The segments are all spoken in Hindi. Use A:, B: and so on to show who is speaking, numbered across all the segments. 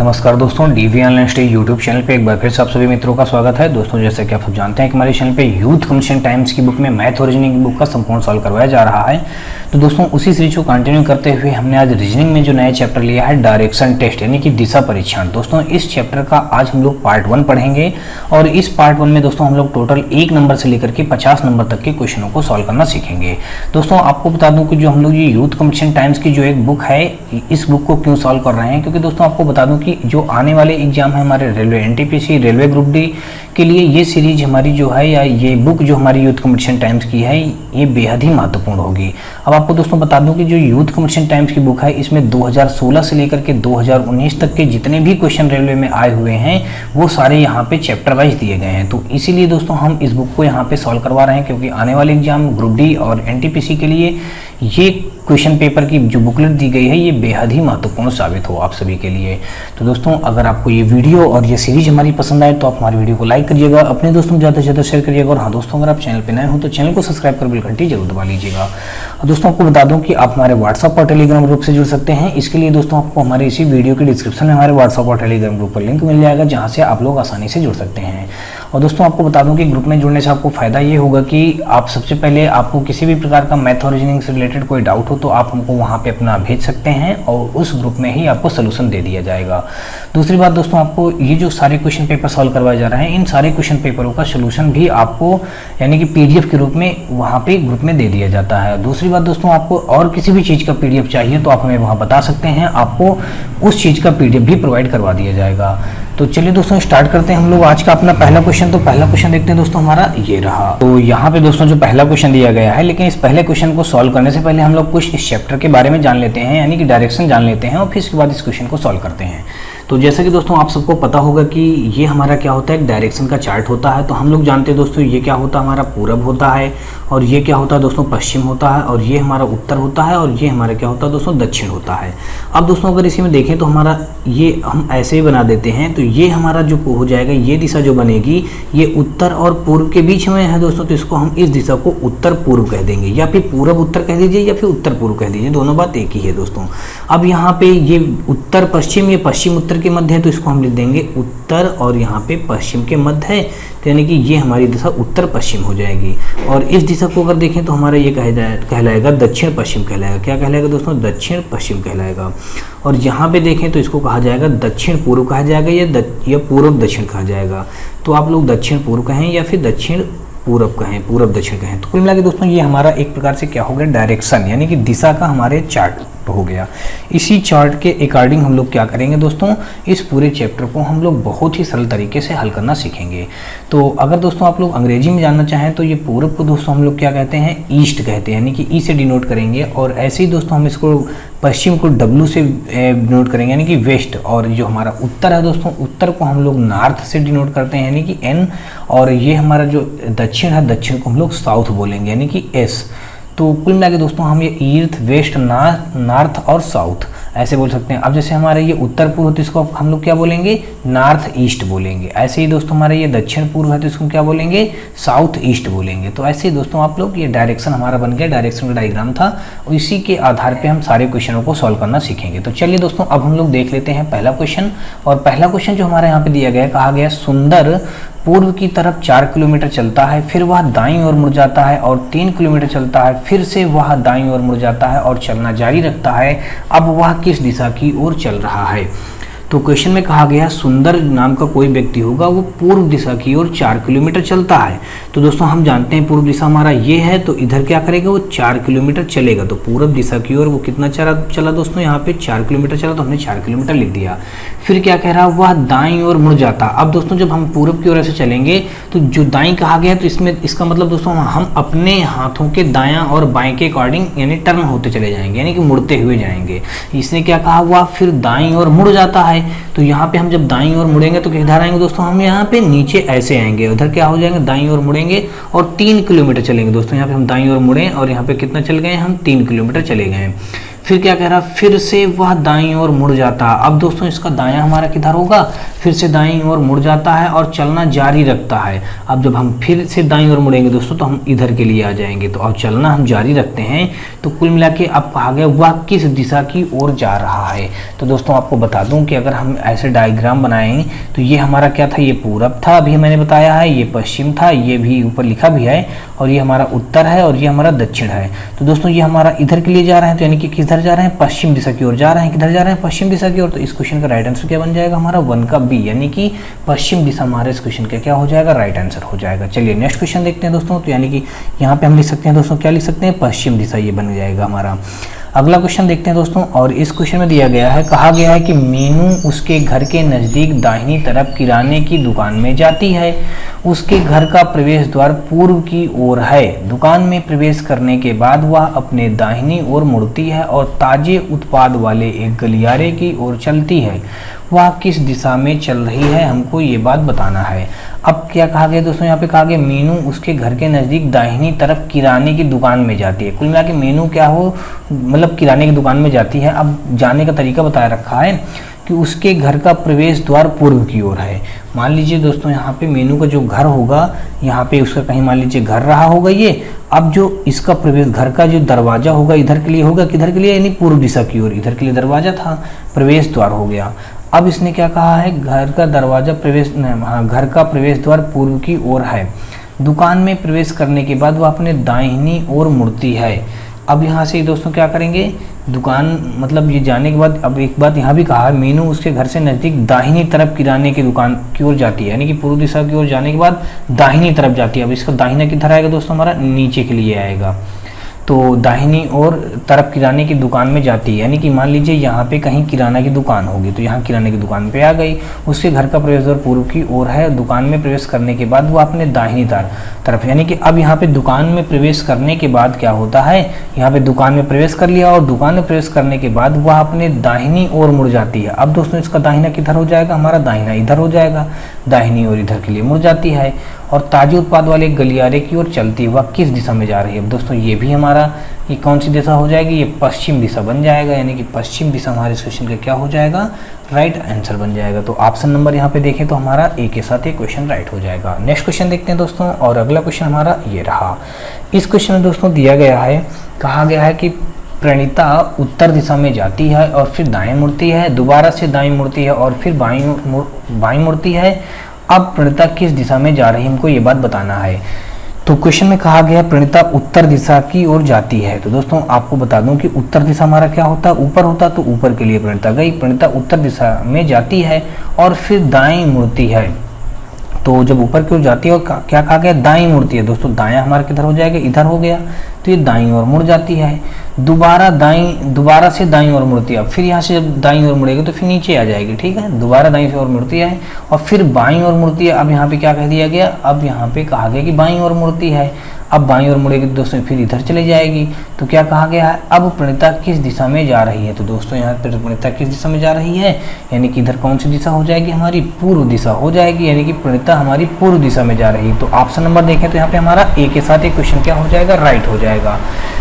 A: नमस्कार दोस्तों, DV online study YouTube channel पे एक बार फिर से आप सभी मित्रों का स्वागत है। दोस्तों जैसे कि आप सब जानते हैं कि हमारे चैनल पे यूथ कमीशन टाइम्स की बुक में मैथ और रीजनिंग की बुक का संपूर्ण सॉल्व करवाया जा रहा है। तो दोस्तों उसी सीरीज को कंटिन्यू करते हुए हमने आज रीजनिंग में जो नया चैप्टर लिया है डायरेक्शन टेस्ट यानी कि दिशा परीक्षण। दोस्तों इस चैप्टर का आज हम लोग पार्ट 1 पढ़ेंगे और इस पार्ट 1 में दोस्तों हम लोग टोटल 1 नंबर से लेकर के 50 नंबर तक के क्वेश्चनों को सॉल्व करना सीखेंगे। दोस्तों आपको बता दूं कि जो हम लोग ये यूथ कमीशन टाइम्स की जो एक बुक है, इस बुक को क्यों सॉल्व कर रहे हैं, क्योंकि दोस्तों आपको बता दूं कि जो आने वाले एग्जाम है हमारे railway NTPC railway group D के लिए ये सीरीज हमारी जो है या ये बुक जो हमारी यूथ कमीशन टाइम्स की है ये बेहद ही महत्वपूर्ण होगी। अब आपको दोस्तों बता दूं कि जो यूथ कमीशन टाइम्स की बुक है इसमें 2016 से लेकर के 2019 तक के जितने भी क्वेश्चन रेलवे में आए हुए हैं वो सारे यहाँ पे चैप्टर वाइज दिए गए हैं। तो इसीलिए दोस्तों हम इस बुक को यहाँ पे सॉल्व करवा रहे हैं, क्योंकि आने वाले एग्जाम ग्रुप डी और एनटीपीसी के लिए ये क्वेश्चन पेपर की जो बुकलेट दी गई है ये बेहद ही महत्वपूर्ण साबित हो आप सभी के लिए। तो दोस्तों अगर आपको ये वीडियो और ये सीरीज हमारी पसंद आए तो आप हमारी वीडियो को लाइक करिएगा, अपने दोस्तों में ज़्यादा से ज़्यादा शेयर करिएगा। और हाँ दोस्तों, अगर आप चैनल पर नए हो तो चैनल को सब्सक्राइब कर बेल घंटी जरूर दबा लीजिएगा। और दोस्तों आपको बता दूं कि आप हमारे व्हाट्सअप और टेलीग्राम ग्रुप से जुड़ सकते हैं। इसके लिए दोस्तों आपको हमारे इसी वीडियो के डिस्क्रिप्शन में हमारे व्हाट्सअप और टेलीग्राम ग्रुप पर लिंक मिल जाएगा, जहाँ से आप लोग आसानी से जुड़ सकते हैं। और दोस्तों आपको बता दूं कि ग्रुप में जुड़ने से आपको फ़ायदा ये होगा कि आप सबसे पहले आपको किसी भी प्रकार का मैथ और रीजनिंग से रिलेटेड कोई डाउट हो तो आप हमको वहाँ पे अपना भेज सकते हैं और उस ग्रुप में ही आपको सोल्यूशन दे दिया जाएगा। दूसरी बात दोस्तों, आपको ये जो सारे क्वेश्चन पेपर सॉल्व करवाए जा रहे हैं इन सारे क्वेश्चन पेपरों का सोल्यूशन भी आपको यानी कि PDF के रूप में वहाँ पे ग्रुप में दे दिया जाता है। दूसरी बात दोस्तों, आपको और किसी भी चीज़ का PDF चाहिए तो आप हमें वहाँ बता सकते हैं, आपको उस चीज़ का PDF भी प्रोवाइड करवा दिया जाएगा। तो चलिए दोस्तों स्टार्ट करते हैं हम लोग आज का अपना पहला क्वेश्चन। तो पहला क्वेश्चन देखते हैं दोस्तों हमारा ये रहा। तो यहाँ पे दोस्तों जो पहला क्वेश्चन दिया गया है, लेकिन इस पहले क्वेश्चन को सॉल्व करने से पहले हम लोग कुछ इस चैप्टर के बारे में जान लेते हैं, यानी कि डायरेक्शन जान लेते हैं और फिर इसके बाद इस क्वेश्चन को सॉल्व करते हैं। तो जैसे कि दोस्तों आप सबको पता होगा कि ये हमारा क्या होता है, डायरेक्शन का चार्ट होता है। तो हम लोग जानते हैं दोस्तों ये क्या होता है, हमारा पूरब होता है, और ये क्या होता है दोस्तों पश्चिम होता है, और ये हमारा उत्तर होता है, और ये हमारा क्या होता है दोस्तों दक्षिण होता है। अब दोस्तों अगर इसी में देखें तो हमारा ये हम ऐसे ही बना देते हैं, तो ये हमारा जो हो जाएगा, ये दिशा जो बनेगी ये उत्तर और पूर्व के बीच में है दोस्तों। तो इसको हम इस दिशा को उत्तर पूर्व कह देंगे, या फिर पूरब उत्तर कह दीजिए, या फिर उत्तर पूर्व कह दीजिए, दोनों बात एक ही है दोस्तों। अब यहाँ पे ये उत्तर पश्चिम, ये पश्चिम उत्तर के मध्य है, तो इसको हम लिख देंगे उत्तर और यहाँ पे पश्चिम के मध्य है, तो यानी कि ये हमारी दिशा उत्तर पश्चिम हो जाएगी। और इस दिशा को अगर देखें तो हमारा ये कहलाएगा दक्षिण पश्चिम कहलाएगा। क्या कहलाएगा दोस्तों, दक्षिण पश्चिम कहलाएगा। और यहाँ पे देखें तो इसको कहा जाएगा दक्षिण पूर्व कहा जाएगा, या पूर्व दक्षिण कहा जाएगा। तो आप लोग दक्षिण पूर्व कहें या फिर दक्षिण पूरब कहें, पूरब दक्षिण कहें। तो कुल मिला के दोस्तों ये हमारा एक प्रकार से क्या हो गया, डायरेक्शन यानी कि दिशा का हमारे चार्ट हो गया। इसी चार्ट के अकॉर्डिंग हम लोग क्या करेंगे दोस्तों, इस पूरे चैप्टर को हम लोग बहुत ही सरल तरीके से हल करना सीखेंगे। तो अगर दोस्तों आप लोग अंग्रेजी में जानना चाहें तो ये पूर्व को दोस्तों हम लोग क्या कहते हैं, ईस्ट कहते हैं, यानी कि ई से डिनोट करेंगे। और ऐसे ही दोस्तों हम इसको पश्चिम को W से डिनोट करेंगे, यानी कि वेस्ट। और जो हमारा उत्तर है दोस्तों, उत्तर को हम लोग नॉर्थ से डिनोट करते हैं, यानी कि N। और ये हमारा जो दक्षिण है, दक्षिण को हम लोग साउथ बोलेंगे, यानी कि S। तो कुल मिला के दोस्तों हम ये ईस्ट, वेस्ट, नॉर्थ और साउथ ऐसे बोल सकते हैं। अब जैसे हमारे ये उत्तर पूर्व तो इसको हम लोग क्या बोलेंगे, नॉर्थ ईस्ट बोलेंगे। ऐसे ही दोस्तों हमारे ये दक्षिण पूर्व है तो इसको क्या बोलेंगे, साउथ ईस्ट बोलेंगे। तो ऐसे ही दोस्तों आप लोग ये डायरेक्शन हमारा बन गया, डायरेक्शन का डायग्राम था। इसी के आधार पे हम सारे क्वेश्चनों को सॉल्व करना सीखेंगे। तो चलिए दोस्तों अब हम लोग देख लेते हैं पहला क्वेश्चन। और पहला क्वेश्चन जो हमारे यहाँ पे दिया गया है, कहा गया सुंदर पूर्व की तरफ 4 किलोमीटर चलता है, फिर वह दाईं ओर मुड़ जाता है और 3 किलोमीटर चलता है, फिर से वह दाईं ओर मुड़ जाता है और चलना जारी रखता है। अब वह किस दिशा की ओर चल रहा है। तो क्वेश्चन में कहा गया सुंदर नाम का कोई व्यक्ति होगा, वो पूर्व दिशा की ओर 4 किलोमीटर चलता है। तो दोस्तों हम जानते हैं पूर्व दिशा हमारा ये है, तो इधर क्या करेगा, वो 4 किलोमीटर चलेगा। तो पूर्व दिशा की ओर वो कितना चला दोस्तों, यहाँ पे 4 किलोमीटर चला, तो हमने 4 किलोमीटर लिख दिया। फिर क्या कह रहा है, वह दाईं ओर मुड़ जाता। अब दोस्तों जब हम पूर्व की ओर ऐसे चलेंगे तो जो दाईं कहा गया तो इसमें इसका मतलब दोस्तों हम अपने हाथों के दायां और बाएं के अकॉर्डिंग यानी टर्न होते चले जाएंगे, यानी कि मुड़ते हुए जाएंगे। इसने क्या कहा हुआ, फिर दाईं ओर मुड़ जाता है। तो यहाँ पे हम जब दाईं ओर मुड़ेंगे तो किधर आएंगे दोस्तों, हम यहाँ पे नीचे ऐसे आएंगे, उधर क्या हो जाएंगे, दाईं ओर मुड़ेंगे और 3 किलोमीटर चलेंगे दोस्तों। यहाँ पे हम दाईं ओर मुड़े और यहाँ पे कितना चल गए हम, 3 किलोमीटर चले गए। फिर क्या कह रहा है, फिर से वह दाईं ओर मुड़ जाता है। अब दोस्तों इसका दायां हमारा किधर होगा, फिर से दाईं ओर मुड़ जाता है और चलना जारी रखता है। अब जब हम फिर से दाईं ओर मुड़ेंगे दोस्तों तो हम इधर के लिए आ जाएंगे। तो अब चलना हम जारी रखते हैं। तो कुल मिला के अब कहा गया वह किस दिशा की ओर जा रहा है। तो दोस्तों आपको बता दूं कि अगर हम ऐसे डायग्राम बनाएं तो ये हमारा क्या था, ये पूरब था, अभी मैंने बताया है, ये पश्चिम था, ये भी ऊपर लिखा भी है, और ये हमारा उत्तर है और ये हमारा दक्षिण है। तो दोस्तों ये हमारा इधर के लिए जा रहे हैं, तो यानी कि किधर जा रहे हैं, पश्चिम दिशा की ओर जा रहे हैं। किधर जा रहे हैं, पश्चिम दिशा की ओर। तो इस क्वेश्चन का राइट आंसर क्या बन जाएगा हमारा, 1 का बी, यानी कि पश्चिम दिशा हमारे इस क्वेश्चन का क्या हो जाएगा, राइट आंसर हो जाएगा। चलिए नेक्स्ट क्वेश्चन देखते हैं दोस्तों। तो यानी कि यहाँ पे हम लिख सकते हैं दोस्तों, क्या लिख सकते हैं, पश्चिम दिशा, ये बन जाएगा हमारा। अगला क्वेश्चन देखते हैं दोस्तों, और इस क्वेश्चन में दिया गया है, कहा गया है कि मीनू उसके घर के नज़दीक दाहिनी तरफ किराने की दुकान में जाती है। उसके घर का प्रवेश द्वार पूर्व की ओर है। दुकान में प्रवेश करने के बाद वह अपने दाहिनी ओर मुड़ती है और ताजे उत्पाद वाले एक गलियारे की ओर चलती है। वह किस दिशा में चल रही है, हमको ये बात बताना है। अब क्या कहा गया दोस्तों, यहाँ पे कहा गया मीनू उसके घर के नज़दीक दाहिनी तरफ किराने की दुकान में जाती है। कुल मिला के मीनू क्या हो, मतलब किराने की दुकान में जाती है। अब जाने का तरीका बताया रखा है कि उसके घर का प्रवेश द्वार पूर्व की ओर है। मान लीजिए दोस्तों यहाँ पे मीनू का जो घर होगा, यहाँ पे उसका कहीं मान लीजिए घर रहा होगा ये। अब जो इसका प्रवेश, घर का जो दरवाजा होगा इधर के लिए होगा, किधर के लिए, यानी पूर्व दिशा की ओर। इधर के लिए दरवाजा था, प्रवेश द्वार हो गया। अब इसने क्या कहा है, घर का दरवाजा प्रवेश, हाँ, घर का प्रवेश द्वार पूर्व की ओर है। दुकान में प्रवेश करने के बाद वह अपने दाहिनी ओर मुड़ती है। अब यहाँ से दोस्तों क्या करेंगे, दुकान मतलब ये जाने के बाद, अब एक बात यहाँ भी कहा है, मीनू उसके घर से नज़दीक दाहिनी तरफ किराने की दुकान की ओर जाती है, यानी कि पूर्व दिशा की ओर जाने के बाद दाहिनी तरफ जाती है। अब इसका दाहिना किधर आएगा दोस्तों, हमारा नीचे के लिए आएगा। तो दाहिनी ओर तरफ किराने की दुकान में जाती है, यानी कि मान लीजिए यहाँ पे कहीं किराना की दुकान होगी, तो यहाँ किराने की दुकान पे आ गई। उसके घर का प्रवेश द्वार पूर्व की ओर है। दुकान में प्रवेश करने के बाद वो अपने दाहिनी तरफ, यानी कि अब यहाँ पे दुकान में प्रवेश करने के बाद क्या होता है, यहाँ पे दुकान में प्रवेश कर लिया और दुकान में प्रवेश करने के बाद वह अपने दाहिनी ओर मुड़ जाती है। अब दोस्तों इसका दाहिना किधर हो जाएगा, हमारा दाहिना इधर हो जाएगा, दाहिनी ओर इधर के लिए मुड़ जाती है और ताजे उत्पाद वाले गलियारे की ओर चलती है। वह किस दिशा में जा रही है। अब दोस्तों ये भी हमारा, ये कौन सी दिशा हो जाएगी, ये पश्चिम दिशा बन जाएगा, यानी कि पश्चिम दिशा हमारे इस क्वेश्चन का क्या हो जाएगा, राइट आंसर बन जाएगा। तो ऑप्शन नंबर यहाँ पे देखें तो हमारा ए के साथ ये क्वेश्चन राइट हो जाएगा। नेक्स्ट क्वेश्चन देखते हैं दोस्तों, और अगला क्वेश्चन हमारा ये रहा। इस क्वेश्चन में दोस्तों दिया गया है, कहा गया है कि प्रणीता उत्तर दिशा में जाती है और फिर दाएं मुड़ती है, दोबारा से दाएं मुड़ती है और फिर बाएं मुड़ती है। अब प्रणीता किस दिशा में जा रही है, हमको ये बात बताना है। तो क्वेश्चन में कहा गया प्रणीता उत्तर दिशा की ओर जाती है। तो दोस्तों आपको बता दूं कि उत्तर दिशा हमारा क्या होता है, ऊपर होता, तो ऊपर के लिए प्रणीता गई। प्रणीता उत्तर दिशा में जाती है और फिर दाएं मुड़ती है। तो जब ऊपर की ओर जाती है और क्या कहा गया, दाएं मुड़ती है। दोस्तों दायां हमारा किधर हो जाएगा, इधर हो गया, तो ये दाईं ओर मुड़ जाती है। दोबारा से दाईं ओर मुड़ती है। फिर यहाँ से जब दाईं ओर मुड़ेगी तो फिर नीचे आ जाएगी, ठीक है। दोबारा दाईं ओर मुड़ती है और फिर बाईं ओर मुड़ती है। अब यहाँ पे क्या कह दिया गया, अब यहाँ पे कहा गया कि बाईं ओर मुड़ती है। अब बाईं ओर मुड़ेगी तो दोस्तों फिर इधर चले जाएगी। तो क्या कहा गया है, अब प्रणीता किस दिशा में जा रही है। तो दोस्तों यहाँ पर प्रणीता किस दिशा में जा रही है, यानी कि इधर कौन सी दिशा हो जाएगी, हमारी पूर्व दिशा हो जाएगी, यानी कि प्रणीता हमारी पूर्व दिशा में जा रही है। तो ऑप्शन नंबर देखें तो यहाँ पे हमारा ए के साथ एक क्वेश्चन क्या हो जाएगा, राइट हो जाएगा।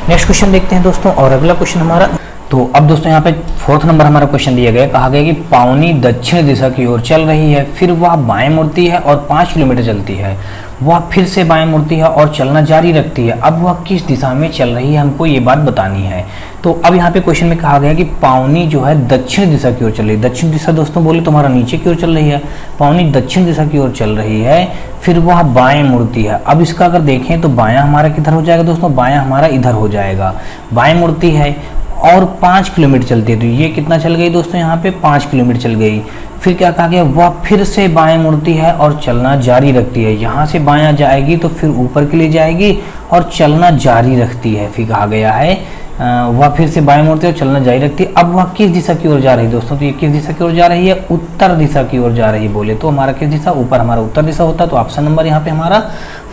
A: नेक्स्ट क्वेश्चन देखते हैं दोस्तों, और अगला क्वेश्चन हमारा, तो अब दोस्तों यहाँ पे 4th नंबर हमारा क्वेश्चन दिया गया, कहा गया कि पावनी दक्षिण दिशा की ओर चल रही है, फिर वह बाएं मुड़ती है और 5 किलोमीटर चलती है। वह फिर से बाएं मुड़ती है और चलना जारी रखती है। अब वह किस दिशा में चल रही है, हमको ये बात बतानी है। तो अब यहाँ पे क्वेश्चन में कहा गया कि पावनी जो है दक्षिण दिशा की ओर चल रही है। दक्षिण दिशा दोस्तों बोले तो हमारा नीचे की ओर चल रही है। पावनी दक्षिण दिशा की ओर चल रही है, फिर वह बाएं मुड़ती है। अब इसका अगर देखें तो बायां हमारा किधर हो जाएगा दोस्तों, बायां हमारा इधर हो जाएगा। बाएं मुड़ती है और 5 किलोमीटर चलती है। तो ये कितना चल गई दोस्तों, यहाँ पे 5 किलोमीटर चल गई। फिर क्या कहा गया, वह फिर से बाएं मुड़ती है और चलना जारी रखती है। यहाँ से बायां जाएगी तो फिर ऊपर के लिए जाएगी और चलना जारी रखती है। फिर कहा गया है वह फिर से बाएं मुड़ती है और चलना जारी रखती है। अब वह किस दिशा की ओर जा रही है दोस्तों, तो ये किस दिशा की ओर जा रही है, उत्तर दिशा की ओर जा रही है। बोले तो हमारा किस दिशा, ऊपर हमारा उत्तर दिशा होता है। तो ऑप्शन नंबर यहाँ पे हमारा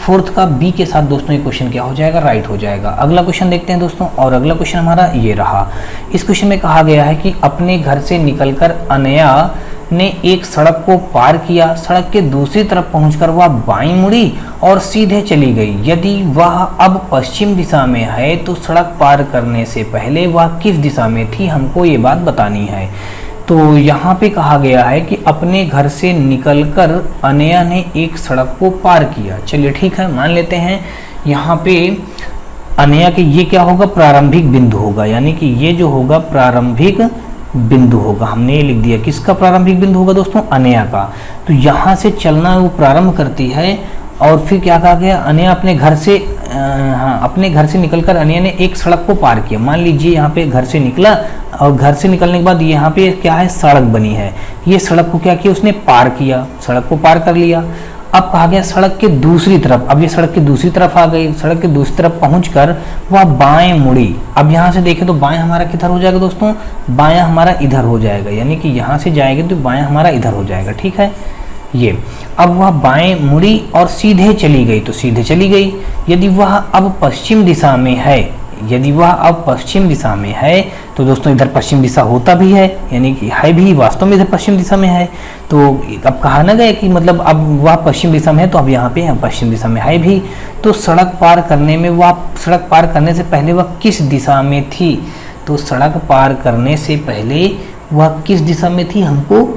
A: 4th का बी के साथ दोस्तों ये क्वेश्चन क्या हो जाएगा, राइट हो जाएगा। अगला क्वेश्चन देखते हैं दोस्तों, और अगला क्वेश्चन हमारा ये रहा। इस क्वेश्चन में कहा गया है कि अपने घर से निकलकर अनया ने एक सड़क को पार किया, सड़क के दूसरी तरफ पहुंचकर वह बाईं मुड़ी और सीधे चली गई। यदि वह अब पश्चिम दिशा में है तो सड़क पार करने से पहले वह किस दिशा में थी, हमको ये बात बतानी है। तो यहाँ पे कहा गया है कि अपने घर से निकलकर अनया ने एक सड़क को पार किया। चलिए ठीक है, मान लेते हैं यहाँ पे अनया के ये क्या होगा, प्रारंभिक बिंदु होगा, यानी कि ये जो होगा प्रारंभिक बिंदु होगा। हमने ये लिख दिया, किसका प्रारंभिक बिंदु होगा दोस्तों, अनया का। तो यहाँ से चलना वो प्रारंभ करती है और फिर क्या कहा गया, अनया अपने घर से अपने घर से निकलकर अनया ने एक सड़क को पार किया। मान लीजिए यहाँ पे घर से निकला और घर से निकलने के बाद यहाँ पे क्या है, सड़क बनी है। ये सड़क को क्या किया, उसने पार किया, सड़क को पार कर लिया। अब कहा गया सड़क के दूसरी तरफ, अब ये सड़क की दूसरी तरफ आ गई, सड़क के दूसरी तरफ पहुंचकर वह बाएं मुड़ी। अब यहाँ से देखें तो बाएं हमारा किधर हो जाएगा दोस्तों, बायां हमारा इधर हो जाएगा, यानी कि यहाँ से जाएंगे तो बायां हमारा इधर हो जाएगा, ठीक है ये। अब वह बाएं मुड़ी और सीधे चली गई, तो सीधे चली गई। यदि वह अब पश्चिम दिशा में है, यदि वह अब पश्चिम दिशा में है तो दोस्तों इधर पश्चिम दिशा होता भी है, यानी कि है भी वास्तव में इधर पश्चिम दिशा में है। तो अब कहा ना गया कि मतलब अब वह पश्चिम दिशा में है, तो अब यहाँ पे पश्चिम दिशा में है भी। तो सड़क पार करने में वह, सड़क पार करने से पहले वह किस दिशा में थी, तो सड़क पार करने से पहले वह किस दिशा में थी, हमको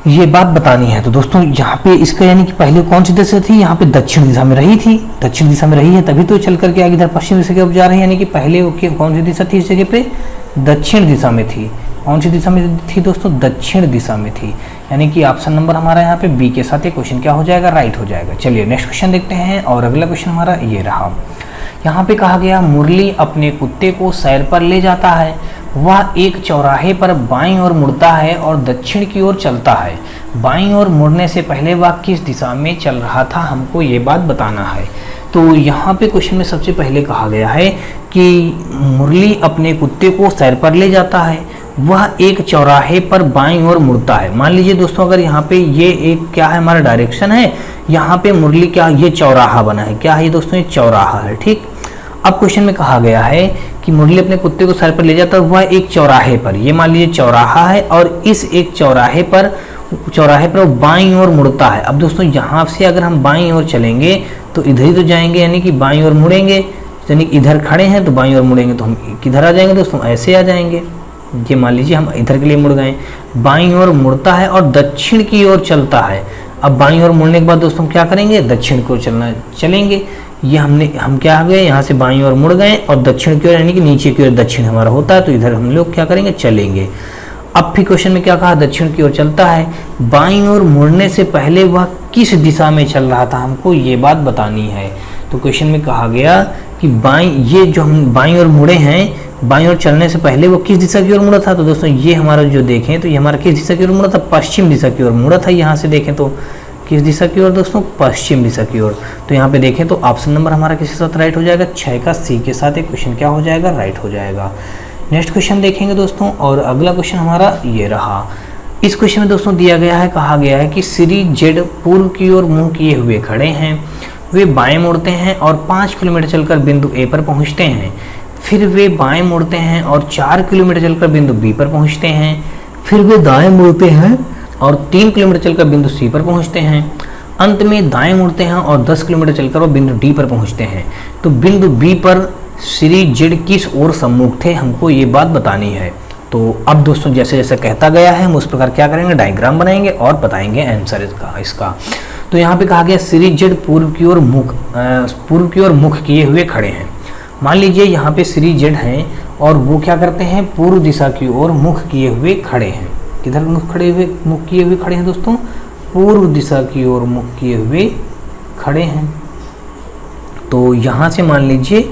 A: ये बात बतानी है। तो दोस्तों यहाँ पे इसका यानी कि पहले कौन सी दिशा थी, यहाँ पे दक्षिण दिशा में रही थी, दक्षिण दिशा में रही है तभी तो चल करके आगे इधर पश्चिम दिशा की ओर जा रही है, यानी कि पहले कौन सी दिशा थी इस जगह पे, दक्षिण दिशा में थी। कौन सी दिशा में थी दोस्तों, दक्षिण दिशा में थी, यानी कि ऑप्शन नंबर हमारा यहाँ पे बी के साथ ये क्वेश्चन क्या हो जाएगा, राइट हो जाएगा। चलिए नेक्स्ट क्वेश्चन देखते हैं, और अगला क्वेश्चन हमारा ये रहा। यहाँ पे कहा गया मुरली अपने कुत्ते को सैर पर ले जाता है, वह एक चौराहे पर बाईं ओर मुड़ता है और दक्षिण की ओर चलता है। बाईं ओर मुड़ने से पहले वह किस दिशा में चल रहा था, हमको ये बात बताना है। तो यहाँ पे क्वेश्चन में सबसे पहले कहा गया है कि मुरली अपने कुत्ते को सैर पर ले जाता है, वह एक चौराहे पर बाईं ओर मुड़ता है। मान लीजिए दोस्तों अगर यहाँ पे ये एक क्या है, हमारा डायरेक्शन है, यहाँ पे मुरली क्या, ये चौराहा बना है, क्या है दोस्तों, ये चौराहा है, ठीक। अब क्वेश्चन में कहा गया है कि मुरली अपने कुत्ते को सैर पर ले जाता है, वह एक चौराहे पर, ये मान लीजिए चौराहा है और इस एक चौराहे पर वो बाईं ओर मुड़ता है। अब दोस्तों यहाँ से अगर हम बाईं ओर चलेंगे तो इधर ही तो जाएंगे, यानी कि बाईं ओर मुड़ेंगे, यानी कि इधर खड़े हैं तो बाईं ओर मुड़ेंगे तो हम किधर आ जाएंगे दोस्तों, ऐसे आ जाएंगे। ये मान लीजिए हम इधर के लिए मुड़ गए, बाईं ओर मुड़ता है और दक्षिण की ओर चलता है। अब बाईं ओर मुड़ने के बाद दोस्तों क्या करेंगे, दक्षिण की ओर चलेंगे। ये हम क्या आ गए, यहाँ से बाईं ओर मुड़ गए और दक्षिण की ओर, यानी कि नीचे की ओर दक्षिण हमारा होता है, तो इधर हम लोग क्या करेंगे, चलेंगे। अब फिर क्वेश्चन में क्या कहा, दक्षिण की ओर चलता है, बाईं ओर मुड़ने से पहले वह किस दिशा में चल रहा था, हमको ये बात बतानी है। तो क्वेश्चन में कहा गया कि ये जो हम बाईं ओर मुड़े हैं, बाईं ओर चलने से पहले वो किस दिशा की ओर मुड़ा था। तो दोस्तों ये हमारा जो देखें तो ये हमारा किस दिशा की ओर मुड़ा था, पश्चिम दिशा की ओर मुड़ा था। यहाँ से देखें तो किस दिशा की ओर दोस्तों, पश्चिम दिशा की ओर। तो यहाँ पे देखें तो ऑप्शन नंबर हमारा किसके साथ राइट हो जाएगा, 6 का सी के साथ एक क्वेश्चन क्या हो जाएगा, राइट हो जाएगा। नेक्स्ट क्वेश्चन देखेंगे दोस्तों, और अगला क्वेश्चन हमारा ये रहा। इस क्वेश्चन में दोस्तों दिया गया है, कहा गया है कि श्री जेड पूर्व की ओर मुंह किए हुए खड़े हैं, वे बाएं मुड़ते हैं और 5 किलोमीटर चलकर बिंदु ए पर पहुंचते हैं। फिर वे बाएं मुड़ते हैं और 4 किलोमीटर चलकर बिंदु बी पर पहुंचते हैं। फिर वे दाएं मुड़ते हैं और 3 किलोमीटर चलकर बिंदु सी पर पहुंचते हैं। अंत में दाएं मुड़ते हैं और 10 किलोमीटर चलकर वो बिंदु डी पर पहुंचते हैं। तो बिंदु बी पर श्री जेड किस ओर सम्मुख थे, हमको ये बात बतानी है। तो अब दोस्तों जैसे जैसे कहता गया है हम उस प्रकार क्या करेंगे, डायग्राम बनाएंगे और बताएंगे आंसर इसका। तो यहाँ पे कहा गया श्री जेड पूर्व की ओर मुख किए हुए खड़े हैं। मान लीजिए यहाँ पे श्री जेड हैं और वो क्या करते हैं, पूर्व दिशा की ओर मुख किए हुए खड़े हैं। किधर मुख किए हुए खड़े हैं दोस्तों, पूर्व दिशा की ओर मुख किए हुए खड़े हैं। तो यहाँ से मान लीजिए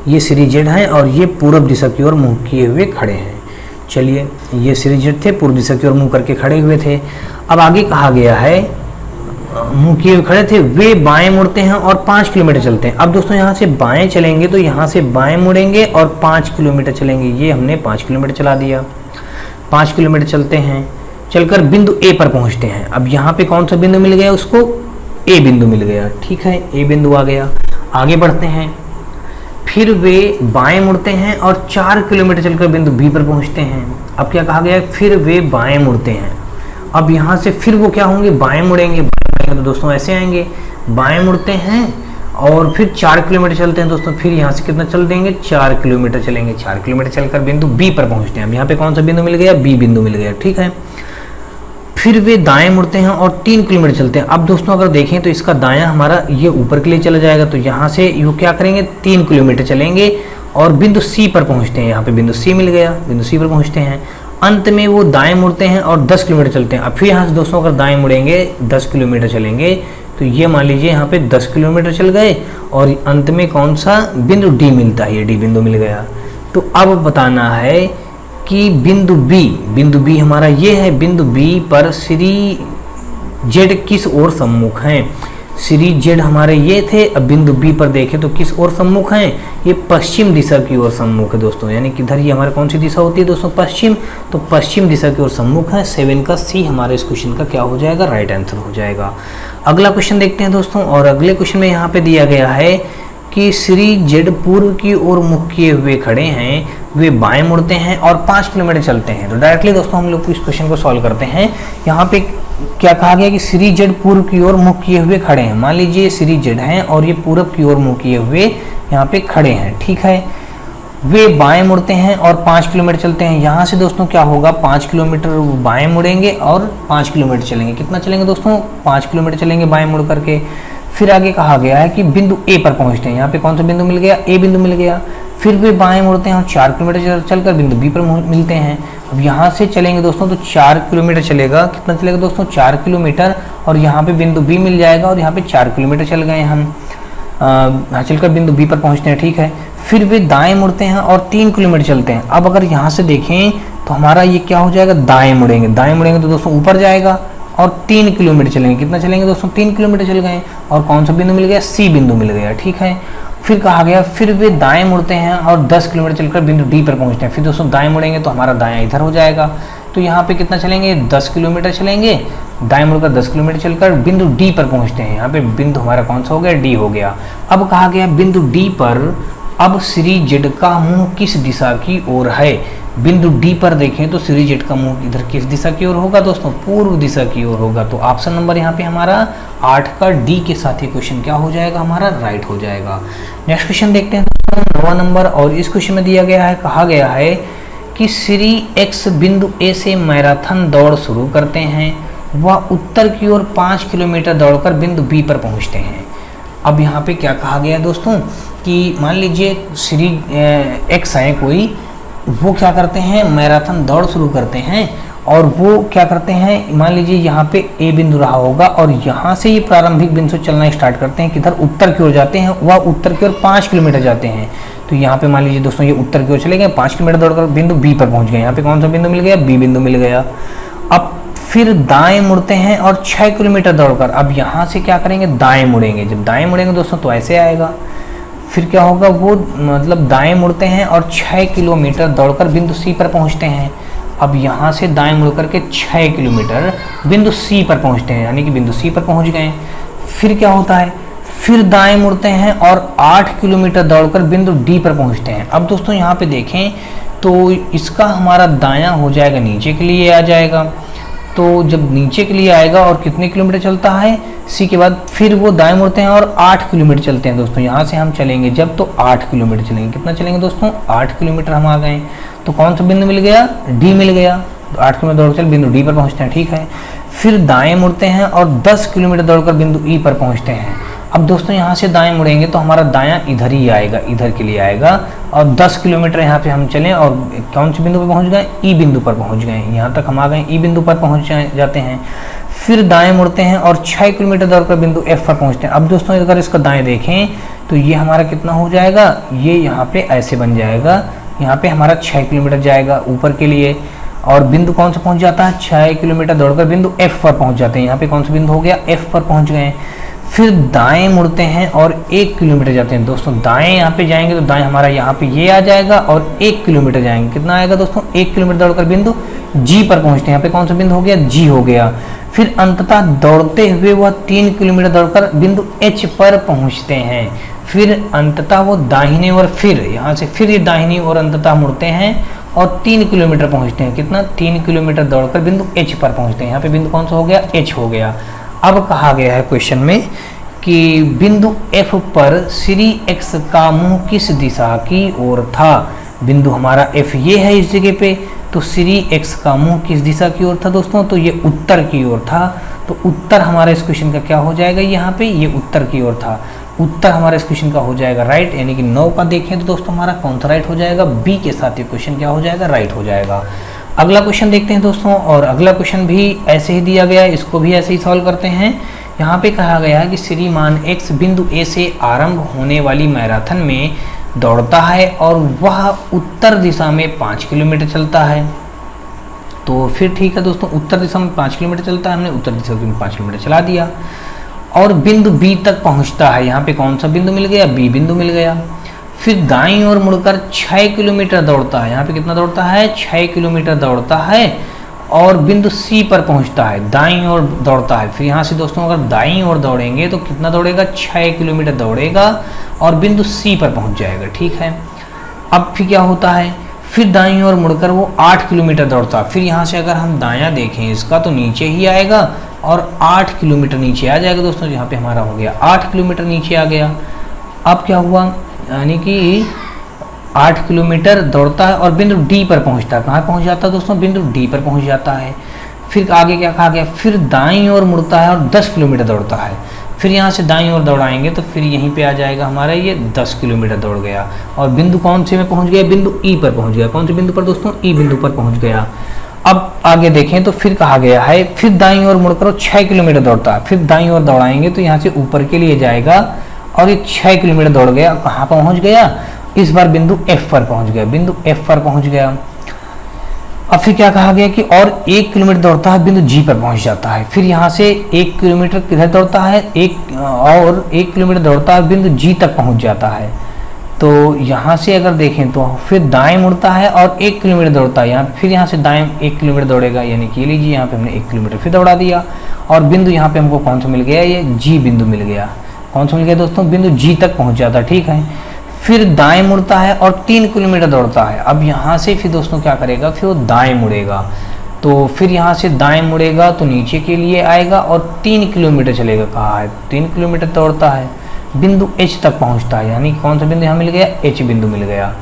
A: ये श्री जेड हैं और ये पूर्व दिशा की ओर मुंह किए हुए खड़े हैं। चलिए ये श्री जेड थे, पूर्व दिशा की ओर मुंह करके खड़े हुए थे। अब आगे कहा गया है मुंह किए हुए खड़े थे, वे बाएं मुड़ते हैं और 5 किलोमीटर चलते हैं। अब दोस्तों यहाँ से बाएं चलेंगे तो यहाँ से बाएं मुड़ेंगे और 5 किलोमीटर चलेंगे। ये हमने 5 किलोमीटर चला दिया। 5 किलोमीटर चलते हैं, चलकर बिंदु ए पर पहुँचते हैं। अब यहाँ पे कौन सा बिंदु मिल गया, उसको ए बिंदु मिल गया, ठीक है, ए बिंदु आ गया। आगे बढ़ते हैं, फिर वे बाएं मुड़ते हैं और 4 किलोमीटर चलकर बिंदु बी पर पहुंचते हैं। अब क्या कहा गया है, फिर वे बाएं मुड़ते हैं अब यहाँ से फिर वो क्या होंगे, बाएं मुड़ेंगे। तो दोस्तों ऐसे आएंगे, बाएं मुड़ते हैं और फिर 4 किलोमीटर चलते हैं दोस्तों। फिर यहाँ से कितना चल देंगे, 4 किलोमीटर चलेंगे। 4 किलोमीटर चलकर बिंदु बी पर पहुँचते हैं। अब यहाँ पे कौन सा बिंदु मिल गया, बी बिंदु मिल गया, ठीक है। फिर वे दाएं मुड़ते हैं और 3 किलोमीटर चलते हैं। अब दोस्तों अगर देखें तो इसका दायां हमारा ये ऊपर के लिए चला जाएगा, तो यहाँ से वो क्या करेंगे, 3 किलोमीटर चलेंगे और बिंदु सी पर पहुँचते हैं। यहाँ पे बिंदु सी मिल गया, बिंदु सी पर पहुँचते हैं। अंत में वो दाएं मुड़ते हैं और 10 किलोमीटर चलते हैं। अब फिर यहाँ से दोस्तों अगर दाएं मुड़ेंगे 10 किलोमीटर चलेंगे, तो ये मान लीजिए यहाँ पे 10 किलोमीटर चल गए और अंत में कौन सा बिंदु डी मिलता है, ये डी बिंदु मिल गया। तो अब बताना है कि बिंदु बी हमारा ये है, बिंदु बी पर श्री जेड किस ओर सम्मुख हैं। श्री जेड हमारे ये थे, अब बिंदु बी पर देखें तो किस ओर सम्मुख हैं, ये पश्चिम दिशा की ओर सम्मुख है दोस्तों। यानी किधर, ये हमारे कौन सी दिशा होती है दोस्तों, पश्चिम। तो पश्चिम दिशा की ओर सम्मुख है। 7 का सी हमारे इस क्वेश्चन का क्या हो जाएगा, राइट आंसर हो जाएगा। अगला क्वेश्चन देखते हैं दोस्तों, और अगले क्वेश्चन में यहाँ पे दिया गया है कि श्री जेड पूर्व की ओर मुख किए हुए खड़े हैं, वे बाएं मुड़ते हैं और 5 किलोमीटर चलते हैं। तो डायरेक्टली दोस्तों हम लोग इस क्वेश्चन को सॉल्व करते हैं। यहाँ पे क्या कहा गया कि श्री जेड पूर्व की ओर मुख किए हुए खड़े हैं। मान लीजिए श्री जेड हैं और ये पूर्व की ओर मुख किए हुए यहाँ पे खड़े हैं, ठीक है। वे बाएं मुड़ते हैं और 5 किलोमीटर चलते हैं। यहाँ से दोस्तों क्या होगा, 5 किलोमीटर बाएं मुड़ेंगे और 5 किलोमीटर चलेंगे। कितना चलेंगे दोस्तों, 5 किलोमीटर चलेंगे बाएं मुड़ करके। फिर आगे कहा गया है कि बिंदु ए पर पहुंचते हैं। यहाँ पे कौन सा बिंदु मिल गया, ए बिंदु मिल गया। फिर वे बाएं मुड़ते हैं और 4 किलोमीटर चलकर बिंदु बी पर मिलते हैं। अब यहाँ से चलेंगे दोस्तों तो 4 किलोमीटर चलेगा। कितना चलेगा दोस्तों, 4 किलोमीटर, और यहाँ पे बिंदु बी मिल जाएगा और यहाँ पे 4 किलोमीटर चल गए हम, चलकर बिंदु बी पर पहुँचते हैं, ठीक है। फिर वे दाएं मुड़ते हैं और 3 किलोमीटर चलते हैं। अब अगर यहाँ से देखें तो हमारा ये क्या हो जाएगा, दाएं मुड़ेंगे। दाएं मुड़ेंगे तो दोस्तों ऊपर जाएगा और 3 किलोमीटर चलेंगे। कितना चलेंगे दोस्तों, 3 किलोमीटर चल गए। और कौन सा बिंदु मिल गया, सी बिंदु मिल गया, ठीक है। फिर कहा गया फिर वे दाएं मुड़ते हैं और 10 किलोमीटर चलकर बिंदु डी पर पहुंचते हैं। फिर दोस्तों दाएं मुड़ेंगे तो हमारा दायां इधर हो जाएगा। तो यहाँ पे कितना चलेंगे, 10 किलोमीटर चलेंगे, दाएं मुड़कर 10 किलोमीटर चलकर बिंदु डी पर पहुंचते हैं। यहाँ पे बिंदु हमारा कौन सा हो गया, डी हो गया। अब कहा गया बिंदु डी पर अब श्री जेड का मुंह किस दिशा की ओर है। बिंदु डी पर देखें तो श्री जेड का मुंह इधर किस दिशा की ओर होगा दोस्तों, पूर्व दिशा की ओर होगा। तो ऑप्शन नंबर यहाँ पे हमारा 8 का डी के साथ ही क्वेश्चन क्या हो जाएगा, हमारा राइट हो जाएगा। नेक्स्ट क्वेश्चन देखते हैं दोस्तों, 9वां नंबर, और इस क्वेश्चन में दिया गया है, कहा गया है कि श्री एक्स बिंदु ए से मैराथन दौड़ शुरू करते हैं, वह उत्तर की ओर 5 किलोमीटर दौड़कर बिंदु बी पर पहुँचते हैं। अब यहाँ पे क्या कहा गया दोस्तों कि मान लीजिए श्री एक्स है कोई, वो क्या करते हैं, मैराथन दौड़ शुरू करते हैं और वो क्या करते हैं, मान लीजिए यहाँ पे ए बिंदु रहा होगा और यहाँ से ये प्रारंभिक बिंदु से चलना स्टार्ट करते हैं, किधर उत्तर की ओर जाते हैं, वह उत्तर की ओर 5 किलोमीटर जाते हैं। तो यहाँ पे मान लीजिए दोस्तों ये उत्तर की ओर चले गए, 5 किलोमीटर दौड़कर बिंदु बी पर पहुँच गए। यहाँ पे कौन सा बिंदु मिल गया, बी बिंदु मिल गया। अब फिर दाएं मुड़ते हैं और 6 किलोमीटर दौड़कर, अब यहाँ से क्या करेंगे, दाएं मुड़ेंगे। जब दाएं मुड़ेंगे दोस्तों तो ऐसे आएगा। फिर क्या होगा, वो मतलब दाएं मुड़ते हैं और 6 किलोमीटर दौड़कर बिंदु सी पर पहुंचते हैं। अब यहाँ से दाएं मुड़ करके 6 किलोमीटर बिंदु सी पर पहुंचते हैं, यानी कि बिंदु सी पर पहुंच गए। फिर क्या होता है, फिर दाएं मुड़ते हैं और 8 किलोमीटर दौड़कर बिंदु डी पर पहुंचते हैं। अब दोस्तों यहाँ पे देखें तो इसका हमारा दायां हो जाएगा, नीचे के लिए आ जाएगा। तो जब नीचे के लिए आएगा और कितने किलोमीटर चलता है, सी के बाद फिर वो दाएं मुड़ते हैं और 8 किलोमीटर चलते हैं दोस्तों। यहाँ से हम चलेंगे जब तो 8 किलोमीटर चलेंगे। कितना चलेंगे दोस्तों, 8 किलोमीटर हम आ गए। तो कौन सा बिंदु मिल गया, डी मिल गया। तो 8 किलोमीटर दौड़ चल बिंदु डी पर पहुँचते हैं, ठीक है। फिर दाएँ मुड़ते हैं और 10 किलोमीटर दौड़कर बिंदु ई पर पहुँचते हैं। अब दोस्तों यहाँ से दाएं मुड़ेंगे तो हमारा दायां इधर ही आएगा, इधर के लिए आएगा। और 10 किलोमीटर यहाँ पे हम चलें और कौन से बिंदु पर पहुँच गए, ई बिंदु पर पहुँच गए। यहाँ तक हम आ गए, ई बिंदु पर पहुँच जाते हैं। फिर दाएं मुड़ते हैं और 6 किलोमीटर दौड़कर बिंदु एफ पर पहुँचते हैं। अब दोस्तों अगर इसका दाएं देखें तो ये हमारा कितना हो जाएगा, ये यहाँ पे ऐसे बन जाएगा। यहाँ पे हमारा 6 किलोमीटर जाएगा ऊपर के लिए और बिंदु कौन सा पहुँच जाता है, 6 किलोमीटर दौड़कर बिंदु एफ पर पहुँच जाते हैं। यहाँ पे कौन सा बिंदु हो गया, एफ पर पहुँच गए। फिर दाएं मुड़ते हैं और 1 किलोमीटर जाते हैं दोस्तों। दाएं यहाँ पे जाएंगे तो दाएं हमारा यहाँ पे ये आ जाएगा और 1 किलोमीटर जाएंगे। कितना आएगा दोस्तों, 1 किलोमीटर दौड़कर बिंदु जी पर पहुँचते हैं। यहाँ पे कौन सा बिंदु हो गया, जी हो गया। फिर अंततः दौड़ते हुए वह 3 किलोमीटर दौड़कर बिंदु एच पर पहुँचते हैं। फिर अंततः वो दाहिने और फिर यहाँ से फिर ये दाहिनी और अंततः मुड़ते हैं और 3 किलोमीटर पहुंचते हैं। कितना? 3 किलोमीटर दौड़कर बिंदु एच पर पहुंचते हैं। यहाँ पे बिंदु कौन सा हो गया? एच हो गया। अब कहा गया है क्वेश्चन में कि बिंदु एफ पर श्री एक्स का मुंह किस दिशा की ओर था। बिंदु हमारा एफ ये है इस जगह पे, तो श्री एक्स का मुंह किस दिशा की ओर था दोस्तों? तो ये उत्तर की ओर था। तो उत्तर हमारा इस क्वेश्चन का क्या हो जाएगा? यहाँ पे ये उत्तर की ओर था। उत्तर हमारा इस क्वेश्चन का हो जाएगा राइट, यानी कि 9 का देखें तो दोस्तों हमारा कौन सा राइट हो जाएगा? बी के साथ ये क्वेश्चन क्या हो जाएगा? राइट हो जाएगा। अगला क्वेश्चन देखते हैं दोस्तों, और अगला क्वेश्चन भी ऐसे ही दिया गया है, इसको भी ऐसे ही सॉल्व करते हैं। यहाँ पे कहा गया है कि श्रीमान एक्स बिंदु ए से आरंभ होने वाली मैराथन में दौड़ता है और वह उत्तर दिशा में 5 किलोमीटर चलता है। तो फिर ठीक है दोस्तों, उत्तर दिशा में 5 किलोमीटर चलता है, हमने उत्तर दिशा में 5 किलोमीटर चला दिया और बिंदु बी तक पहुंचता है। यहाँ पे कौन सा बिंदु मिल गया? बी बिंदु मिल गया। फिर दाईं ओर मुड़कर 6 किलोमीटर दौड़ता है। यहाँ पे कितना दौड़ता है? 6 किलोमीटर दौड़ता है और बिंदु सी पर पहुंचता है। दाईं ओर दौड़ता है। फिर यहाँ से दोस्तों अगर दाईं ओर दौड़ेंगे तो कितना दौड़ेगा? 6 किलोमीटर दौड़ेगा और बिंदु सी पर पहुंच जाएगा। ठीक है, अब फिर क्या होता है? फिर दाईं ओर मुड़कर वो 8 किलोमीटर दौड़ता है। फिर यहाँ से अगर हम दायां देखें इसका तो नीचे ही आएगा और 8 किलोमीटर नीचे आ जाएगा दोस्तों। यहाँ पे हमारा हो गया 8 किलोमीटर नीचे आ गया। अब क्या हुआ? यानी कि 8 किलोमीटर दौड़ता है और बिंदु डी पर पहुँचता है। कहाँ पहुँच जाता है दोस्तों? बिंदु डी पर पहुँच जाता है। फिर आगे क्या कहा गया? फिर दाईं ओर मुड़ता है और 10 किलोमीटर दौड़ता है। फिर यहाँ से दाईं ओर दौड़ाएंगे तो फिर यहीं पे आ जाएगा हमारा ये 10 किलोमीटर दौड़ गया और बिंदु कौन से में पहुँच गया? बिंदु ई पर पहुँच गया। कौन से बिंदु पर दोस्तों? ई बिंदु पर पहुँच गया। अब आगे देखें तो फिर कहा गया है फिर दाईं ओर मुड़कर 6 किलोमीटर दौड़ता है। फिर दाईं ओर दौड़ाएंगे तो यहाँ से ऊपर के लिए जाएगा और ये 6 किलोमीटर दौड़ गया। कहाँ पहुँच गया? इस बार बिंदु एफ पर पहुँच गया। बिंदु एफ पर पहुँच गया। अब फिर क्या कहा गया कि और 1 किलोमीटर दौड़ता है, बिंदु जी पर पहुंच जाता है। फिर यहाँ से 1 किलोमीटर किधर दौड़ता है? 1 किलोमीटर दौड़ता है, बिंदु जी तक पहुंच जाता है। तो यहाँ से अगर देखें तो फिर दाएं मुड़ता है और 1 किलोमीटर दौड़ता है। यहाँ फिर यहाँ से दाएं 1 किलोमीटर दौड़ेगा, यानी कि ये लीजिए यहाँ पे हमने 1 किलोमीटर फिर दौड़ा दिया और बिंदु यहाँ पे हमको कौन सा मिल गया? ये जी बिंदु मिल गया। कौन सा मिल गया दोस्तों? बिंदु जी तक पहुँच जाता है। ठीक है, फिर दाएं मुड़ता है और 3 किलोमीटर दौड़ता है। अब यहाँ से फिर दोस्तों क्या करेगा? फिर वो दाएं मुड़ेगा। तो फिर यहाँ से दाएं मुड़ेगा तो नीचे के लिए आएगा और 3 किलोमीटर चलेगा। कहा है 3 किलोमीटर दौड़ता है, बिंदु एच तक पहुँचता है। यानी कौन सा बिंदु यहाँ मिल गया? एच बिंदु मिल गया।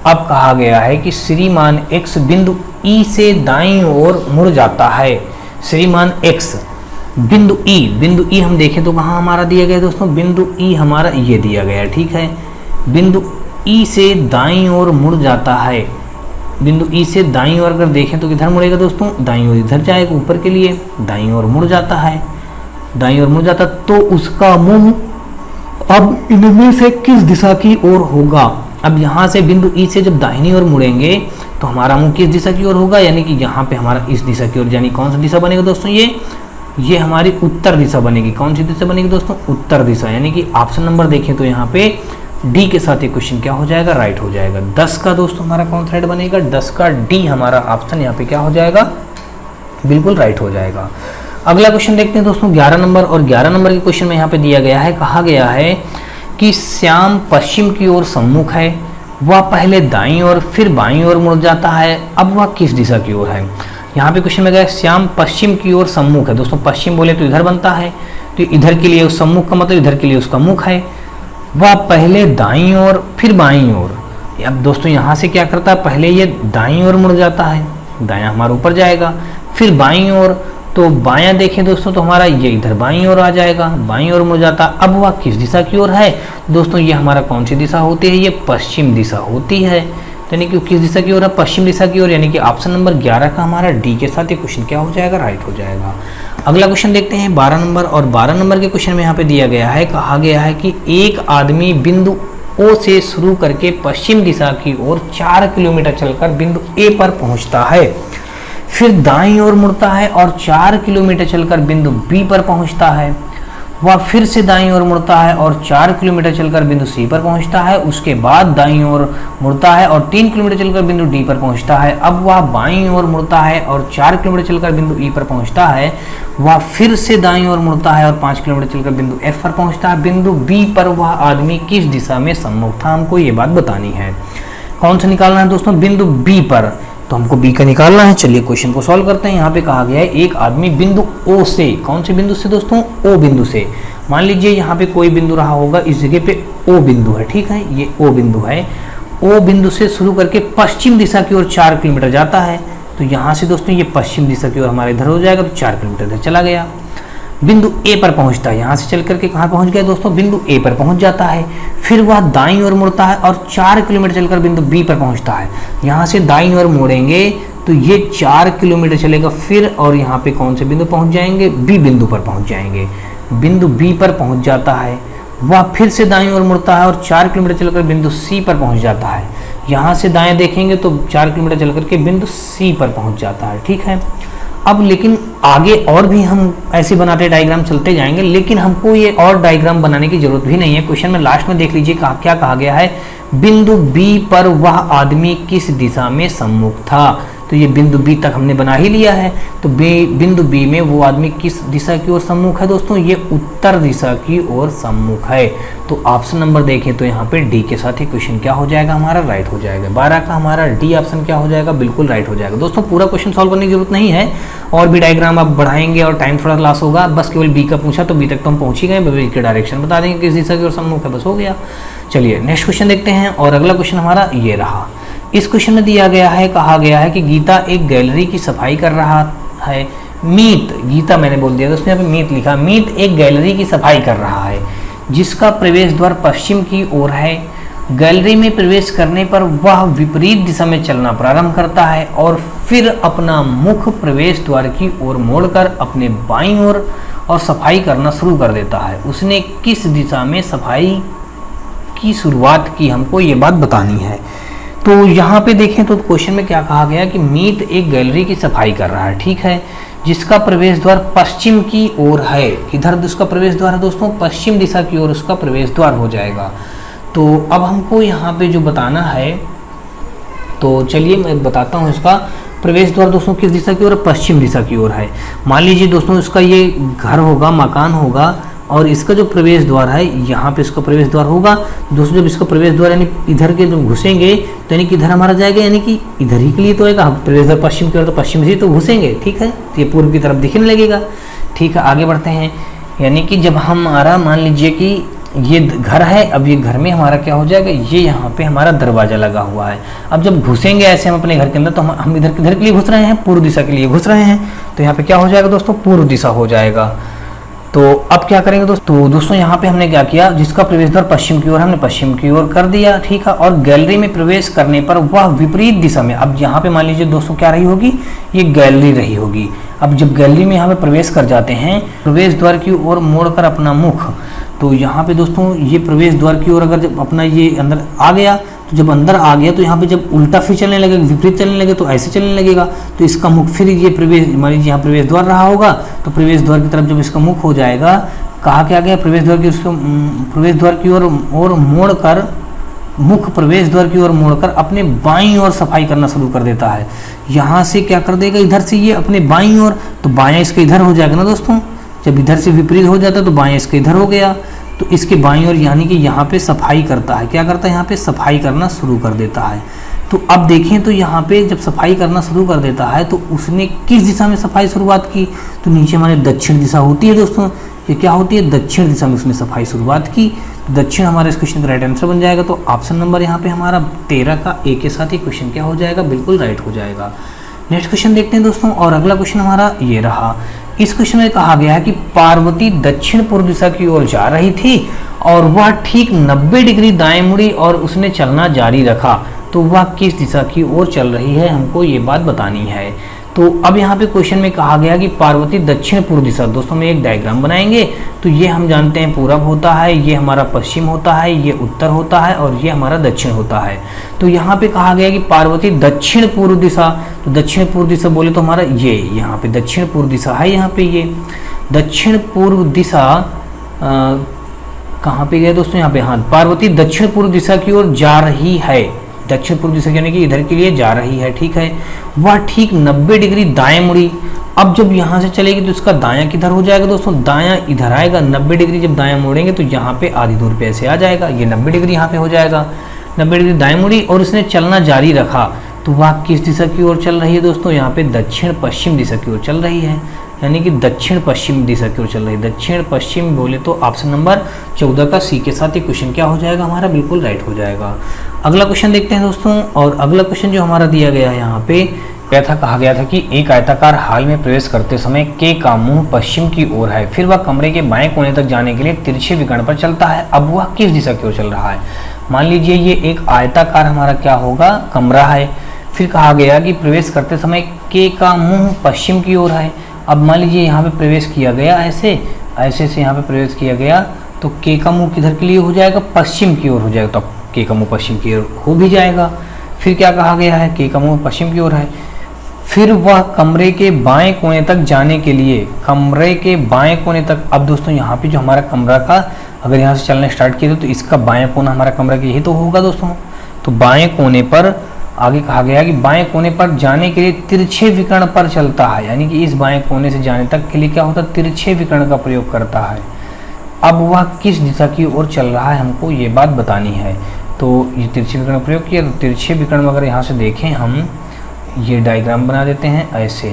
A: अब कहा गया है कि श्रीमान एक्स बिंदु ई से दाईं ओर मुड़ जाता है। श्रीमान एक्स बिंदु ई हम देखें तो कहाँ हमारा दिया गया दोस्तों? बिंदु ई हमारा ये दिया गया। ठीक है, बिंदु ई से दाईं ओर मुड़ जाता है। बिंदु ई से दाईं ओर अगर देखें तो किधर मुड़ेगा दोस्तों? दाईं ओर इधर जाएगा ऊपर के लिए, दाईं ओर मुड़ जाता है। दाईं ओर मुड़ जाता तो उसका मुंह अब इनमें से किस दिशा की ओर होगा? अब यहाँ से बिंदु ई से जब दाहिनी ओर मुड़ेंगे तो हमारा मुंह किस दिशा की ओर होगा? यानी कि यहाँ पे हमारा इस दिशा की ओर, यानी कौन सा दिशा बनेगा दोस्तों? ये हमारी उत्तर दिशा बनेगी। कौन सी दिशा बनेगी दोस्तों? उत्तर दिशा। यानी कि ऑप्शन नंबर देखें तो यहाँ पे डी के साथ ये क्वेश्चन क्या हो जाएगा? राइट हो जाएगा। 10 का दोस्तों हमारा कौन सा राइट बनेगा? 10 का डी हमारा ऑप्शन यहाँ पे क्या हो जाएगा? बिल्कुल राइट हो जाएगा। अगला क्वेश्चन देखते हैं दोस्तों 11 नंबर, और 11 नंबर के क्वेश्चन में यहाँ पे दिया गया है, कहा गया है कि श्याम पश्चिम की ओर सम्मुख है, वह पहले दाईं ओर फिर बाईं ओर मुड़ जाता है। अब वह किस दिशा की ओर है? यहाँ पे क्वेश्चन में गया श्याम पश्चिम की ओर सम्मुख है। दोस्तों पश्चिम बोले तो इधर बनता है, तो इधर के लिए उस सम्मुख का मतलब इधर के लिए उसका मुख है। वह पहले दाईं ओर फिर बाईं ओर। अब दोस्तों यहाँ से क्या करता है? पहले ये दाईं ओर मुड़ जाता है, दायां हमारा ऊपर जाएगा, फिर बाईं ओर, तो बायां देखें दोस्तों तो हमारा ये इधर बाईं ओर आ जाएगा, बाईं ओर मुड़ जाता। अब वह किस दिशा की ओर है दोस्तों? ये हमारा कौन सी दिशा होती है? ये पश्चिम दिशा होती है। यानी कि किस दिशा की ओर है? पश्चिम दिशा की ओर। यानी कि ऑप्शन नंबर 11 का हमारा डी के साथ ये क्वेश्चन क्या हो जाएगा? राइट हो जाएगा। अगला क्वेश्चन देखते हैं 12 नंबर, और 12 नंबर के क्वेश्चन में यहाँ पे दिया गया है, कहा गया है कि एक आदमी बिंदु ओ से शुरू करके पश्चिम दिशा की ओर 4 किलोमीटर चलकर बिंदु ए पर पहुंचता है, फिर दाईं ओर मुड़ता है और 4 किलोमीटर चलकर बिंदु बी पर पहुंचता है। वह फिर से दाईं ओर मुड़ता है और 4 किलोमीटर चलकर बिंदु सी पर पहुंचता है। उसके बाद दाईं ओर मुड़ता है और 3 किलोमीटर चलकर बिंदु डी पर पहुंचता है। अब वह बाईं ओर मुड़ता है और 4 किलोमीटर चलकर बिंदु ई पर पहुंचता है। वह फिर से दाईं ओर मुड़ता है और 5 किलोमीटर चलकर बिंदु एफ पर पहुंचता है। बिंदु बी पर वह आदमी किस दिशा में सम्मुख था? हमको ये बात बतानी है। कौन सा निकालना है दोस्तों, बिंदु बी पर, तो हमको बी का निकालना है। चलिए क्वेश्चन को सॉल्व करते हैं। यहाँ पे कहा गया है एक आदमी बिंदु ओ से, कौन से बिंदु से दोस्तों, ओ बिंदु से, मान लीजिए यहाँ पे कोई बिंदु रहा होगा, इस जगह पे ओ बिंदु है, ठीक है, ये ओ बिंदु है, ओ बिंदु से शुरू करके पश्चिम दिशा की ओर 4 किलोमीटर जाता है। तो यहाँ से दोस्तों ये पश्चिम दिशा की ओर हमारा इधर हो जाएगा, तो 4 किलोमीटर इधर चला गया। बिंदु ए पर पहुंचता है, यहाँ से चल करके कहाँ पहुंच गया दोस्तों, बिंदु ए पर पहुंच जाता है। फिर वह दाईं ओर मुड़ता है और 4 किलोमीटर चलकर बिंदु बी पर पहुंचता है। यहाँ से दाईं ओर मुड़ेंगे तो ये 4 किलोमीटर चलेगा फिर, और यहाँ पे कौन से बिंदु पहुंच जाएंगे, बी बिंदु पर पहुंच जाएंगे। बिंदु बी पर पहुंच जाता है, वह फिर से दाईं ओर मुड़ता है और 4 किलोमीटर चलकर बिंदु सी पर पहुंच जाता है। यहाँ से दाएं देखेंगे तो 4 किलोमीटर चल करके बिंदु सी पर पहुंच जाता है, ठीक है। अब लेकिन आगे और भी हम ऐसे बनाते डायग्राम चलते जाएंगे, लेकिन हमको ये और डायग्राम बनाने की जरूरत भी नहीं है। क्वेश्चन में लास्ट में देख लीजिए क्या कहा गया है, बिंदु बी पर वह आदमी किस दिशा में सम्मुख था। तो ये बिंदु बी तक हमने बना ही लिया है, तो बिंदु बी में वो आदमी किस दिशा की ओर सम्मुख है दोस्तों, ये उत्तर दिशा की ओर सम्मुख है। तो ऑप्शन नंबर देखें तो यहाँ पे डी के साथ ही क्वेश्चन क्या हो जाएगा हमारा, राइट हो जाएगा। 12 का हमारा डी ऑप्शन क्या हो जाएगा, बिल्कुल राइट हो जाएगा। दोस्तों पूरा क्वेश्चन सॉल्व करने की जरूरत नहीं है, और भी डायग्राम आप बढ़ाएंगे और टाइम थोड़ा लॉस होगा। बस केवल बी का पूछा तो बी तक तो हम पहुंच ही गए, बी के डायरेक्शन बता देंगे किस दिशा की ओर सम्मुख है, बस हो गया। चलिए नेक्स्ट क्वेश्चन देखते हैं, और अगला क्वेश्चन हमारा ये रहा। इस क्वेश्चन में दिया गया है, कहा गया है कि गीता एक गैलरी की सफाई कर रहा है। मीत, गीता मैंने बोल दिया दोस्तों, यहाँ पे मीत लिखा। मीत एक गैलरी की सफाई कर रहा है जिसका प्रवेश द्वार पश्चिम की ओर है। गैलरी में प्रवेश करने पर वह विपरीत दिशा में चलना प्रारंभ करता है और फिर अपना मुख प्रवेश द्वार की ओर मोड़कर अपने बाईं ओर और सफाई करना शुरू कर देता है। उसने किस दिशा में सफाई की शुरुआत की, हमको ये बात बतानी है। तो यहाँ पे देखें तो क्वेश्चन में क्या कहा गया कि मीत एक गैलरी की सफाई कर रहा है, ठीक है, जिसका प्रवेश द्वार पश्चिम की ओर है। इधर उसका प्रवेश द्वार है दोस्तों, पश्चिम दिशा की ओर उसका प्रवेश द्वार हो जाएगा। तो अब हमको यहाँ पे जो बताना है, तो चलिए मैं बताता हूँ। इसका प्रवेश द्वार दोस्तों किस दिशा की ओर, पश्चिम दिशा की ओर है। मान लीजिए दोस्तों इसका ये घर होगा, मकान होगा, और इसका जो प्रवेश द्वार है यहाँ पे इसका प्रवेश द्वार होगा दोस्तों। जब इसका प्रवेश द्वार यानी इधर के जब घुसेंगे तो यानी कि इधर हमारा जाएगा, यानी कि इधर ही के लिए तो आएगा। प्रवेश द्वार पश्चिम की ओर तो पश्चिम से तो घुसेंगे, ठीक है, तो ये पूर्व की तरफ दिखने लगेगा, ठीक है। आगे बढ़ते हैं, यानी कि जब हमारा मान लीजिए कि ये घर है, अब ये घर में हमारा क्या हो जाएगा, ये यहाँ पे हमारा दरवाजा लगा हुआ है। अब जब घुसेंगे ऐसे हम अपने घर के अंदर, तो हम इधर किधर के लिए घुस रहे हैं, पूर्व दिशा के लिए घुस रहे हैं। तो यहाँ पे क्या हो जाएगा दोस्तों, पूर्व दिशा हो जाएगा। तो अब क्या करेंगे दोस्तों, तो दोस्तों यहाँ पे हमने क्या किया, जिसका प्रवेश द्वार पश्चिम की ओर, हमने पश्चिम की ओर कर दिया, ठीक है। और गैलरी में प्रवेश करने पर वह विपरीत दिशा में, अब यहाँ पे मान लीजिए दोस्तों क्या रही होगी, ये गैलरी रही होगी। अब जब गैलरी में यहाँ पे प्रवेश कर जाते हैं, प्रवेश द्वार की ओर मोड़कर अपना मुख, तो यहाँ पे दोस्तों ये प्रवेश द्वार की ओर अगर जब अपना ये अंदर आ गया, तो जब अंदर आ गया तो यहाँ पे जब उल्टा फिर चलने लगेगा, विपरीत चलने लगे तो ऐसे चलने लगेगा। तो इसका मुख फिर ये प्रवेश, मान लीजिए यहाँ प्रवेश द्वार रहा होगा, तो प्रवेश द्वार की तरफ जब इसका मुख हो जाएगा, कहा क्या गया, प्रवेश द्वार की उसको प्रवेश द्वार की ओर मोड़कर, मुख प्रवेश द्वार की ओर मोड़कर अपने बाईं ओर सफाई करना शुरू कर देता है। यहाँ से क्या कर देगा, इधर से ये अपने बाईं ओर, तो बायां इसका इधर हो जाएगा ना दोस्तों। जब इधर से विपरीत हो जाता है तो बायां इसका इधर हो गया, तो इसके बाईं ओर यानी कि यहाँ पे सफाई करता है। क्या करता है, यहाँ पे सफाई करना शुरू कर देता है। तो अब देखें तो यहाँ पे जब सफाई करना शुरू कर देता है तो उसने किस दिशा में सफाई शुरुआत की, तो नीचे हमारे दक्षिण दिशा होती है दोस्तों। ये क्या होती है, दक्षिण दिशा में उसने सफाई शुरुआत की। दक्षिण हमारे इस क्वेश्चन का राइट आंसर बन जाएगा। तो ऑप्शन नंबर यहाँ पे हमारा 13 का ए के साथ ही क्वेश्चन क्या हो जाएगा, बिल्कुल राइट हो जाएगा। नेक्स्ट क्वेश्चन देखते हैं दोस्तों, और अगला क्वेश्चन हमारा ये रहा। इस क्वेश्चन में कहा गया है कि पार्वती दक्षिण पूर्व दिशा की ओर जा रही थी और वह ठीक 90 डिग्री दाएं मुड़ी और उसने चलना जारी रखा। तो वह किस दिशा की ओर चल रही है, हमको ये बात बतानी है। तो अब यहाँ पे क्वेश्चन में कहा गया कि पार्वती दक्षिण पूर्व दिशा, दोस्तों में एक डायग्राम बनाएंगे। तो ये हम जानते हैं पूरब होता है, ये हमारा पश्चिम होता है, ये उत्तर होता है और ये हमारा दक्षिण होता है। तो यहाँ पे कहा गया कि पार्वती दक्षिण पूर्व दिशा, तो दक्षिण पूर्व दिशा बोले तो हमारा ये यहाँ पे दक्षिण पूर्व दिशा है। यहाँ पे ये दक्षिण पूर्व दिशा कहाँ पे गए दोस्तों, यहाँ पे, हाँ, पार्वती दक्षिण पूर्व दिशा की ओर जा रही है। दक्षिण पूर्व दिशा यानी कि इधर के लिए जा रही है, ठीक है। वह ठीक 90 डिग्री दाएं मुड़ी। अब जब यहाँ से चलेगी तो इसका दायां किधर हो जाएगा दोस्तों, दायां इधर आएगा। 90 डिग्री जब दायां मोड़ेंगे तो यहाँ पे आधी दूर पे ऐसे आ जाएगा, ये 90 डिग्री यहाँ पे हो जाएगा। 90 डिग्री दाएं मुड़ी और उसने चलना जारी रखा, तो वह किस दिशा की ओर चल रही है दोस्तों? यहाँ पे दक्षिण पश्चिम दिशा की ओर चल रही है, यानी कि दक्षिण पश्चिम दिशा की ओर चल रही है। दक्षिण पश्चिम बोले तो ऑप्शन नंबर 14 का सी के साथ ये क्वेश्चन क्या हो जाएगा हमारा? बिल्कुल राइट हो जाएगा। अगला क्वेश्चन देखते हैं दोस्तों, और अगला क्वेश्चन जो हमारा दिया गया है यहाँ पे कहा गया था कि एक आयताकार हॉल में प्रवेश करते समय के का मुंह पश्चिम की ओर है, फिर वह कमरे के बाएं कोने तक जाने के लिए तिरछे विकर्ण पर चलता है। अब वह किस दिशा की ओर चल रहा है? मान लीजिए ये एक आयताकार हमारा क्या होगा? कमरा है। फिर कहा गया कि प्रवेश करते समय के का मुंह पश्चिम की ओर है। अब मान लीजिए यहाँ पे प्रवेश किया गया, ऐसे से यहाँ पे प्रवेश किया गया, तो के का मुंह किधर के लिए हो जाएगा? पश्चिम की ओर हो जाएगा, तो के का मुंह पश्चिम की ओर हो भी जाएगा। फिर क्या कहा गया है? के का मुंह पश्चिम की ओर है। फिर वह कमरे के बाएं कोने तक जाने के लिए, कमरे के बाएं कोने तक, अब दोस्तों यहाँ पे जो हमारा कमरा का अगर यहाँ से चलना स्टार्ट किया तो इसका बाएं कोना हमारा कमरा का यही तो होगा दोस्तों। तो बाएं कोने पर आगे कहा गया कि बाएं कोने पर जाने के लिए तिरछे विकर्ण पर चलता है, यानी कि इस बाएं कोने से जाने तक के लिए क्या होता है? तिरछे विकर्ण का प्रयोग करता है। अब वह किस दिशा की ओर चल रहा है, हमको ये बात बतानी है। तो ये तिरछे विकर्ण का प्रयोग किया, तो तिरछे विकर्ण अगर यहाँ से देखें हम, ये डायग्राम बना देते हैं ऐसे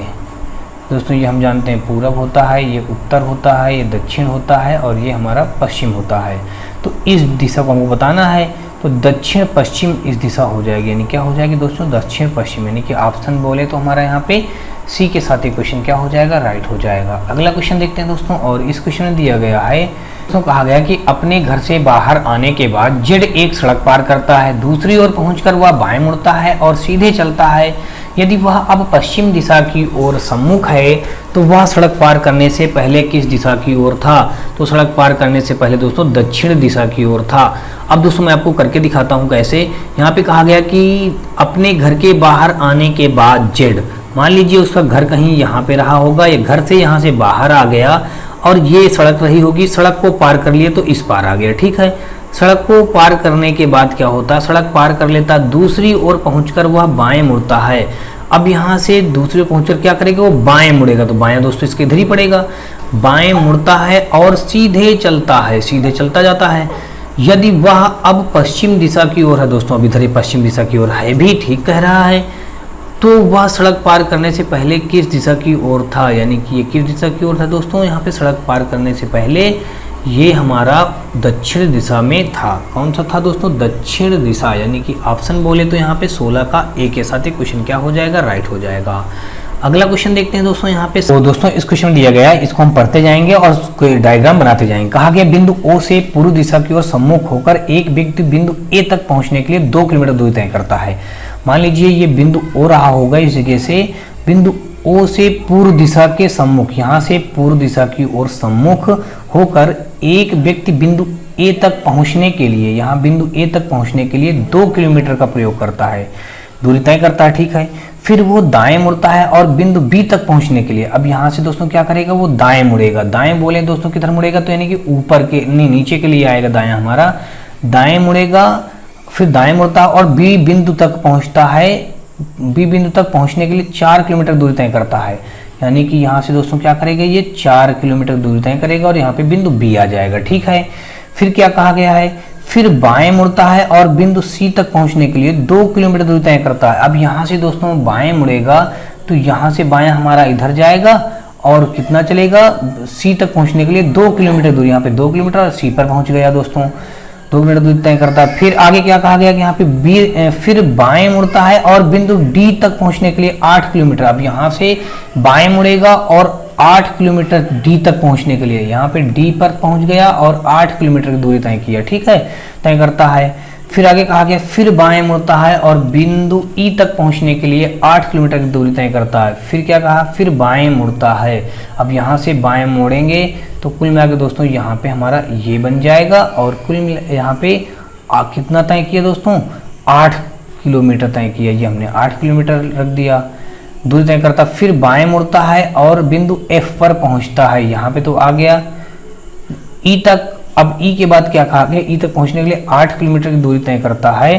A: दोस्तों। ये हम जानते हैं पूरब होता है, ये उत्तर होता है, ये दक्षिण होता है और ये हमारा पश्चिम होता है। तो इस दिशा को हमको बताना है, तो दक्षिण पश्चिम इस दिशा हो जाएगी, यानी क्या हो जाएगी दोस्तों? दक्षिण पश्चिम, यानी कि ऑप्शन बोले तो हमारा यहाँ पे सी के साथ ही क्वेश्चन क्या हो जाएगा? राइट हो जाएगा। अगला क्वेश्चन देखते हैं दोस्तों, और इस क्वेश्चन में दिया गया है दोस्तों, कहा गया कि अपने घर से बाहर आने के बाद जेड एक सड़क पार करता है, दूसरी ओर पहुंचकर वह बाएं मुड़ता है और सीधे चलता है। यदि वह अब पश्चिम दिशा की ओर सम्मुख है तो वह सड़क पार करने से पहले किस दिशा की ओर था? तो सड़क पार करने से पहले दोस्तों दक्षिण दिशा की ओर था। अब दोस्तों मैं आपको करके दिखाता हूँ कैसे। यहाँ पे कहा गया कि अपने घर के बाहर आने के बाद जेड, मान लीजिए उसका घर कहीं यहाँ पे रहा होगा, ये घर से यहाँ से बाहर आ गया और ये सड़क रही होगी, सड़क को पार कर लिए तो इस पार आ गया, ठीक है। सड़क को पार करने के बाद क्या होता है? सड़क पार कर लेता, दूसरी ओर पहुंचकर वह बाएं मुड़ता है। अब यहाँ से दूसरी ओर पहुंचकर क्या करेगा? वो बाएं मुड़ेगा, तो बाएं दोस्तों इसके इधर ही पड़ेगा। बाएं मुड़ता है और सीधे चलता है, सीधे चलता जाता है। यदि वह अब पश्चिम दिशा की ओर है दोस्तों, अब इधर ही पश्चिम दिशा की ओर है, भी ठीक कह रहा है, तो वह सड़क पार करने से पहले किस दिशा की ओर था? यानी कि ये किस दिशा की ओर था दोस्तों? यहाँ पे सड़क पार करने से पहले ये हमारा दक्षिण दिशा में था। कौन सा था दोस्तों? दक्षिण दिशा, यानी कि ऑप्शन बोले तो यहाँ पे 16 का ए के साथ ही क्वेश्चन क्या हो जाएगा? राइट हो जाएगा। अगला क्वेश्चन देखते हैं दोस्तों यहाँ पे। तो दोस्तों इस क्वेश्चन दिया गया है, इसको हम पढ़ते जाएंगे और डायग्राम बनाते जाएंगे। कहा गया बिंदु ओ से पूर्व दिशा की ओर सम्मुख होकर एक व्यक्ति बिंदु ए तक पहुंचने के लिए 2 किलोमीटर दूरी तय करता है। मान लीजिए ये बिंदु ओ रहा होगा, इस जगह से बिंदु ओ से पूर्व दिशा के सम्मुख, यहाँ से पूर्व दिशा की ओर सम्मुख होकर एक व्यक्ति बिंदु ए तक पहुंचने के लिए, यहाँ बिंदु ए तक पहुंचने के लिए 2 किलोमीटर का प्रयोग करता है, दूरी तय करता है, ठीक है। फिर वो दाएं मुड़ता है और बिंदु बी तक पहुंचने के लिए, अब यहाँ से दोस्तों क्या करेगा? वो दाएं मुड़ेगा। दाएं बोले दोस्तों किधर मुड़ेगा? तो यानी कि ऊपर के नीचे के लिए आएगा दाएं, हमारा दाएं मुड़ेगा, फिर दाएं मुड़ता है और बी बिंदु तक पहुंचता है। बी बिंदु तक पहुंचने के लिए 4 किलोमीटर दूरी तय करता है, यानी कि यहाँ से दोस्तों क्या करेगा? ये 4 किलोमीटर दूरी तय करेगा और यहाँ पे बिंदु बी आ जाएगा, ठीक है। फिर क्या कहा गया है? फिर बाएं मुड़ता है और बिंदु सी तक पहुंचने के लिए 2 किलोमीटर दूरी तय करता है। अब यहाँ से दोस्तों बाएं मुड़ेगा तो यहाँ से बाएं हमारा इधर जाएगा और कितना चलेगा? सी तक पहुंचने के लिए 2 किलोमीटर दूरी, यहाँ पे 2 किलोमीटर और सी पर पहुंच गया दोस्तों, 2 मिनट दूरी तय करता है। फिर आगे क्या कहा गया कि यहाँ पे बी, फिर बाएं मुड़ता है और बिंदु डी तक पहुंचने के लिए 8 किलोमीटर। अब यहाँ से बाएं मुड़ेगा और 8 किलोमीटर डी तक पहुंचने के लिए, यहाँ पे डी पर पहुंच गया और 8 किलोमीटर की दूरी तय किया, ठीक है, तय करता है। फिर आगे कहा गया फिर बाएं मुड़ता है और बिंदु ई तक पहुंचने के लिए 8 किलोमीटर की दूरी तय करता है। फिर क्या कहा? फिर बाएं मुड़ता है। अब यहाँ से बाएं मोड़ेंगे तो कुल मिला के दोस्तों यहाँ पे हमारा ये बन जाएगा और कुल यहाँ पे कितना तय किया दोस्तों? 8 किलोमीटर तय किया, ये हमने 8 किलोमीटर रख दिया, दूरी तय करता। फिर बाएं मुड़ता है और बिंदु एफ पर पहुंचता है, यहाँ पे तो आ गया ई तक। अब ई के बाद क्या कहा गया? ई तक पहुंचने के लिए 8 किलोमीटर की दूरी तय करता है,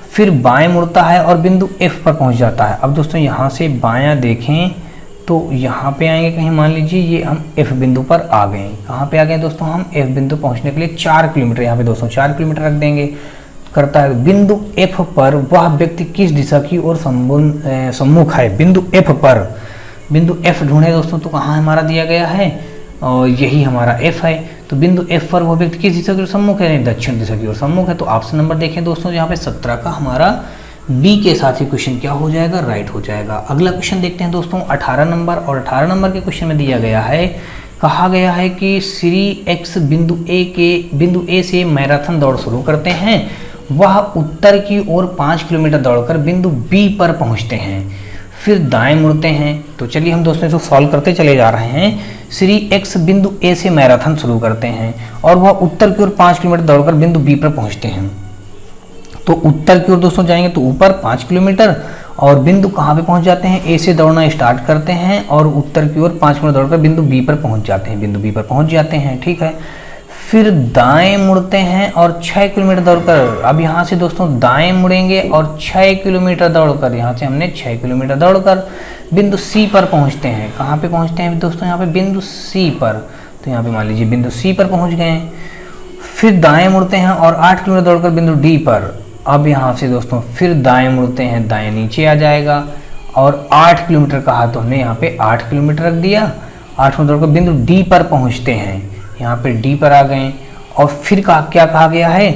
A: फिर बाएं मुड़ता है और बिंदु एफ पर पहुंच जाता है। अब दोस्तों यहाँ से बायां देखें तो यहाँ पे आएंगे कहीं, मान लीजिए ये हम एफ बिंदु पर आ गए। कहाँ पे आ गए दोस्तों? हम एफ बिंदु पहुंचने के लिए 4 किलोमीटर, यहाँ पे दोस्तों 4 किलोमीटर रख देंगे। करता है। बिंदु F पर वह व्यक्ति किस दिशा की ओर सम्मुख है। बिंदु F पर, बिंदु F ढूंढे दोस्तों, तो कहाँ हमारा दिया गया है, और यही हमारा F है। तो बिंदु F पर वह व्यक्ति किस दिशा की ओर सम्मुख है, दक्षिण दिशा की ओर सम्मुख है। तो ऑप्शन नंबर देखें दोस्तों, यहाँ पे 17 का हमारा बी के साथ ही क्वेश्चन क्या हो जाएगा, राइट हो जाएगा। अगला क्वेश्चन देखते हैं दोस्तों 18 नंबर, और 18 नंबर के क्वेश्चन में दिया गया है, कहा गया है कि श्री एक्स बिंदु ए से मैराथन दौड़ शुरू करते हैं, वह उत्तर की ओर 5 किलोमीटर दौड़कर बिंदु बी पर पहुंचते हैं, फिर दाएं मुड़ते हैं। तो चलिए हम दोस्तों इसको सॉल्व करते चले जा रहे हैं। श्री एक्स बिंदु ए से मैराथन शुरू करते हैं और वह उत्तर की ओर 5 किलोमीटर दौड़कर बिंदु बी पर पहुंचते हैं। तो उत्तर की ओर दोस्तों जाएंगे तो ऊपर 5 किलोमीटर, और बिंदु कहाँ पे पहुंच जाते हैं, ए से दौड़ना स्टार्ट करते हैं और उत्तर की ओर 5 किलोमीटर दौड़कर बिंदु बी पर पहुंच जाते हैं, बिंदु बी पर पहुंच जाते हैं, ठीक है। फिर दाएं मुड़ते हैं और 6 किलोमीटर दौड़कर, अब यहाँ से दोस्तों दाएं मुड़ेंगे और 6 किलोमीटर दौड़कर, यहाँ से हमने 6 किलोमीटर दौड़कर बिंदु सी पर पहुँचते हैं। कहाँ पे पहुँचते हैं दोस्तों, यहाँ पे बिंदु सी पर। तो यहाँ पे मान लीजिए बिंदु सी पर पहुँच गए। फिर दाएं मुड़ते हैं और 8 किलोमीटर दौड़कर बिंदु डी पर। अब यहाँ से दोस्तों फिर दाएं मुड़ते हैं, दाएं नीचे आ जाएगा, और 8 किलोमीटर कहा तो हमने यहाँ पे 8 किलोमीटर रख दिया। 8 किलोमीटर दौड़कर बिंदु डी पर पहुँचते हैं, यहाँ पे डी पर आ गए। और फिर क्या कहा गया है,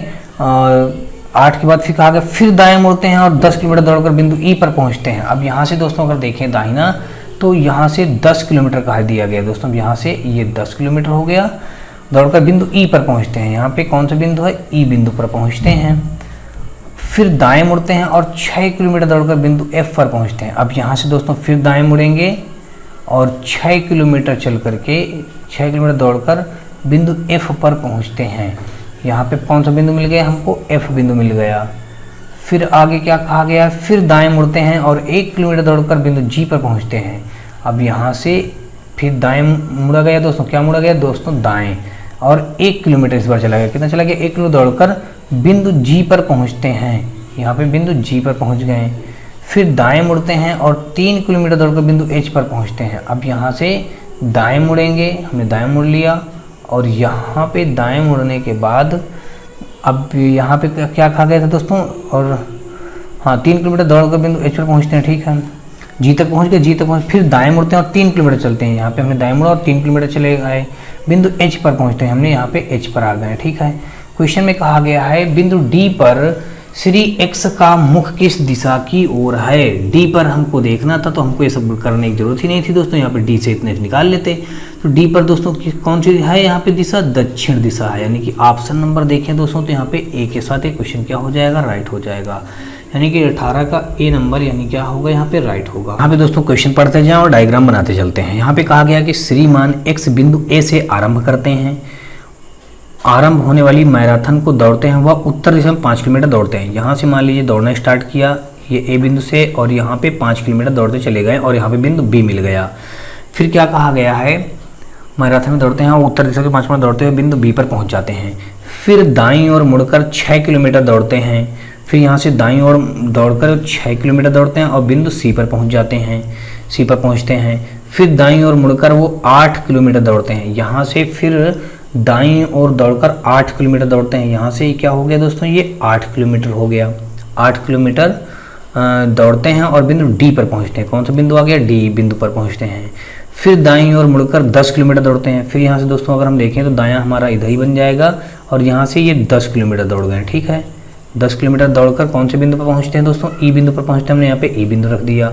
A: 8 के बाद फिर कहा गया फिर दाएं मुड़ते हैं और 10 किलोमीटर दौड़कर बिंदु ई पर पहुँचते हैं। अब यहाँ से दोस्तों अगर देखें दाहिना, तो यहाँ से 10 किलोमीटर कहा दिया गया दोस्तों, यहाँ से ये 10 किलोमीटर हो गया, दौड़कर बिंदु ई पर पहुँचते हैं। यहाँ पे कौन सा बिंदु है, ई बिंदु पर पहुँचते हैं। फिर दाएं मुड़ते हैं और 6 किलोमीटर दौड़कर बिंदु एफ पर पहुंचते हैं। अब यहाँ से दोस्तों फिर दाएं मुड़ेंगे और 6 किलोमीटर चल करके 6 किलोमीटर दौड़कर बिंदु एफ पर पहुंचते हैं। यहाँ पे कौन सा बिंदु मिल गया हमको, एफ बिंदु मिल गया। फिर आगे क्या कहा गया, फिर दाएं मुड़ते हैं और 1 किलोमीटर दौड़कर बिंदु जी पर पहुँचते हैं। अब यहाँ से फिर दाएँ मुड़ा गया दोस्तों, क्या मुड़ा गया दोस्तों, दाएँ, और 1 किलोमीटर इस बार चला गया। कितना चला गया, 1 किलोमीटर दौड़कर बिंदु जी पर पहुंचते हैं। यहाँ पे बिंदु जी पर पहुंच गए। फिर दाएं मुड़ते हैं और 3 किलोमीटर दौड़कर बिंदु एच पर पहुंचते हैं। अब यहाँ से दाएं मुड़ेंगे, हमने दाएं मुड़ लिया, और यहाँ पे दाएं मुड़ने के बाद अब यहाँ पे क्या कहा गया था दोस्तों, और हाँ 3 किलोमीटर दौड़कर बिंदु एच पर पहुँचते हैं, ठीक है। जी तक पहुँच गए, जी तक पहुँच, फिर दाएँ मुड़ते हैं और 3 किलोमीटर चलते हैं। यहाँ पे हमने दाएँ मुड़ा और 3 किलोमीटर चले गए, बिंदु एच पर पहुँचते हैं, हमने यहाँ पे एच पर आ गए, ठीक है। क्वेश्चन में कहा गया है बिंदु डी पर श्री एक्स का मुख किस दिशा की ओर है। डी पर हमको देखना था, तो हमको ये सब करने की जरूरत ही नहीं थी दोस्तों, यहाँ पे डी से इतने निकाल लेते। तो डी पर दोस्तों कौन सी है यहाँ पे दिशा, दक्षिण दिशा है, यानी कि ऑप्शन नंबर देखें दोस्तों तो यहाँ पे ए के साथ एक क्वेश्चन क्या हो जाएगा, राइट हो जाएगा। यानी कि 18 का ए नंबर यानी क्या होगा, यहाँ पे राइट होगा। यहाँ पे दोस्तों क्वेश्चन पढ़ते जाएं और डायग्राम बनाते चलते हैं। यहाँ पे कहा गया कि श्रीमान एक्स बिंदु ए से आरंभ करते हैं, आरंभ होने वाली मैराथन को दौड़ते हैं, वह उत्तर दिशा में 5 किलोमीटर दौड़ते हैं। यहाँ से मान लीजिए दौड़ना स्टार्ट किया ये ए बिंदु से, और यहाँ पे 5 किलोमीटर दौड़ते चले गए और यहाँ पे बिंदु बी मिल गया। फिर क्या कहा गया है, मैराथन में दौड़ते हैं और उत्तर दिशा के 5 किलोमीटर दौड़ते हुए बिंदु बी पर पहुँच जाते हैं। फिर दाईं ओर मुड़कर 6 किलोमीटर दौड़ते हैं। फिर यहाँ से दाईं ओर दौड़कर 6 किलोमीटर दौड़ते हैं और बिंदु सी पर पहुँच जाते हैं, सी पर पहुँचते हैं। फिर दाईं ओर मुड़कर वो 8 किलोमीटर दौड़ते हैं। यहाँ से फिर दाईं ओर दौड़कर 8 किलोमीटर दौड़ते हैं। यहाँ से क्या हो गया दोस्तों, ये 8 किलोमीटर हो गया। 8 किलोमीटर दौड़ते हैं और बिंदु डी पर पहुँचते हैं। कौन सा बिंदु आ गया, डी बिंदु पर पहुँचते हैं। फिर दाईं ओर मुड़कर 10 किलोमीटर दौड़ते हैं। फिर यहाँ से दोस्तों अगर हम देखें तो दायां हमारा इधर ही बन जाएगा, और यहाँ से ये 10 किलोमीटर दौड़ गए, ठीक है। 10 किलोमीटर दौड़कर कौन से बिंदु पर पहुँचते हैं दोस्तों, ई बिंदु पर पहुँचते हैं। हमने यहाँ पे ई बिंदु रख दिया।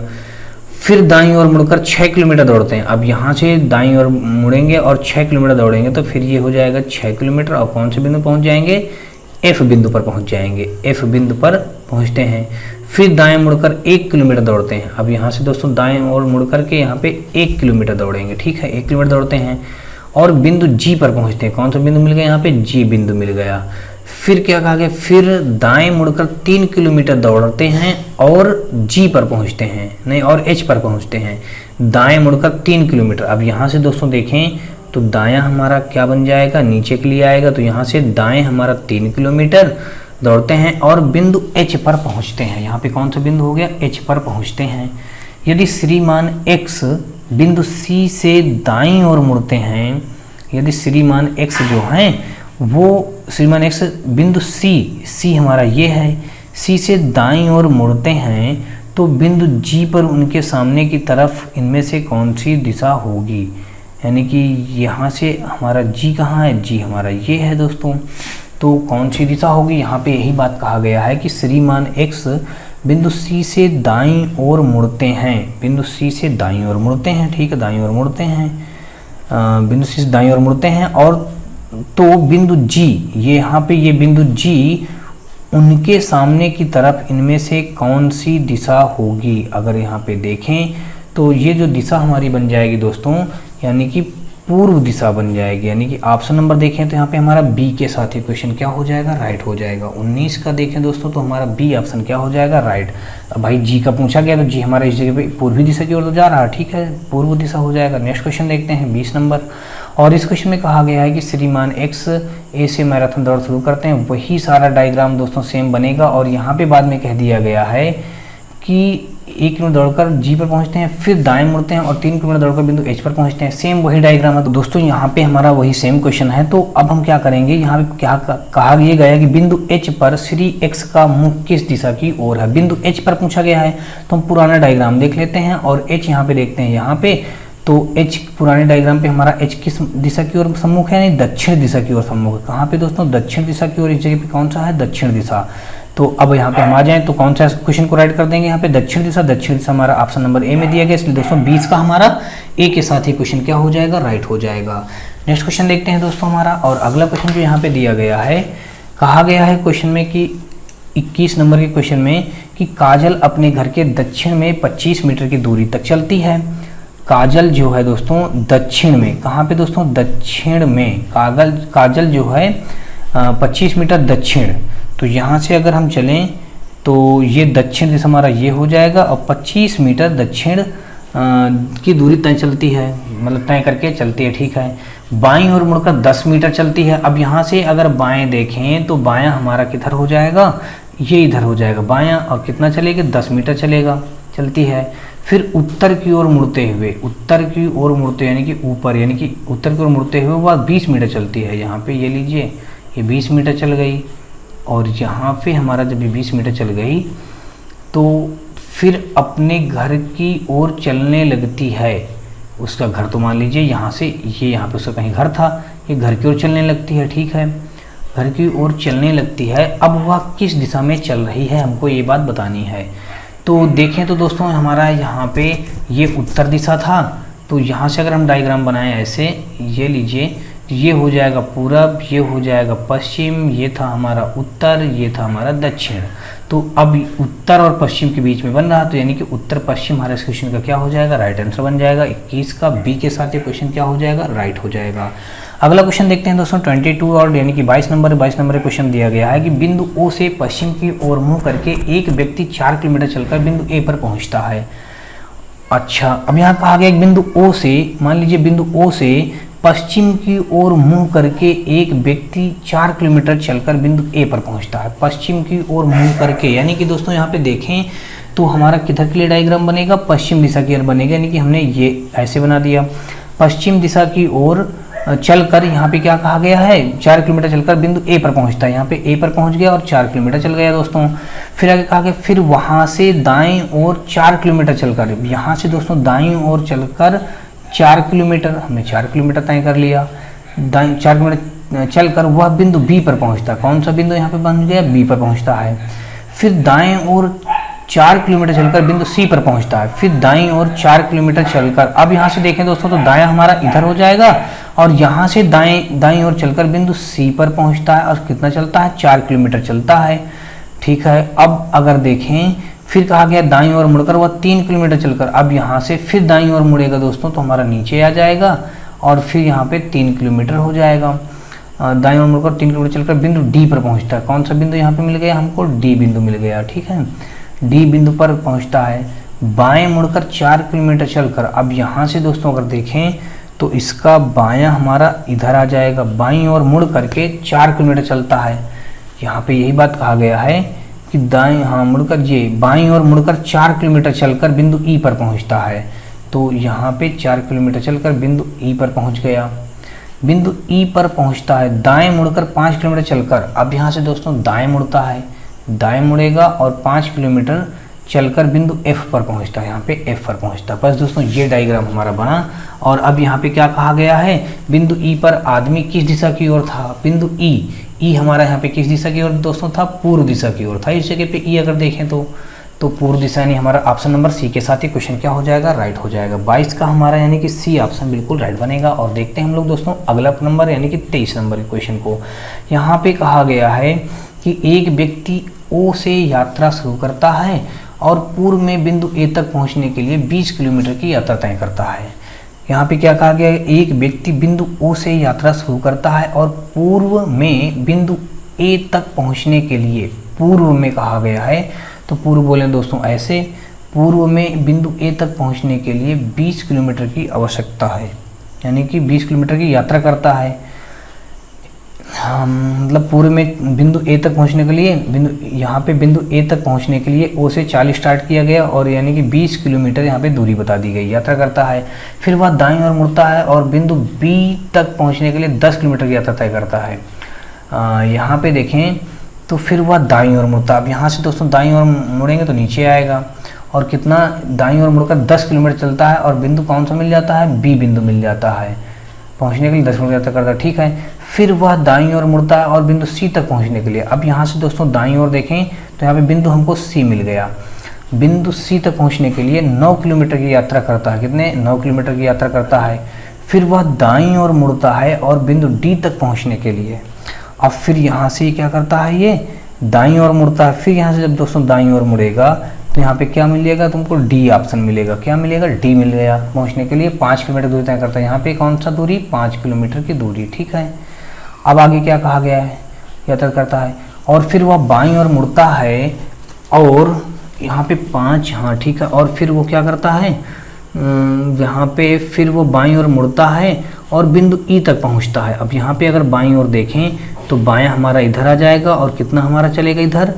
A: फिर दाईं ओर मुड़कर 6 किलोमीटर दौड़ते हैं। अब यहाँ से दाईं ओर मुड़ेंगे और 6 किलोमीटर दौड़ेंगे, तो फिर ये हो जाएगा 6 किलोमीटर, और कौन से बिंदु पहुँच जाएंगे, एफ बिंदु पर पहुँच जाएंगे। एफ बिंदु पर पहुँचते हैं। फिर दाएं मुड़कर 1 किलोमीटर दौड़ते हैं। अब यहाँ से दोस्तों दाएं ओर मुड़ करके यहाँ पे 1 किलोमीटर दौड़ेंगे, ठीक है। 1 किलोमीटर दौड़ते हैं और बिंदु जी पर पहुँचते हैं। कौन सा बिंदु मिल गया, यहाँ पे जी बिंदु मिल गया। फिर क्या कहा गया, फिर दाएं मुड़कर 3 किलोमीटर दौड़ते हैं और जी पर पहुंचते हैं, नहीं, और एच पर पहुंचते हैं। दाएं मुड़कर 3 किलोमीटर। अब यहाँ से दोस्तों देखें तो दायां हमारा क्या बन जाएगा, नीचे के लिए आएगा। तो यहाँ से दाएं हमारा 3 किलोमीटर दौड़ते हैं और बिंदु एच पर पहुँचते हैं। यहाँ पे कौन सा बिंदु हो गया, एच पर पहुँचते हैं। यदि श्रीमान एक्स बिंदु सी से दाईं ओर मुड़ते हैं, यदि श्रीमान एक्स जो हैं वो श्रीमान एक्स बिंदु सी हमारा ये है, सी से दाईं ओर मुड़ते हैं तो बिंदु जी पर उनके सामने की तरफ इनमें से कौन सी दिशा होगी, यानी कि यहाँ से हमारा जी कहाँ है, जी हमारा ये है दोस्तों, तो कौन सी दिशा होगी, यहाँ पे यही बात कहा गया है कि श्रीमान एक्स बिंदु सी से दाईं ओर मुड़ते हैं, बिंदु सी से दाईं ओर मुड़ते हैं, ठीक है, दाईं ओर मुड़ते हैं, बिंदु सी से दाईं ओर मुड़ते हैं, और तो बिंदु जी, ये यहाँ पे ये बिंदु जी उनके सामने की तरफ इनमें से कौन सी दिशा होगी। अगर यहाँ पे देखें तो ये जो दिशा हमारी बन जाएगी दोस्तों, यानी कि पूर्व दिशा बन जाएगी, यानी कि ऑप्शन नंबर देखें तो यहाँ पे हमारा बी के साथ इक्वेशन क्या हो जाएगा, राइट हो जाएगा। 19 का देखें दोस्तों तो हमारा बी ऑप्शन क्या हो जाएगा, राइट। अब भाई जी का पूछा गया तो जी हमारा इस जगह पे पूर्वी दिशा की ओर तो जा रहा है, ठीक है, पूर्व दिशा हो जाएगा। नेक्स्ट क्वेश्चन देखते हैं 20 नंबर, और इस क्वेश्चन में कहा गया है कि श्रीमान एक्स ए से मैराथन दौड़ शुरू करते हैं, वही सारा डायग्राम दोस्तों सेम बनेगा, और यहाँ पे बाद में कह दिया गया है कि 1 किलोमीटर दौड़कर जी पर पहुंचते हैं, फिर दाएं मुड़ते हैं और 3 किलोमीटर दौड़कर बिंदु एच पर पहुंचते हैं। सेम वही डायग्राम है तो दोस्तों यहाँ पे हमारा वही सेम क्वेश्चन है। तो अब हम क्या करेंगे, यहाँ पे क्या कहा ये गया है कि बिंदु एच पर श्री एक्स का मुख किस दिशा की ओर है, बिंदु एच पर पूछा गया है। तो हम पुराना डायग्राम देख लेते हैं और एच यहाँ पे देखते हैं, यहाँ पे तो एच पुराने डायग्राम पे हमारा एच किस दिशा की ओर सम्मुख है, यानी दक्षिण दिशा की ओर सम्मुख है। कहाँ पे दोस्तों, दक्षिण दिशा की ओर। इस जगह पे कौन सा है, दक्षिण दिशा। तो अब यहाँ पे हम आ जाएं तो कौन सा क्वेश्चन को राइट कर देंगे, यहाँ पे दक्षिण दिशा, दक्षिण दिशा हमारा ऑप्शन नंबर ए में दिया गया, इसलिए दोस्तों 20 का हमारा ए के साथ ही क्वेश्चन क्या हो जाएगा, राइट हो जाएगा। नेक्स्ट क्वेश्चन देखते हैं दोस्तों हमारा, और अगला क्वेश्चन जो यहाँ पे दिया गया है, कहा गया है क्वेश्चन में कि 21 नंबर के क्वेश्चन में कि काजल अपने घर के दक्षिण में 25 मीटर की दूरी तक चलती है। काजल जो है दोस्तों दक्षिण में, कहाँ पे दोस्तों, दक्षिण में, काजल जो है 25 मीटर दक्षिण। तो यहाँ से अगर हम चलें तो ये दक्षिण दिशा हमारा ये हो जाएगा, और 25 मीटर दक्षिण की दूरी तय चलती है, मतलब तय करके चलती है, ठीक है। बाईं ओर मुड़कर 10 मीटर चलती है। अब यहाँ से अगर बाएं देखें तो बायां हमारा किधर हो जाएगा, ये इधर हो जाएगा बायां, और कितना चलेगा, 10 मीटर चलेगा, चलती है। फिर उत्तर की ओर मुड़ते हुए, उत्तर की ओर मुड़ते यानी कि ऊपर, यानी कि उत्तर की ओर मुड़ते हुए वह 20 मीटर चलती है। यहाँ पे ये लीजिए, ये 20 मीटर चल गई, और यहाँ पे हमारा जब ये 20 मीटर चल गई तो फिर अपने घर की ओर चलने लगती है। उसका घर तो मान लीजिए यहाँ से, ये यहाँ पे उसका कहीं घर था, ये घर की ओर चलने लगती है, ठीक है, घर की ओर चलने लगती है। अब वह किस दिशा में चल रही है, हमको ये बात बतानी है। तो देखें तो दोस्तों हमारा यहाँ पे ये उत्तर दिशा था, तो यहाँ से अगर हम डायग्राम बनाएं ऐसे, ये लीजिए, ये हो जाएगा पूरब, ये हो जाएगा पश्चिम, ये था हमारा उत्तर, ये था हमारा दक्षिण। तो अब उत्तर और पश्चिम के बीच में बन रहा, तो यानी कि उत्तर पश्चिम हमारे इस क्वेश्चन का क्या हो जाएगा, राइट आंसर बन जाएगा। 21 का बी के साथ ये क्वेश्चन क्या हो जाएगा, राइट हो जाएगा। अगला क्वेश्चन देखते हैं दोस्तों 22 और यानी कि 22 नंबर क्वेश्चन दिया गया है कि बिंदु ओ से पश्चिम की ओर मुँह करके एक व्यक्ति 4 किलोमीटर चलकर बिंदु ए पर पहुँचता है। अच्छा, अब यहाँ कहा गया बिंदु ओ से, मान लीजिए बिंदु ओ से पश्चिम की ओर मुंह करके एक व्यक्ति 4 किलोमीटर चलकर बिंदु ए पर पहुंचता है। पश्चिम की ओर मुंह करके, यानी कि दोस्तों यहाँ पे देखें तो हमारा किधर के लिए डायग्राम बनेगा, पश्चिम दिशा की ओर बनेगा, यानी कि हमने ये ऐसे बना दिया। पश्चिम दिशा की ओर चलकर यहाँ पे क्या कहा गया है, 4 किलोमीटर चलकर बिंदु ए पर पहुँचता है। यहाँ पे ए पर पहुँच गया और 4 किलोमीटर चल गया दोस्तों। फिर आगे कहा गया फिर वहाँ से दाएँ ओर 4 किलोमीटर चलकर, यहाँ से दोस्तों दाएँ ओर चलकर 4 किलोमीटर, हमने 4 किलोमीटर तय कर लिया। 4 किलोमीटर चलकर वह बिंदु बी पर पहुंचता है। कौन सा बिंदु यहाँ पे बन गया, बी पर पहुंचता है। फिर दाएं ओर 4 किलोमीटर चलकर बिंदु सी पर पहुंचता है। फिर दाईं ओर 4 किलोमीटर चलकर, अब यहाँ से देखें दोस्तों तो दायां हमारा इधर हो जाएगा, और यहाँ से दाईं ओर चलकर बिंदु सी पर पहुंचता है, और कितना चलता है, 4 किलोमीटर चलता है, ठीक है। अब अगर देखें फिर कहा गया दाईं ओर मुड़कर वह 3 किलोमीटर चलकर, अब यहाँ से फिर दाईं ओर मुड़ेगा दोस्तों तो हमारा नीचे आ जाएगा, और फिर यहाँ पे 3 किलोमीटर हो जाएगा। दाईं ओर मुड़कर 3 किलोमीटर चलकर बिंदु डी पर पहुँचता है। कौन सा बिंदु यहाँ पे मिल गया हमको, डी बिंदु मिल गया, ठीक है, डी बिंदु पर पहुँचता है। बाएँ मुड़कर 4 किलोमीटर चलकर, अब यहाँ से दोस्तों अगर देखें तो इसका बायाँ हमारा इधर आ जाएगा, बाईं ओर मुड़ करके 4 किलोमीटर चलता है। यहाँ पे यही बात कहा गया है कि दाएं, हाँ, मुड़कर ये बाईं ओर मुड़कर 4 किलोमीटर चलकर बिंदु ई पर पहुंचता है। तो यहाँ पे 4 किलोमीटर चलकर बिंदु ई पर पहुंच गया। बिंदु ई पर पहुंचता है, दाएं मुड़कर 5 किलोमीटर चलकर। अब यहाँ से दोस्तों दाएं मुड़ता है, दाएं मुड़ेगा और 5 किलोमीटर चलकर बिंदु एफ पर पहुंचता है, यहाँ पे एफ पर पहुंचता है। बस दोस्तों ये डायग्राम हमारा बना। और अब यहाँ पे क्या कहा गया है, बिंदु ई पर आदमी किस दिशा की ओर था, बिंदु ई हमारा यहाँ पे किस दिशा की ओर दोस्तों था, पूर्व दिशा की ओर था। इस जगह पे ई अगर देखें तो पूर्व दिशा, यानी हमारा ऑप्शन नंबर सी के साथ ही क्वेश्चन क्या हो जाएगा, राइट हो जाएगा। 22 का हमारा यानी कि सी ऑप्शन बिल्कुल राइट बनेगा। और देखते हैं हम लोग दोस्तों अगला नंबर यानी कि 23 नंबर के क्वेश्चन को। यहाँ पे कहा गया है कि एक व्यक्ति ओ से यात्रा शुरू करता है और पूर्व में बिंदु ए तक पहुँचने के लिए 20 किलोमीटर की यात्रा तय करता है। यहाँ पे क्या कहा गया है, एक व्यक्ति बिंदु ओ से यात्रा शुरू करता है और पूर्व में बिंदु ए तक पहुँचने के लिए, पूर्व में कहा गया है तो पूर्व बोलें दोस्तों ऐसे, पूर्व में बिंदु ए तक पहुंचने के लिए 20 किलोमीटर की आवश्यकता है, यानी कि 20 किलोमीटर की यात्रा करता है। मतलब पूर्व में बिंदु ए तक पहुंचने के लिए यहाँ पे बिंदु ए तक पहुंचने के लिए ओ से 40 स्टार्ट किया गया और यानी कि 20 किलोमीटर यहाँ पे दूरी बता दी गई, यात्रा करता है। फिर वह दाईं ओर मुड़ता है और बिंदु बी तक पहुँचने के लिए 10 किलोमीटर की यात्रा तय करता है। यहाँ पे देखें तो फिर वह दाईं ओर मुड़ता है। अब यहाँ से दोस्तों दाईं ओर मुड़ेंगे तो नीचे आएगा और कितना, दाईं ओर मुड़कर 10 किलोमीटर चलता है और बिंदु कौन सा मिल जाता है, बी बिंदु मिल जाता है, पहुँचने के लिए 10 किलोमीटर यात्रा करता है, ठीक है। फिर वह दाईं ओर मुड़ता है और बिंदु सी तक पहुँचने के लिए, अब यहाँ से दोस्तों दाईं ओर देखें तो यहाँ पे बिंदु हमको सी मिल गया। बिंदु सी तक पहुँचने के लिए 9 किलोमीटर की यात्रा करता है, कितने, 9 किलोमीटर की यात्रा करता है। फिर वह दाईं ओर मुड़ता है और बिंदु डी तक पहुँचने के लिए, अब फिर यहाँ से क्या करता है, ये दाईं ओर मुड़ता है। फिर यहाँ से जब दोस्तों दाईं ओर मुड़ेगा तो यहाँ पे क्या मिलेगा तुमको, डी ऑप्शन मिलेगा। क्या मिलेगा, डी मिल गया। पहुँचने के लिए 5 किलोमीटर दूरी तय करता है, यहाँ पे कौन सा दूरी, 5 किलोमीटर की दूरी, ठीक है। अब आगे क्या कहा गया है, यात्रा करता है और फिर वह बाईं ओर मुड़ता है और यहाँ पे 5, हाँ ठीक है। और फिर वो क्या करता है, यहाँ पे फिर वो बाईं ओर मुड़ता है और बिंदु ई तक पहुँचता है। अब यहाँ पे अगर बाईं ओर देखें तो बायां हमारा इधर आ जाएगा और कितना हमारा चलेगा इधर,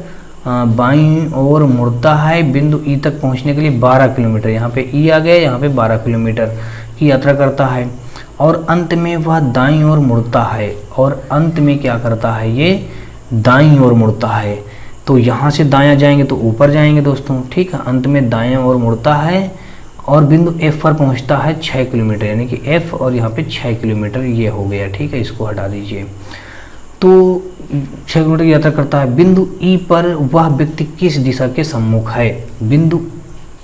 A: बाईं ओर मुड़ता है, बिंदु ई तक पहुंचने के लिए 12 किलोमीटर, यहाँ पे ई आ गया, यहाँ पे 12 किलोमीटर की यात्रा करता है। और अंत में वह दाईं ओर मुड़ता है और अंत में क्या करता है, ये दाईं ओर मुड़ता है। तो यहाँ से दायां जाएंगे तो ऊपर जाएंगे दोस्तों, ठीक है। अंत में दाएं ओर मुड़ता है और बिंदु एफ पर पहुँचता है 6 किलोमीटर, यानी कि एफ और यहाँ पे 6 किलोमीटर ये हो गया, ठीक है। इसको हटा दीजिए। तो 6 किलोमीटर की यात्रा करता है। बिंदु ई पर वह व्यक्ति किस दिशा के सम्मुख है, बिंदु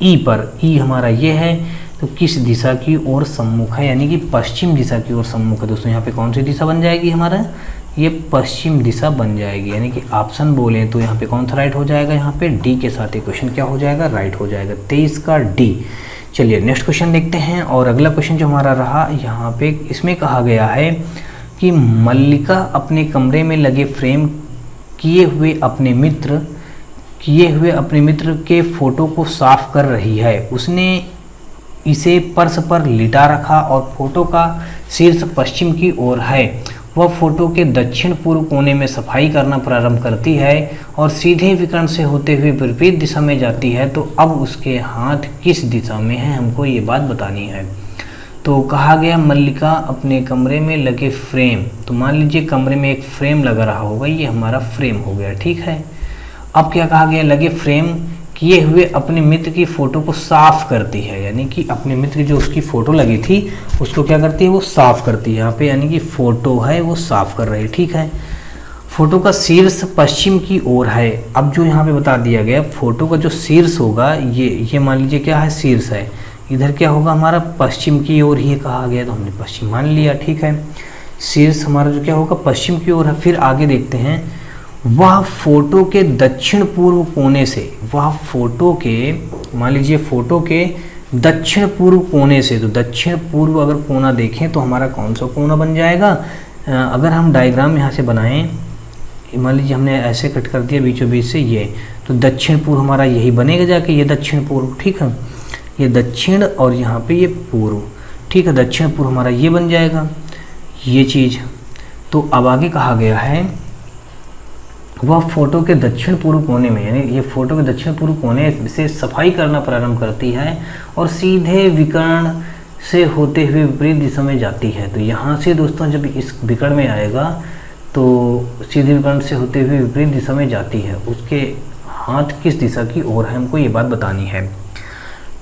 A: ई पर, ई हमारा ये है तो किस दिशा की ओर सम्मुख है, यानी कि पश्चिम दिशा की ओर सम्मुख है। दोस्तों यहाँ पे कौन सी दिशा बन जाएगी हमारा, ये पश्चिम दिशा बन जाएगी, यानी कि ऑप्शन बोलें तो यहाँ पे कौन सा राइट हो जाएगा, यहाँ पे डी के साथ ही क्वेश्चन क्या हो जाएगा, राइट हो जाएगा। 23 का डी। चलिए नेक्स्ट क्वेश्चन देखते हैं। और अगला क्वेश्चन जो हमारा रहा यहाँ पे, इसमें कहा गया है कि मल्लिका अपने कमरे में लगे फ्रेम किए हुए अपने मित्र के फोटो को साफ कर रही है। उसने इसे पर्स पर लिटा रखा और फोटो का शीर्ष पश्चिम की ओर है। वह फोटो के दक्षिण पूर्व कोने में सफाई करना प्रारंभ करती है और सीधे विकर्ण से होते हुए विपरीत दिशा में जाती है। तो अब उसके हाथ किस दिशा में है, हमको ये बात बतानी है। तो कहा गया मल्लिका अपने कमरे में लगे फ्रेम, तो मान लीजिए कमरे में एक फ्रेम लगा रहा होगा, ये हमारा फ्रेम हो गया, ठीक है। अब क्या कहा गया, लगे फ्रेम किए हुए अपने मित्र की फ़ोटो को साफ करती है, यानी कि अपने मित्र की जो उसकी फ़ोटो लगी थी उसको क्या करती है, वो साफ़ करती है। यहाँ पे यानी कि फ़ोटो है वो साफ़ कर रही है, ठीक है। फ़ोटो का शीर्ष पश्चिम की ओर है। अब जो यहाँ पे बता दिया गया, फ़ोटो का जो शीर्ष होगा ये मान लीजिए क्या है, शीर्ष है, इधर क्या होगा हमारा पश्चिम की ओर ही कहा गया, तो हमने पश्चिम मान लिया, ठीक है। शीर्ष हमारा जो क्या होगा पश्चिम की ओर है। फिर आगे देखते हैं, वह फोटो के दक्षिण पूर्व कोने से, वह फोटो के, मान लीजिए फोटो के दक्षिण पूर्व कोने से, तो दक्षिण पूर्व अगर कोना देखें तो हमारा कौन सा कोना बन जाएगा, अगर हम डायग्राम यहाँ से बनाएं, मान लीजिए हमने ऐसे कट कर दिया बीचों बीच से ये, तो दक्षिण पूर्व हमारा यही बनेगा जाके, ये दक्षिण पूर्व, ठीक है। ये दक्षिण और यहाँ पे ये पूर्व, ठीक है। दक्षिण पूर्व हमारा ये बन जाएगा ये चीज़। तो अब आगे कहा गया है, वह फोटो के दक्षिण पूर्व कोने में, यानी ये फोटो के दक्षिण पूर्व कोने से सफाई करना प्रारंभ करती है और सीधे विकर्ण से होते हुए विपरीत दिशा में जाती है। तो यहाँ से दोस्तों जब इस विकर्ण में आएगा तो सीधे विकर्ण से होते हुए विपरीत दिशा में जाती है, उसके हाथ किस दिशा की ओर है, हमको ये बात बतानी है।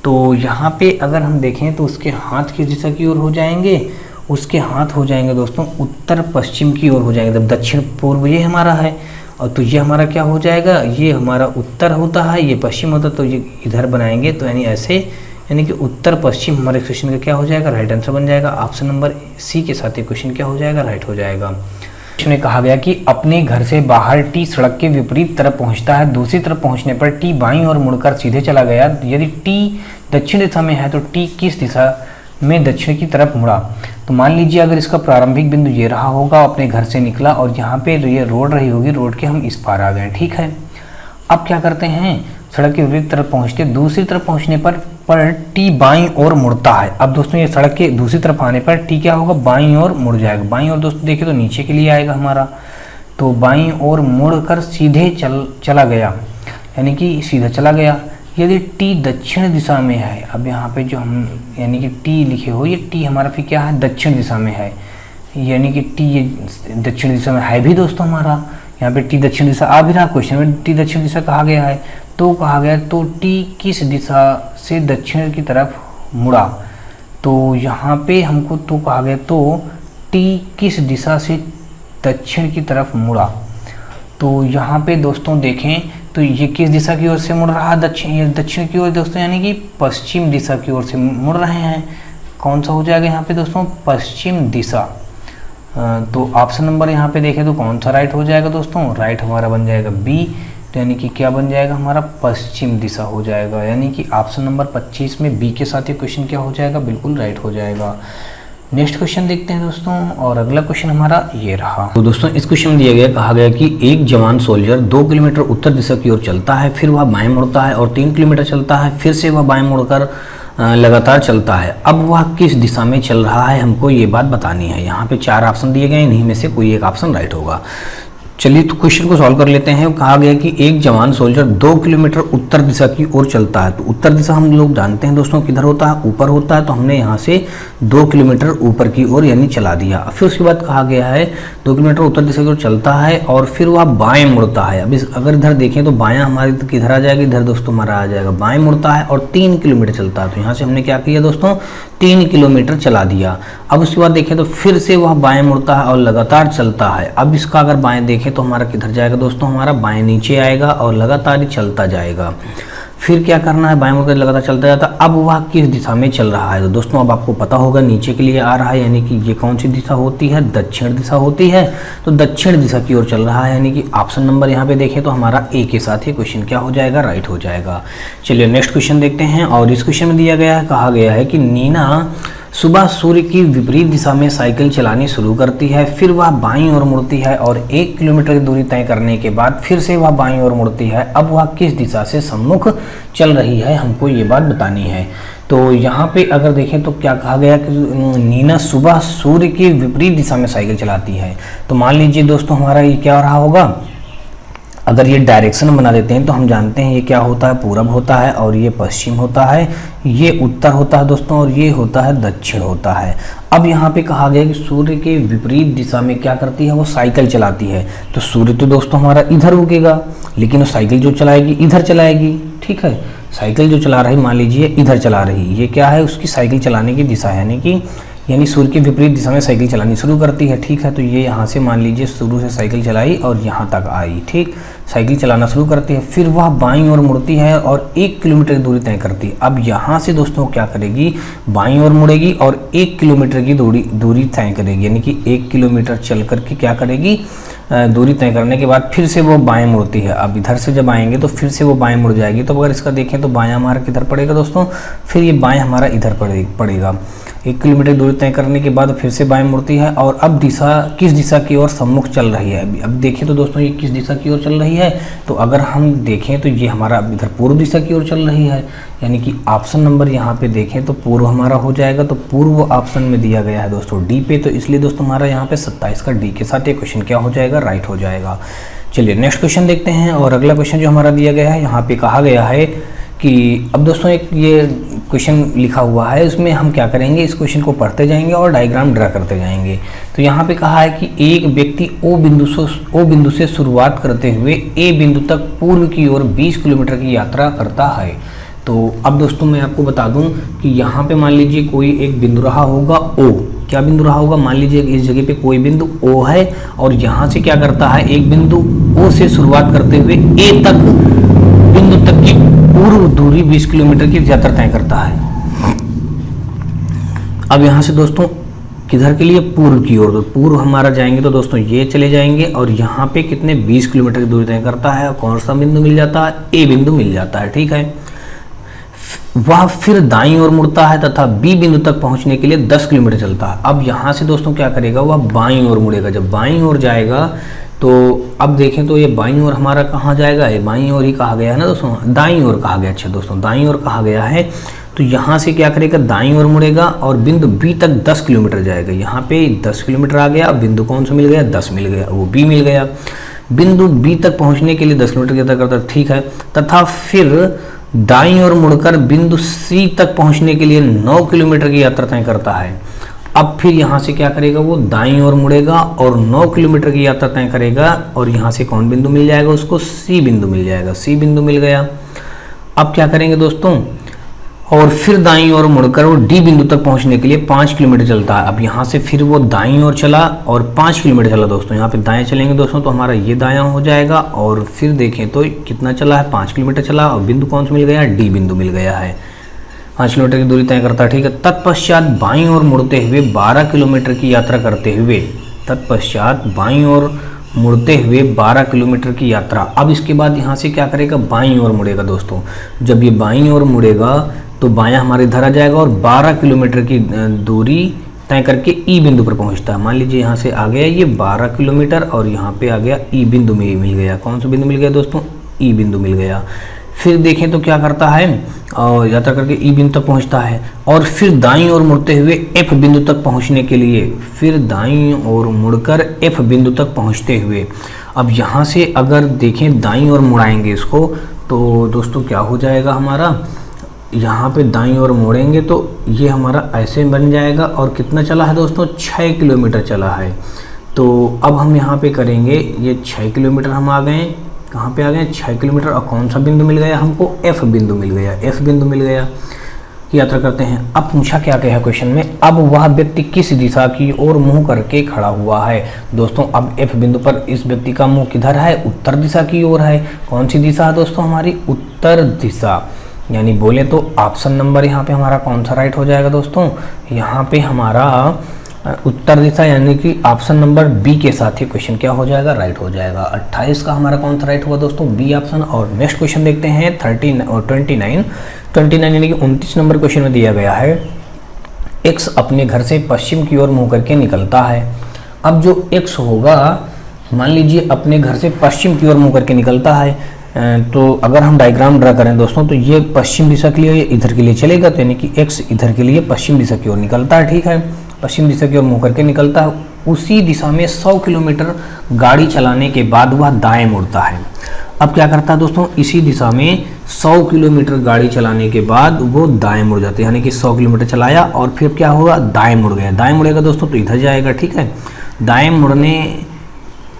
A: तो यहाँ पे अगर हम देखें तो उसके हाथ किस दिशा की ओर हो जाएंगे, उसके हाथ हो जाएंगे दोस्तों उत्तर पश्चिम की ओर हो जाएंगे। जब दक्षिण पूर्व ये हमारा है और तो ये हमारा क्या हो जाएगा, ये हमारा उत्तर होता है, ये पश्चिम होता है, तो ये इधर बनाएंगे तो यानी ऐसे, यानी कि उत्तर पश्चिम हमारे क्वेश्चन का क्या हो जाएगा, राइट आंसर बन जाएगा। ऑप्शन नंबर सी के साथ ये क्वेश्चन क्या हो जाएगा, राइट हो जाएगा। में कहा गया कि अपने घर से बाहर टी सड़क के विपरीत तरफ पहुंचता है, दूसरी तरफ पहुंचने पर टी बाईं ओर मुड़कर सीधे चला गया। यदि टी दक्षिण दिशा में है तो टी किस दिशा में दक्षिण की तरफ मुड़ा। तो मान लीजिए अगर इसका प्रारंभिक बिंदु ये रहा होगा, अपने घर से निकला और यहाँ पे तो ये रोड रही होगी, रोड के हम इस पार आ गए, ठीक है। अब क्या करते हैं, सड़क के विपरीत तरफ पहुँचते, दूसरी तरफ पहुँचने पर टी बाईं ओर मुड़ता है। अब दोस्तों ये सड़क के दूसरी तरफ आने पर टी क्या होगा, बाईं ओर मुड़ जाएगा। बाईं ओर दोस्तों देखिए तो नीचे के लिए आएगा हमारा, तो बाईं ओर मुड़कर सीधे चला गया, यानी कि सीधा चला गया। यदि टी दक्षिण दिशा में है, अब यहाँ पे जो हम यानी कि टी लिखे हो, ये टी हमारा फिर क्या है, दक्षिण दिशा में है, यानी कि टी ये दक्षिण दिशा में है भी दोस्तों हमारा, यहाँ पे टी दक्षिण दिशा आ भी रहा, क्वेश्चन में टी दक्षिण दिशा कहा गया है, तो कहा गया तो टी किस दिशा से दक्षिण की तरफ मुड़ा। तो यहाँ पे हमको तो कहा गया तो टी किस दिशा से दक्षिण की तरफ मुड़ा। तो यहाँ पे दोस्तों देखें तो ये किस दिशा की ओर से मुड़ रहा है, दक्षिण की ओर दोस्तों, यानी कि पश्चिम दिशा की ओर से मुड़ रहे हैं। कौन सा हो जाएगा यहाँ पे दोस्तों, पश्चिम दिशा। तो ऑप्शन नंबर यहाँ पे देखें तो कौन सा राइट हो जाएगा दोस्तों, राइट हमारा बन जाएगा बी। तो यानी कि क्या बन जाएगा हमारा, पश्चिम दिशा हो जाएगा, यानी कि ऑप्शन नंबर 25 में बी के साथ ये क्वेश्चन क्या हो जाएगा, बिल्कुल राइट हो जाएगा। नेक्स्ट क्वेश्चन देखते हैं दोस्तों, और अगला क्वेश्चन हमारा ये रहा। तो दोस्तों इस क्वेश्चन में दिया गया, कहा गया कि एक जवान सोल्जर 2 किलोमीटर उत्तर दिशा की ओर चलता है, फिर वह बाएं मुड़ता है और 3 किलोमीटर चलता है, फिर से वह बाएं मुड़कर लगातार चलता है। अब वह किस दिशा में चल रहा है, हमको ये बात बतानी है। यहाँ पे 4 ऑप्शन दिए गए, इन्हीं में से कोई एक ऑप्शन राइट होगा। चलिए तो क्वेश्चन को सॉल्व कर लेते हैं। कहा गया कि एक जवान सोल्जर 2 किलोमीटर उत्तर दिशा की ओर चलता है। तो उत्तर दिशा हम लोग जानते हैं दोस्तों किधर होता है, ऊपर होता है, तो हमने यहाँ से 2 किलोमीटर ऊपर की ओर यानी चला दिया। फिर उसके बाद कहा गया है 2 किलोमीटर उत्तर दिशा की ओर चलता है और फिर वह बाएं मुड़ता है। अब अगर इधर देखें तो बायां हमारी तो किधर आ जाएगी, इधर दोस्तों हमारा आ जाएगा, बाएं मुड़ता है और 3 किलोमीटर चलता है। तो यहाँ से हमने क्या किया दोस्तों, 3 किलोमीटर चला दिया। अब उसके बाद देखें तो फिर से वह बाएं मुड़ता है और लगातार चलता है। अब इसका अगर बाएं देखें तो हमारा किधर जाएगा दोस्तों, हमारा बाएं नीचे आएगा और लगातार ही चलता जाएगा। फिर क्या करना है, बाएं मुड़कर लगातार चलता जाता। अब वह किस दिशा में चल रहा है, तो दोस्तों अब आपको पता होगा नीचे के लिए आ रहा है, यानी कि ये कौन सी दिशा होती है, दक्षिण दिशा होती है। तो दक्षिण दिशा की ओर चल रहा है, यानी कि ऑप्शन नंबर यहाँ पे देखें तो हमारा ए के साथ ये क्वेश्चन क्या हो जाएगा, राइट हो जाएगा। चलिए नेक्स्ट क्वेश्चन देखते हैं, और इस क्वेश्चन में दिया गया है, कहा गया है कि नीना सुबह सूर्य की विपरीत दिशा में साइकिल चलानी शुरू करती है, फिर वह बाईं ओर मुड़ती है और 1 किलोमीटर की दूरी तय करने के बाद फिर से वह बाईं ओर मुड़ती है। अब वह किस दिशा से सम्मुख चल रही है, हमको ये बात बतानी है। तो यहाँ पे अगर देखें तो क्या कहा गया कि नीना सुबह सूर्य की विपरीत दिशा में साइकिल चलाती है। तो मान लीजिए दोस्तों हमारा ये क्या रहा होगा, अगर ये डायरेक्शन बना देते हैं तो हम जानते हैं ये क्या होता है, पूरब होता है और ये पश्चिम होता है, ये उत्तर होता है दोस्तों और ये होता है दक्षिण होता है। अब यहाँ पे कहा गया कि सूर्य के विपरीत दिशा में क्या करती है, वो साइकिल चलाती है। तो सूर्य तो दोस्तों हमारा इधर रुकेगा, लेकिन वो साइकिल जो चलाएगी इधर चलाएगी, ठीक है। साइकिल जो चला रही मान लीजिए इधर चला रही, ये क्या है, उसकी साइकिल चलाने की दिशा है, यानी सूर्य के विपरीत दिशा में साइकिल चलानी शुरू करती है, ठीक है। तो ये यहाँ से मान लीजिए शुरू से साइकिल चलाई और यहाँ तक आई, ठीक, साइकिल चलाना शुरू करती है, फिर वह बाईं ओर मुड़ती है और 1 किलोमीटर की दूरी तय करती है। अब यहाँ से दोस्तों क्या करेगी, बाईं ओर मुड़ेगी और 1 किलोमीटर की दूरी तय करेगी, यानी कि 1 किलोमीटर चल करके क्या करेगी, दूरी तय करने के बाद फिर से वो बाएं मुड़ती है। अब इधर से जब आएंगे तो फिर से वो बाएं मुड़ जाएगी। तो अगर इसका देखें तो बायां हमारा किधर पड़ेगा दोस्तों, फिर ये बाएं हमारा इधर पड़ेगा। 1 किलोमीटर दूरी तय करने के बाद फिर से बाएं मुड़ती है और अब दिशा किस दिशा की ओर सम्मुख चल रही है। अब देखें तो दोस्तों ये किस दिशा की ओर चल रही है, तो अगर हम देखें तो ये हमारा इधर पूर्व दिशा की ओर चल रही है, यानी कि ऑप्शन नंबर यहाँ पे देखें तो पूर्व हमारा हो जाएगा। तो पूर्व ऑप्शन में दिया गया है दोस्तों डी पे, तो इसलिए दोस्तों हमारा यहाँ पे 27 का डी के साथ ये क्वेश्चन क्या हो जाएगा, राइट हो जाएगा। चलिए नेक्स्ट क्वेश्चन देखते हैं, और अगला क्वेश्चन जो हमारा दिया गया है, यहाँ पे कहा गया है कि अब दोस्तों एक ये क्वेश्चन लिखा हुआ है, उसमें हम क्या करेंगे, इस क्वेश्चन को पढ़ते जाएंगे और डायग्राम ड्रा करते जाएंगे। तो यहाँ पे कहा है कि एक व्यक्ति ओ बिंदु से शुरुआत करते हुए ए बिंदु तक पूर्व की ओर 20 किलोमीटर की यात्रा करता है। तो अब दोस्तों मैं आपको बता दूं कि यहाँ पे मान लीजिए कोई एक बिंदु रहा होगा ओ, क्या बिंदु रहा होगा, मान लीजिए इस जगह पे कोई बिंदु ओ है और यहाँ से क्या करता है, एक बिंदु ओ से शुरुआत करते हुए ए तक बिंदु तक की पूर्व दूरी 20 किलोमीटर की यात्रा तय करता है। अब यहाँ से दोस्तों किधर के लिए, पूर्व की ओर, तो पूर्व हमारा जाएंगे तो दोस्तों ये चले जाएंगे और यहाँ पे कितने 20 किलोमीटर की दूरी तय करता है। कौन सा बिंदु मिल जाता है, ए बिंदु मिल जाता है, ठीक है। वह फिर दाईं ओर मुड़ता है तथा बी बिंदु तक पहुंचने के लिए 10 किलोमीटर चलता है। अब यहाँ से दोस्तों क्या करेगा, वह बाईं ओर मुड़ेगा। जब बाईं ओर जाएगा तो अब देखें तो ये बाईं ओर हमारा कहाँ जाएगा, ये बाईं ओर ही कहा गया है ना दोस्तों, दाईं ओर कहा गया, अच्छा दोस्तों दाईं ओर कहा गया है। तो यहाँ से क्या करेगा, दाईं ओर मुड़ेगा और बिंदु बी तक 10 किलोमीटर जाएगा। यहाँ पे 10 किलोमीटर आ गया, बिंदु कौन सा मिल गया, 10 मिल गया, वो बी मिल गया। बिंदु बी तक पहुँचने के लिए 10 किलोमीटर की यात्रा करता है, ठीक है। तथा फिर दाईं ओर मुड़कर बिंदु सी तक पहुंचने के लिए 9 किलोमीटर की यात्रा तय करता है। अब फिर यहाँ से क्या करेगा, वो दाईं ओर मुड़ेगा और 9 किलोमीटर की यात्रा तय करेगा और यहाँ से कौन बिंदु मिल जाएगा, उसको सी बिंदु मिल जाएगा, सी बिंदु मिल गया। अब क्या करेंगे दोस्तों, और फिर दाईं ओर मुड़कर वो डी बिंदु तक पहुंचने के लिए 5 किलोमीटर चलता है। अब यहाँ से फिर वो दाईं ओर चला और 5 किलोमीटर चला दोस्तों। यहाँ पे दाएं चलेंगे दोस्तों तो हमारा ये दायां हो जाएगा और फिर देखें तो कितना चला है, 5 किलोमीटर चला और बिंदु कौन सा मिल गया, डी बिंदु मिल गया है। 5 किलोमीटर की दूरी तय करता है, ठीक है। तत्पश्चात बाईं ओर मुड़ते हुए 12 किलोमीटर की यात्रा करते हुए, तत्पश्चात बाईं ओर मुड़ते हुए 12 किलोमीटर की यात्रा। अब इसके बाद यहाँ से क्या करेगा, बाईं ओर मुड़ेगा दोस्तों। जब ये बाईं ओर मुड़ेगा तो बायां हमारे इधर आ जाएगा और 12 किलोमीटर की दूरी तय करके ई बिंदु पर पहुंचता है। मान लीजिए यहाँ से आ गया ये 12 किलोमीटर और यहाँ पे आ गया ई बिंदु में मिल गया। कौन सा बिंदु मिल गया दोस्तों, ई बिंदु मिल गया। फिर देखें तो क्या करता है, और यात्रा करके ई बिंदु तक पहुंचता है और फिर दाईं ओर मुड़ते हुए एफ बिंदु तक पहुंचने के लिए, फिर दाईं ओर मुड़कर एफ बिंदु तक पहुंचते हुए, अब यहाँ से अगर देखें दाईं ओर मुड़ाएंगे इसको तो दोस्तों क्या हो जाएगा हमारा, यहाँ पे दाईं ओर मोड़ेंगे तो ये हमारा ऐसे बन जाएगा। और कितना चला है दोस्तों, 6 किलोमीटर चला है। तो अब हम यहाँ पे करेंगे, ये 6 किलोमीटर हम आ गए, कहाँ पे आ गए, 6 किलोमीटर। और कौन सा बिंदु मिल गया हमको, एफ बिंदु मिल गया, एफ बिंदु मिल गया। यात्रा करते हैं। अब पूछा क्या गया है क्वेश्चन में, अब वह व्यक्ति किस दिशा की ओर मुंह करके खड़ा हुआ है। दोस्तों अब एफ बिंदु पर इस व्यक्ति का मुंह किधर है, उत्तर दिशा की ओर है। कौन सी दिशा है दोस्तों, हमारी उत्तर दिशा। यानी बोले तो ऑप्शन नंबर यहाँ पे हमारा कौन सा राइट हो जाएगा दोस्तों, यहाँ पे हमारा उत्तर दिशा यानी कि ऑप्शन नंबर बी के साथ ही क्वेश्चन क्या हो जाएगा, राइट हो जाएगा। 28 का हमारा कौन सा राइट हुआ दोस्तों, बी ऑप्शन। और नेक्स्ट क्वेश्चन देखते हैं 29 यानी कि 29 नंबर क्वेश्चन में दिया गया है, एक्स अपने घर से पश्चिम की ओर मुँह करके निकलता है। अब जो एक्स होगा, मान लीजिए अपने घर से पश्चिम की ओर मुँह करके निकलता है, तो अगर हम डायग्राम ड्रा करें दोस्तों तो ये पश्चिम दिशा के लिए इधर के लिए चलेगा, तो यानी कि एक्स इधर के लिए पश्चिम दिशा की ओर निकलता है, ठीक है। पश्चिम दिशा की ओर मुँह करके निकलता है। उसी दिशा में 100 किलोमीटर गाड़ी चलाने के बाद वह दाएं मुड़ता है। अब क्या करता है दोस्तों, इसी दिशा में 100 किलोमीटर गाड़ी चलाने के बाद वो दाएं मुड़ जाते हैं, यानी कि 100 किलोमीटर चलाया और फिर क्या होगा, दाएं मुड़ गया। दाएं मुड़ेगा दोस्तों तो इधर जाएगा, ठीक है।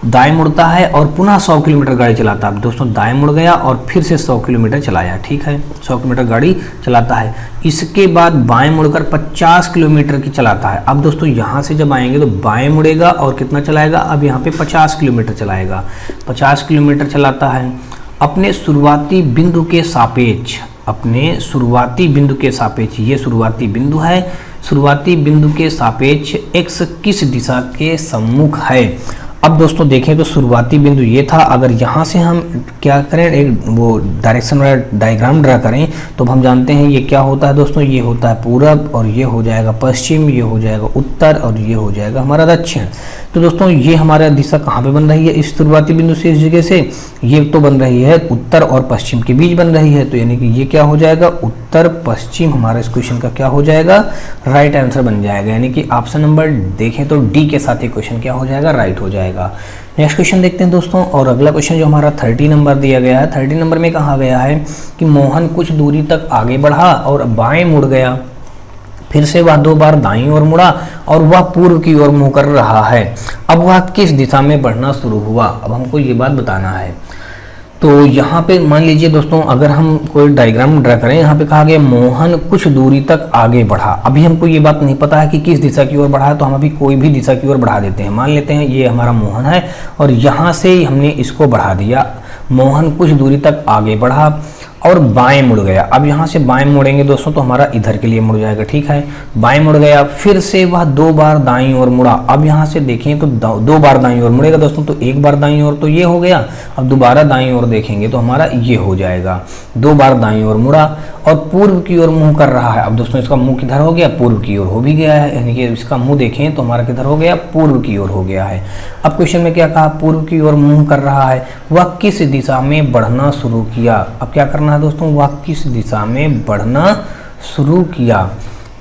A: दाएं मुड़ता है और पुनः 100 किलोमीटर गाड़ी चलाता है। अब दोस्तों दाएं मुड़ गया और फिर से 100 किलोमीटर चलाया, ठीक है। 100 किलोमीटर गाड़ी चलाता है। इसके बाद बाएं मुड़कर 50 किलोमीटर की चलाता है। अब दोस्तों यहाँ से जब आएंगे तो बाएं मुड़ेगा और कितना चलाएगा, अब यहाँ पे 50 किलोमीटर चलाएगा। 50 किलोमीटर चलाता है। अपने शुरुआती बिंदु के सापेक्ष, अपने शुरुआती बिंदु के सापेक्ष, ये शुरुआती बिंदु है, शुरुआती बिंदु के सापेक्ष एक्स किस दिशा के सम्मुख है। अब दोस्तों देखें तो शुरुआती बिंदु ये था। अगर यहाँ से हम क्या करें, एक वो डायरेक्शन वाला डायग्राम ड्रा करें तो हम जानते हैं ये क्या होता है दोस्तों, ये होता है पूरब और ये हो जाएगा पश्चिम, ये हो जाएगा उत्तर और ये हो जाएगा हमारा दक्षिण। तो दोस्तों ये हमारा दिशा कहाँ पे बन रही है, इस शुरुआती बिंदु से इस जगह से ये तो बन रही है उत्तर और पश्चिम के बीच बन रही है। तो यानी कि ये क्या हो जाएगा, उत्तर पश्चिम हमारा इस क्वेश्चन का क्या हो जाएगा, राइट आंसर बन जाएगा। यानी कि ऑप्शन नंबर देखें तो डी के साथ ये क्वेश्चन क्या हो जाएगा, राइट हो जाएगा। नेक्स्ट क्वेश्चन देखते हैं दोस्तों। और अगला क्वेश्चन जो हमारा 30 नंबर दिया गया है, 30 नंबर में कहा गया है कि मोहन कुछ दूरी तक आगे बढ़ा और बाएं मुड़ गया, फिर से वह 2 बार दाईं ओर मुड़ा और वह पूर्व की ओर मुँह कर रहा है। अब वह किस दिशा में बढ़ना शुरू हुआ? अब हमको ये बात बताना है। तो यहाँ पे मान लीजिए दोस्तों, अगर हम कोई डायग्राम ड्रा करें, यहाँ पे कहा गया मोहन कुछ दूरी तक आगे बढ़ा। अभी हमको ये बात नहीं पता है कि किस दिशा की ओर बढ़ा है, तो हम अभी कोई भी दिशा की ओर बढ़ा देते हैं। मान लेते हैं ये हमारा मोहन है और यहाँ से ही हमने इसको बढ़ा दिया। मोहन कुछ दूरी तक आगे बढ़ा और बाएं मुड़ गया। अब यहाँ से बाएं मुड़ेंगे दोस्तों तो हमारा इधर के लिए मुड़ जाएगा, ठीक है। बाएं मुड़ गया, फिर से वह 2 बार दाईं ओर मुड़ा। अब यहाँ से देखें तो 2 बार दाईं ओर मुड़ेगा दोस्तों, तो 1 बार दाईं ओर तो ये हो गया। अब दोबारा दाईं ओर देखेंगे तो हमारा ये हो जाएगा। 2 बार दाईं ओर मुड़ा और पूर्व की ओर मुँह कर रहा है। अब दोस्तों इसका मुँह किधर हो गया? पूर्व की ओर हो भी गया है, यानी कि इसका मुँह देखें तो हमारा किधर हो गया? पूर्व की ओर हो गया है। अब क्वेश्चन में क्या कहा? पूर्व की ओर मुँह कर रहा है। वह किस दिशा में बढ़ना शुरू किया? अब क्या करना है दोस्तों? वह किस दिशा में बढ़ना शुरू किया?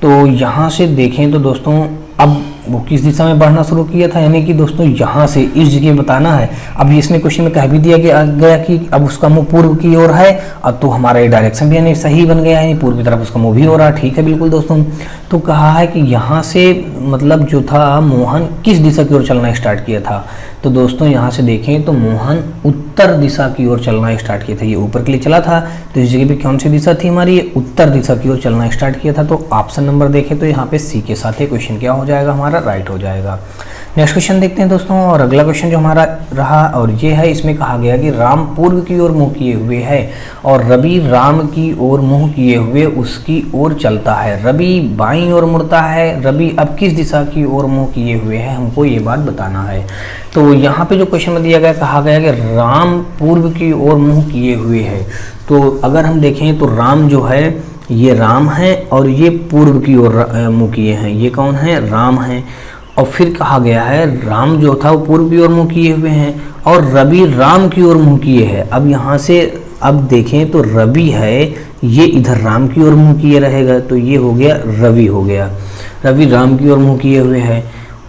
A: तो यहाँ से देखें तो दोस्तों अब वो किस दिशा में बढ़ना शुरू किया था, यानी कि दोस्तों यहाँ से इस जगह बताना है। अब इसमें क्वेश्चन में कह भी दिया गया कि अब उसका मुंह पूर्व की ओर है, अब तो हमारा ये डायरेक्शन भी यानी सही बन गया है, पूर्व की तरफ उसका मुंह भी हो रहा है, ठीक है बिल्कुल दोस्तों। तो कहा है कि यहाँ से मतलब जो था मोहन किस दिशा की ओर चलना स्टार्ट किया था। तो दोस्तों यहाँ से देखें तो मोहन उत्तर दिशा की ओर चलना स्टार्ट किया था। ये ऊपर के लिए चला था तो इस जगह पे कौन सी दिशा थी हमारी? ये उत्तर दिशा की ओर चलना स्टार्ट किया था। तो ऑप्शन नंबर देखें तो यहाँ पे सी के साथ ये क्वेश्चन क्या हो जाएगा? हमारा राइट हो जाएगा। नेक्स्ट क्वेश्चन देखते हैं दोस्तों। और अगला क्वेश्चन जो हमारा रहा और ये है, इसमें कहा गया कि राम पूर्व की ओर मुँह किए हुए है और रवि राम की ओर मुँह किए हुए उसकी ओर चलता है। रवि बाईं ओर मुड़ता है। रवि अब किस दिशा की ओर मुँह किए हुए है, हमको ये बात बताना है। तो यहाँ पे जो क्वेश्चन में दिया गया, कहा गया कि राम पूर्व की ओर मुँह किए हुए है। तो अगर हम देखें तो राम जो है ये राम है और ये पूर्व की ओर मुँह किए हैं। ये कौन है? राम है। और फिर कहा गया है राम जो था वो पूर्व की ओर मुँह किए हुए हैं और रवि राम की ओर मुँह किए हैं। अब यहाँ से अब देखें तो रवि है, ये इधर राम की ओर मुँह किए रहेगा, तो ये हो गया रवि हो गया। रवि राम की ओर मुँह किए हुए है,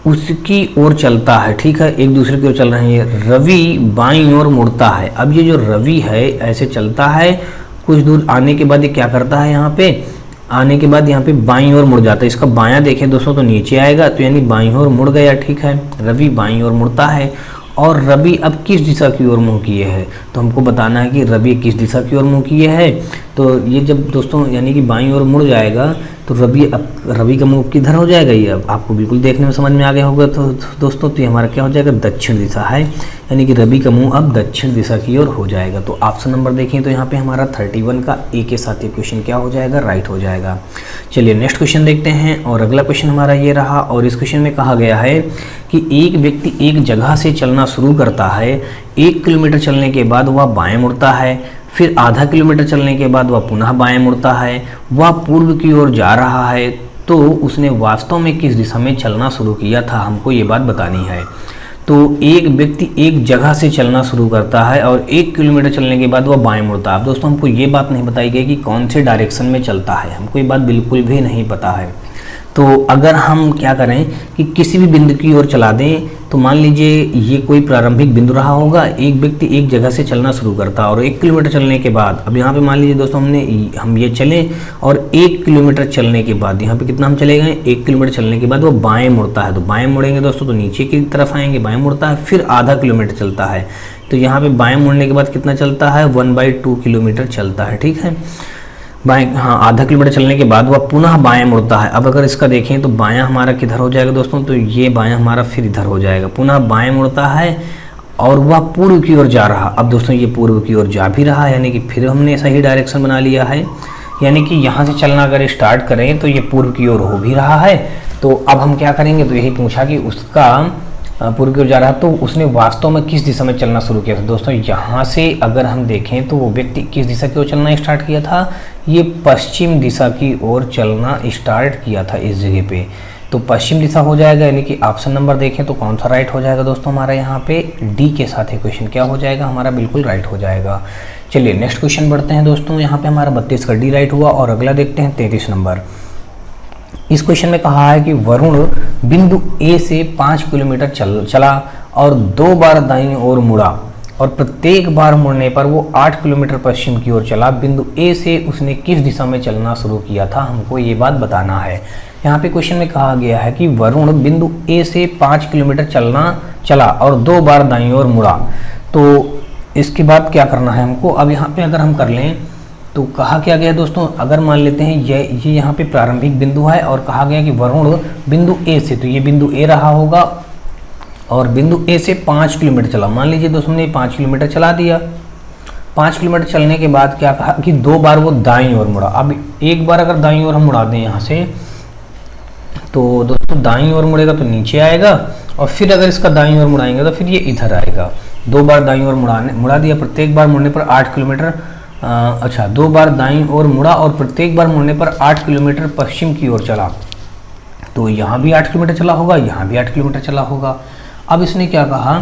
A: उसकी ओर चलता है, ठीक है, एक दूसरे की ओर चल रहे हैं। रवि बाईं ओर मुड़ता है। अब ये जो रवि है ऐसे चलता है, कुछ दूर आने के बाद ये क्या करता है, यहाँ पे आने के बाद यहाँ पे बाईं ओर मुड़ जाता है। इसका बायां देखें दोस्तों तो नीचे आएगा, तो यानी बाईं ओर मुड़ गया, ठीक है। रवि बाईं ओर मुड़ता है और रवि अब किस दिशा की ओर मुँह किए है, तो हमको बताना है कि रवि किस दिशा की ओर मुँह किए है। तो ये जब दोस्तों यानी कि बाईं ओर मुड़ जाएगा तो रवि का मुँह किधर हो जाएगा, ये अब आपको बिल्कुल देखने में समझ में आ गया होगा। तो दोस्तों तो ये हमारा क्या हो जाएगा? दक्षिण दिशा है, यानी कि रवि का मुँह अब दक्षिण दिशा की ओर हो जाएगा। तो ऑप्शन नंबर देखें तो यहाँ पे हमारा 31 का ए के साथ ये क्वेश्चन क्या हो जाएगा? राइट हो जाएगा। चलिए नेक्स्ट क्वेश्चन देखते हैं। और अगला क्वेश्चन हमारा ये रहा और इस क्वेश्चन में कहा गया है कि एक व्यक्ति एक जगह से चलना शुरू करता है, 1 किलोमीटर चलने के बाद वह बाएं मुड़ता है, फिर आधा किलोमीटर चलने के बाद वह पुनः बाएं मुड़ता है, वह पूर्व की ओर जा रहा है। तो उसने वास्तव में किस दिशा में चलना शुरू किया था, हमको ये बात बतानी है। तो एक व्यक्ति एक जगह से चलना शुरू करता है और 1 किलोमीटर चलने के बाद वह बाएं मुड़ता है। अब दोस्तों हमको ये बात नहीं बताई गई कि कौन से डायरेक्शन में चलता है, हमको ये बात बिल्कुल भी नहीं पता है। तो अगर हम क्या करें कि किसी भी बिंदु की ओर चला दें, तो मान लीजिए ये कोई प्रारंभिक बिंदु रहा होगा, एक व्यक्ति एक जगह से चलना शुरू करता है और 1 किलोमीटर चलने के बाद, अब यहाँ पे मान लीजिए दोस्तों हम ये चले और 1 किलोमीटर चलने के बाद यहाँ पे कितना हम चले गए, 1 किलोमीटर चलने के बाद वो बाएं मुड़ता है। तो बाएं मुड़ेंगे दोस्तों तो नीचे की तरफ आएंगे, बाएं मुड़ता है, फिर आधा किलोमीटर चलता है। तो यहाँ पे बाएं मुड़ने के बाद कितना चलता है? 1/2 किलोमीटर चलता है, ठीक है। बाएं, हाँ, आधा किलोमीटर चलने के बाद वह पुनः बाएं मुड़ता है। अब अगर इसका देखें तो बायां हमारा किधर हो जाएगा दोस्तों, तो ये बायां हमारा फिर इधर हो जाएगा, पुनः बाएं मुड़ता है और वह पूर्व की ओर जा रहा। अब दोस्तों ये पूर्व की ओर जा भी रहा है, यानी कि फिर हमने सही डायरेक्शन बना लिया है, यानी कि यहाँ से चलना अगर स्टार्ट करें तो ये पूर्व की ओर हो भी रहा है। तो अब हम क्या करेंगे, तो यही पूछा कि उसका पूर्व की ओर जा रहा, तो उसने वास्तव में किस दिशा में चलना शुरू किया था। दोस्तों यहाँ से अगर हम देखें तो वो व्यक्ति किस दिशा की ओर चलना स्टार्ट किया था, ये पश्चिम दिशा की ओर चलना स्टार्ट किया था इस जगह पे। तो पश्चिम दिशा हो जाएगा, यानी कि ऑप्शन नंबर देखें तो कौन सा राइट हो जाएगा दोस्तों, हमारा यहाँ पे डी के साथ है क्वेश्चन क्या हो जाएगा, हमारा बिल्कुल राइट हो जाएगा। चलिए नेक्स्ट क्वेश्चन बढ़ते हैं दोस्तों। यहाँ पे हमारा 32 का डी राइट हुआ और अगला देखते हैं 33 नंबर। इस क्वेश्चन में कहा है कि वरुण बिंदु ए से 5 किलोमीटर चला और 2 बार दाईं ओर मुड़ा और प्रत्येक बार मुड़ने पर वो 8 किलोमीटर पश्चिम की ओर चला। बिंदु ए से उसने किस दिशा में चलना शुरू किया था, हमको ये बात बताना है। यहाँ पे क्वेश्चन में कहा गया है कि वरुण बिंदु ए से 5 किलोमीटर चला और 2 बार दाईं ओर मुड़ा। तो इसके बाद क्या करना है हमको, अब यहाँ पे अगर हम कर लें तो कहा क्या गया दोस्तों, अगर मान लेते हैं ये यहाँ पे प्रारंभिक बिंदु है और कहा गया कि वरुण बिंदु ए से, तो ये बिंदु ए रहा होगा और बिंदु ए से 5 किलोमीटर चला। मान लीजिए दोस्तों ने 5 किलोमीटर चला दिया। 5 किलोमीटर चलने के बाद क्या कहा कि 2 बार वो दाईं ओर मुड़ा। अब एक बार अगर दाईं ओर हम मुड़ा दें यहाँ से, तो दोस्तों दाईं ओर मुड़ेगा तो नीचे आएगा और फिर अगर इसका दाईं ओर मुड़ाएंगे तो फिर ये इधर आएगा। 2 बार दाईं ओर मुड़ा दिया, प्रत्येक बार मुड़ने पर 8 किलोमीटर 2 बार दाईं ओर मुड़ा और प्रत्येक बार मुड़ने पर 8 किलोमीटर पश्चिम की ओर चला। तो यहाँ भी 8 किलोमीटर चला होगा, यहाँ भी 8 किलोमीटर चला होगा। अब इसने क्या कहा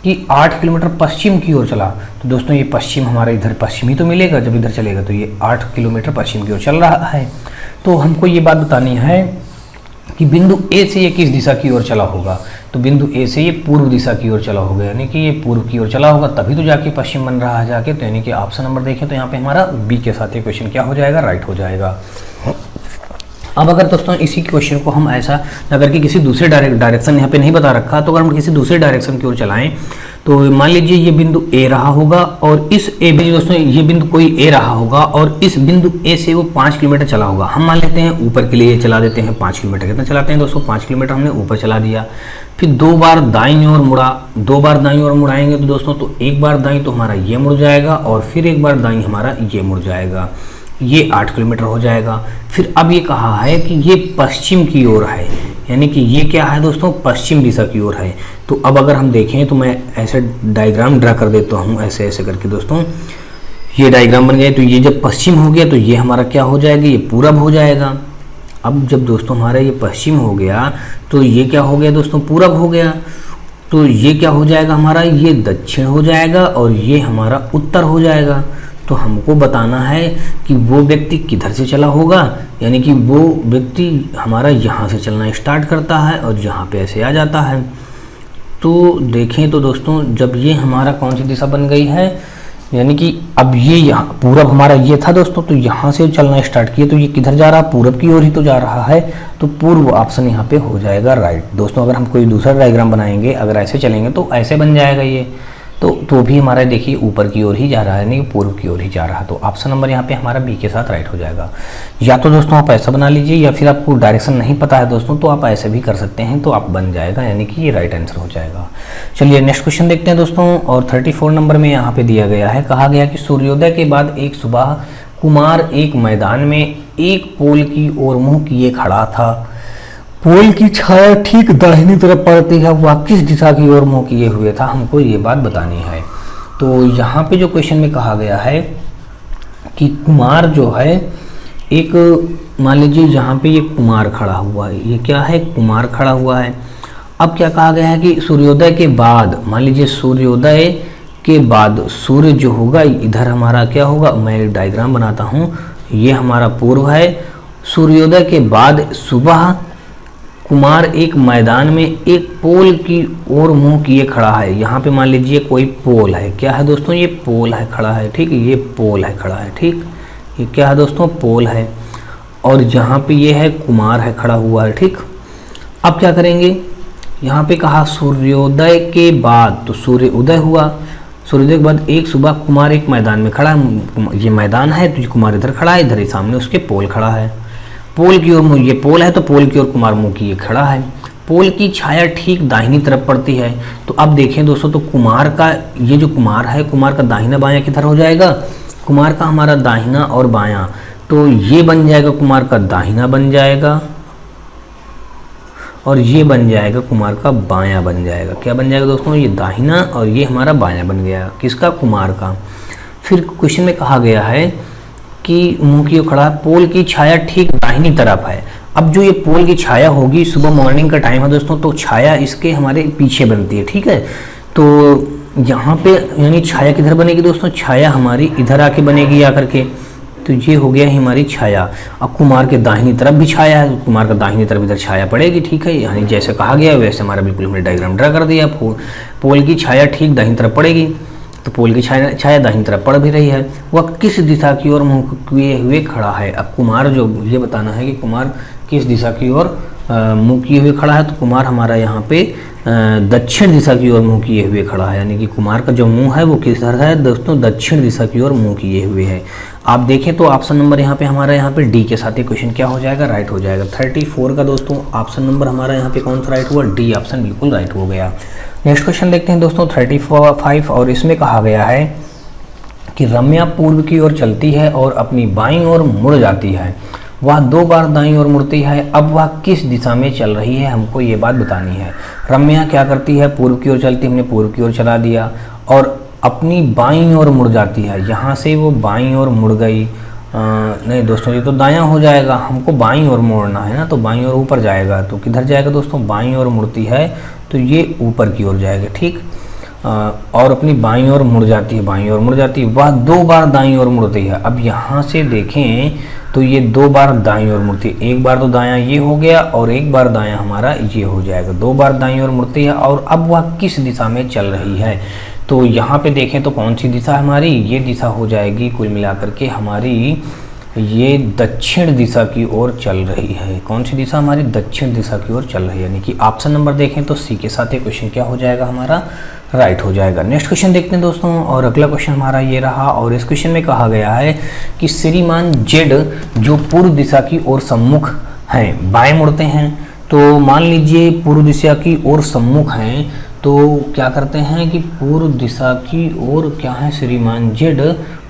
A: कि 8 किलोमीटर पश्चिम की ओर चला। तो दोस्तों ये पश्चिम हमारा इधर पश्चिमी तो मिलेगा, जब इधर चलेगा तो ये 8 किलोमीटर पश्चिम की ओर चल रहा है। तो हमको ये बात बतानी है कि बिंदु ए से ये किस दिशा की ओर चला होगा। तो बिंदु ए से ये पूर्व दिशा की ओर चला होगा, यानी कि ये पूर्व की ओर चला होगा, तभी तो जाके पश्चिम बन रहा है जाके। तो यानी कि ऑप्शन नंबर देखें तो यहाँ पे हमारा बी के साथ ये क्वेश्चन क्या हो जाएगा, राइट हो जाएगा। अब अगर दोस्तों इसी क्वेश्चन को हम ऐसा अगर कि किसी दूसरे डायरेक्शन यहाँ पे नहीं बता रखा, तो अगर हम किसी दूसरे डायरेक्शन की ओर चलाएं तो मान लीजिए ये बिंदु ए रहा होगा और इस ए दोस्तों ये बिंदु कोई ए रहा होगा और इस बिंदु ए से वो 5 किलोमीटर चला होगा। हम मान लेते हैं ऊपर के लिए चला देते हैं 5 किलोमीटर। कितना चलाते हैं दोस्तों, 5 किलोमीटर हमने ऊपर चला दिया। फिर 2 बार दाईं ओर मुड़ा, 2 बार दाईं ओर मुड़ाएंगे तो दोस्तों तो एक बार दाईं तो हमारा ये मुड़ जाएगा और फिर एक बार दाईं हमारा ये मुड़ जाएगा, ये 8 किलोमीटर हो जाएगा। फिर अब ये कहा है कि ये पश्चिम की ओर है, यानी कि ये क्या है दोस्तों, पश्चिम दिशा की ओर है। तो अब अगर हम देखें तो मैं ऐसे डायग्राम ड्रा कर देता हूँ, ऐसे ऐसे करके दोस्तों ये डायग्राम बन गए। तो ये जब पश्चिम हो गया तो ये हमारा क्या हो जाएगा, ये पूरब हो जाएगा। अब जब दोस्तों हमारा ये पश्चिम हो गया तो ये क्या हो गया दोस्तों, पूरब हो गया। तो ये क्या हो जाएगा हमारा, ये दक्षिण हो जाएगा और ये हमारा उत्तर हो जाएगा। तो हमको बताना है कि वो व्यक्ति किधर से चला होगा, यानी कि वो व्यक्ति हमारा यहाँ से चलना स्टार्ट करता है और यहाँ पे ऐसे आ जाता है। तो देखें तो दोस्तों जब ये हमारा कौन सी दिशा बन गई है, यानी कि अब ये यहाँ पूरब हमारा ये था दोस्तों, तो यहाँ से चलना स्टार्ट किया तो ये किधर जा रहा है, पूरब की ओर ही तो जा रहा है। तो पूर्व ऑप्शन यहाँ पे हो जाएगा राइट। दोस्तों अगर हम कोई दूसरा डायग्राम बनाएंगे, अगर ऐसे चलेंगे तो ऐसे बन जाएगा ये, तो भी हमारा देखिए ऊपर की ओर ही जा रहा है, नहीं पूर्व की ओर ही जा रहा है। तो ऑप्शन नंबर यहाँ पे हमारा बी के साथ राइट हो जाएगा। या तो दोस्तों आप ऐसा बना लीजिए, या फिर आपको डायरेक्शन नहीं पता है दोस्तों तो आप ऐसे भी कर सकते हैं, तो आप बन जाएगा, यानी कि ये राइट आंसर हो जाएगा। चलिए नेक्स्ट क्वेश्चन देखते हैं दोस्तों। और 34 नंबर में यहाँ पे दिया गया है, कहा गया कि सूर्योदय के बाद एक सुबह कुमार एक मैदान में एक पोल की ओर मुँह किए खड़ा था। पोल की छाया ठीक दाहिनी तरफ पड़ती है, वह किस दिशा की ओर मुँह किए हुए था, हमको ये बात बतानी है। तो यहाँ पे जो क्वेश्चन में कहा गया है कि कुमार जो है एक, मान लीजिए यहाँ पे ये कुमार खड़ा हुआ है, ये क्या है, कुमार खड़ा हुआ है। अब क्या कहा गया है कि सूर्योदय के बाद, मान लीजिए सूर्योदय के बाद सूर्य जो होगा इधर हमारा क्या होगा, मैं एक डायग्राम बनाता हूँ, ये हमारा पूर्व है। सूर्योदय के बाद सुबह कुमार एक मैदान में एक पोल की ओर मुंह किए खड़ा है। यहाँ पे मान लीजिए कोई पोल है, क्या है दोस्तों, ये पोल है खड़ा है, ठीक, ये पोल है खड़ा है, ठीक, ये क्या है दोस्तों, पोल है। और यहाँ पे ये है कुमार है खड़ा हुआ है, ठीक। अब क्या करेंगे, यहाँ पे कहा सूर्योदय के बाद, तो सूर्य उदय हुआ, सूर्योदय के बाद एक सुबह कुमार एक मैदान में खड़ा है, ये मैदान है तो कुमार इधर खड़ा है, इधर ही सामने उसके पोल खड़ा है, पोल की ओर, ये पोल है तो पोल की ओर कुमार मुंह किए खड़ा है। पोल की छाया ठीक दाहिनी तरफ पड़ती है। तो अब देखें दोस्तों, तो कुमार का ये जो कुमार है, कुमार का दाहिना बायां किधर हो जाएगा, कुमार का हमारा दाहिना और बायां, तो ये बन जाएगा कुमार का दाहिना बन जाएगा और ये बन जाएगा कुमार का बायां बन जाएगा। क्या बन जाएगा दोस्तों, ये दाहिना और ये हमारा बायां बन गया, किसका, कुमार का। फिर क्वेश्चन में कहा गया है कि मुंह की ओर खड़ा, पोल की छाया ठीक दाहिनी तरफ है। अब जो ये पोल की छाया होगी, सुबह मॉर्निंग का टाइम है दोस्तों, तो छाया इसके हमारे पीछे बनती है, ठीक है। तो यहाँ पे यानी छाया किधर बनेगी दोस्तों, छाया हमारी इधर आके बनेगी आकर के, तो ये हो गया हमारी छाया। अब कुमार के दाहिनी तरफ भी छाया है, कुमार का दाहिनी तरफ इधर छाया पड़ेगी, ठीक है, यानी जैसे कहा गया वैसे हमारा बिल्कुल हमने डायग्राम ड्रा कर दिया। पोल की छाया ठीक दाहिनी तरफ पड़ेगी, तो पोल की छाया दाहिनी तरफ पड़ भी रही है। वह किस दिशा की ओर मुँह किए हुए खड़ा है। अब कुमार जो ये बताना है कि कुमार किस दिशा की ओर मुँह किए हुए खड़ा है, तो कुमार हमारा यहाँ पे दक्षिण दिशा की ओर मुँह किए हुए खड़ा है, यानी कि कुमार का जो मुंह है वो किस तरह है दोस्तों, दक्षिण दिशा की ओर मुँह किए हुए है। आप देखें तो ऑप्शन नंबर यहाँ पे हमारा यहाँ पे डी के साथ ही क्वेश्चन क्या हो जाएगा, राइट हो जाएगा। 34 का दोस्तों ऑप्शन नंबर हमारा यहाँ पे कौन सा राइट हुआ, डी ऑप्शन बिल्कुल राइट हो गया। नेक्स्ट क्वेश्चन देखते हैं दोस्तों 35, और इसमें कहा गया है कि रम्या पूर्व की ओर चलती है और अपनी बाईं ओर मुड़ जाती है। वह 2 बार दाईं ओर मुड़ती है। अब वह किस दिशा में चल रही है, हमको ये बात बतानी है। रम्या क्या करती है, पूर्व की ओर चलती है, हमने पूर्व की ओर चला दिया, और अपनी बाईं ओर मुड़ जाती है। यहाँ से वो बाईं ओर मुड़ गई, नहीं दोस्तों ये तो दायां हो जाएगा, हमको बाईं ओर मोड़ना है ना, तो बाईं ओर ऊपर जाएगा, तो किधर जाएगा दोस्तों, बाईं ओर मुड़ती है तो ये ऊपर की ओर जाएगा, ठीक। और अपनी बाईं ओर मुड़ जाती है, बाईं ओर मुड़ जाती है। वह 2 बार दाईं ओर मुड़ती है। अब यहाँ से देखें तो ये 2 बार दाईं ओर मुड़ती है, एक बार तो दायां ये हो गया और एक बार दायां हमारा ये हो जाएगा। 2 बार दाईं ओर मुड़ती है, और अब वह किस दिशा में चल रही है, तो यहाँ पे देखें तो कौन सी दिशा हमारी, ये दिशा हो जाएगी कुल मिलाकर के हमारी, ये दक्षिण दिशा की ओर चल रही है। कौन सी दिशा हमारी, दक्षिण दिशा की ओर चल रही है, यानी कि ऑप्शन नंबर देखें तो सी के साथ ये क्वेश्चन क्या हो जाएगा हमारा, राइट हो जाएगा। नेक्स्ट क्वेश्चन देखते हैं दोस्तों, और अगला क्वेश्चन हमारा ये रहा, और इस क्वेश्चन में कहा गया है कि श्रीमान जेड जो पूर्व दिशा की ओर सम्मुख हैं बाएं मुड़ते हैं। तो मान लीजिए पूर्व दिशा की ओर सम्मुख हैं, तो क्या करते हैं कि पूर्व दिशा की ओर क्या है, श्रीमान जेड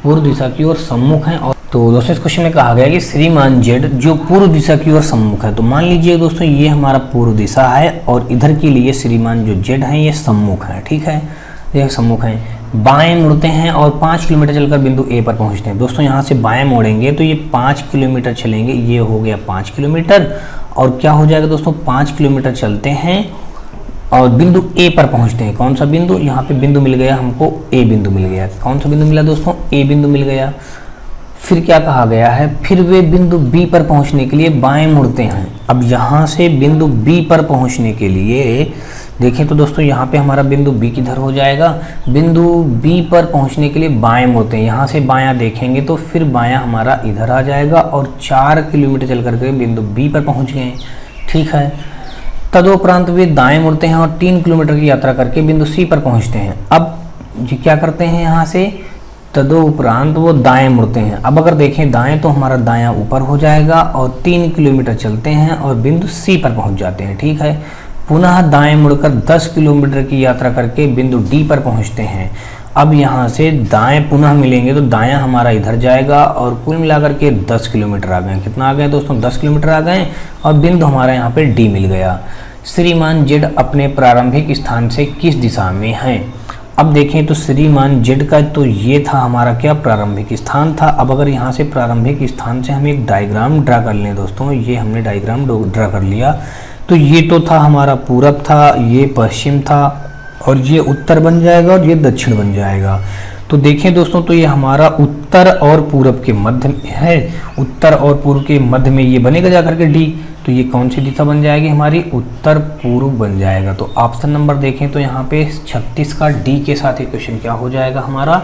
A: पूर्व दिशा की ओर सम्मुख हैं। और तो दोस्तों इस क्वेश्चन में कहा गया कि श्रीमान जेड जो पूर्व दिशा की ओर सम्मुख है। तो मान लीजिए दोस्तों ये हमारा पूर्व दिशा है, और इधर के लिए श्रीमान जो जेड हैं ये सम्मुख है, ठीक है, ये सम्मुख हैं। बाएं मुड़ते हैं और 5 किलोमीटर चलकर बिंदु ए पर पहुंचते हैं। दोस्तों यहाँ से बाएं मोड़ेंगे तो ये 5 किलोमीटर चलेंगे, ये हो गया 5 किलोमीटर, और क्या हो जाएगा दोस्तों, 5 किलोमीटर चलते हैं और बिंदु ए पर पहुंचते हैं। कौन सा बिंदु, यहाँ पे बिंदु मिल गया हमको, ए बिंदु मिल गया। कौन सा बिंदु मिला दोस्तों, ए बिंदु मिल गया। फिर क्या कहा गया है, फिर वे बिंदु बी पर पहुंचने के लिए बाएं मुड़ते हैं। अब यहाँ से बिंदु बी पर पहुंचने के लिए देखें तो दोस्तों यहाँ पे हमारा बिंदु बी किधर हो जाएगा, बिंदु बी पर पहुंचने के लिए बाएं मुड़ते हैं। यहाँ से बायां देखेंगे तो फिर बायां हमारा इधर आ जाएगा, और 4 किलोमीटर चल करके बिंदु बी पर पहुँच गए, ठीक है। तदुपरांत वे दाएं मुड़ते हैं और 3 किलोमीटर की यात्रा करके बिंदु सी पर पहुँचते हैं। अब ये क्या करते हैं, यहाँ से तदुपरांत वो दाएं मुड़ते हैं। अब अगर देखें दाएं तो हमारा दायां ऊपर हो जाएगा, और 3 किलोमीटर चलते हैं और बिंदु सी पर पहुंच जाते हैं, ठीक है। पुनः दाएं मुड़कर 10 किलोमीटर की यात्रा करके बिंदु डी पर पहुंचते हैं। अब यहाँ से दाएं पुनः मिलेंगे तो दायां हमारा इधर जाएगा, और कुल मिलाकर के 10 किलोमीटर आ गए। कितना आ गए दोस्तों, 10 किलोमीटर आ गए, और बिंदु हमारा यहाँ पे डी मिल गया। श्रीमान जेड अपने प्रारंभिक स्थान से किस दिशा में हैं। अब देखें तो श्रीमान जेड का तो ये था हमारा क्या, प्रारंभिक स्थान था। अब अगर यहाँ से प्रारंभिक स्थान से हम एक डायग्राम ड्रा कर लें दोस्तों, ये हमने डायग्राम ड्रा कर लिया, तो ये तो था हमारा पूरब था, ये पश्चिम था, और ये उत्तर बन जाएगा, और ये दक्षिण बन जाएगा। तो देखें दोस्तों तो ये हमारा उत्तर और पूरब के मध्य में है, उत्तर और पूर्व के मध्य में ये बनेगा जाकर के डी। तो ये कौन सी दिशा बन जाएगी हमारी, उत्तर पूर्व बन जाएगा। तो ऑप्शन नंबर देखें तो यहाँ पे 36 का डी के साथ ये क्वेश्चन क्या हो जाएगा हमारा,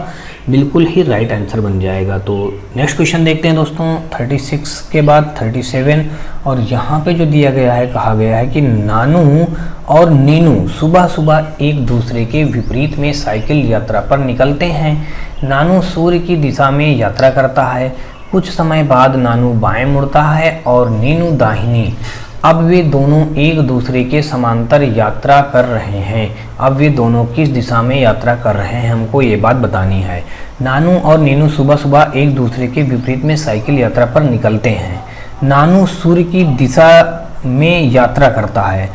A: बिल्कुल ही राइट आंसर बन जाएगा। तो नेक्स्ट क्वेश्चन देखते हैं दोस्तों 36 के बाद 37, और यहाँ पे जो दिया गया है, कहा गया है कि नानू और नीनू सुबह सुबह एक दूसरे के विपरीत में साइकिल यात्रा पर निकलते हैं। नानू सूर्य की दिशा में यात्रा करता है। कुछ समय बाद नानू बाएं मुड़ता है और नीनू दाहिनी। अब वे दोनों एक दूसरे के समांतर यात्रा कर रहे हैं। अब वे दोनों किस दिशा में यात्रा कर रहे हैं, हमको ये बात बतानी है। नानू और नीनू सुबह सुबह एक दूसरे के विपरीत में साइकिल यात्रा पर निकलते हैं। नानू सूर्य की दिशा में यात्रा करता है,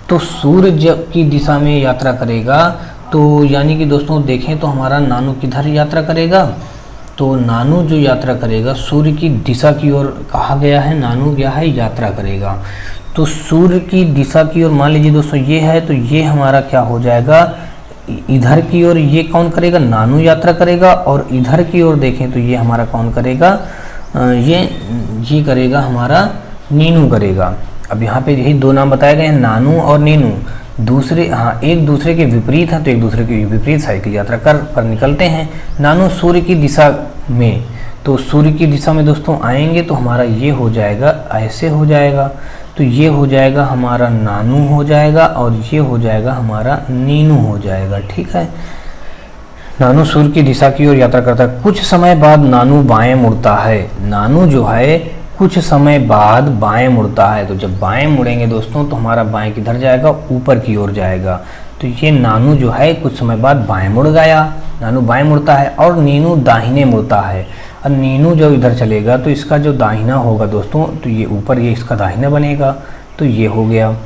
A: तो सूर्य की दिशा में यात्रा करेगा, तो यानी कि दोस्तों देखें तो हमारा नानू किधर यात्रा करेगा, तो नानू जो यात्रा करेगा सूर्य की दिशा की ओर, कहा गया है नानू क्या है, यात्रा करेगा। तो सूर्य की दिशा की ओर मान लीजिए दोस्तों ये है, तो ये हमारा क्या हो जाएगा, इधर की ओर ये कौन करेगा, नानू यात्रा करेगा, और इधर की ओर देखें तो ये हमारा कौन करेगा, ये करेगा हमारा नीनू करेगा। अब यहाँ पे यही दो नाम बताए गए हैं, नानू और नीनू। दूसरे एक दूसरे के विपरीत हैं, तो एक दूसरे के विपरीत साइकिल यात्रा पर निकलते हैं। नानू सूर्य की दिशा में, तो सूर्य की दिशा में दोस्तों आएंगे तो हमारा ये हो जाएगा, ऐसे हो जाएगा, तो ये हो जाएगा हमारा नानू हो जाएगा और ये हो जाएगा हमारा नीनू हो जाएगा। ठीक है, नानू सूर्य की दिशा की ओर यात्रा करता है। कुछ समय बाद नानू बाएं मुड़ता है। नानू जो है कुछ समय बाद बाएं मुड़ता है, तो जब बाएं मुड़ेंगे दोस्तों तो हमारा बाएं किधर जाएगा, ऊपर की ओर जाएगा। तो ये नानू जो है कुछ समय बाद बाएं मुड़ गया, नानू बाएं मुड़ता है, और नीनू दाहिने मुड़ता है। और नीनू जो इधर चलेगा तो इसका जो दाहिना होगा दोस्तों, तो ये ऊपर ये इसका दाहिना बनेगा, तो ये हो गया।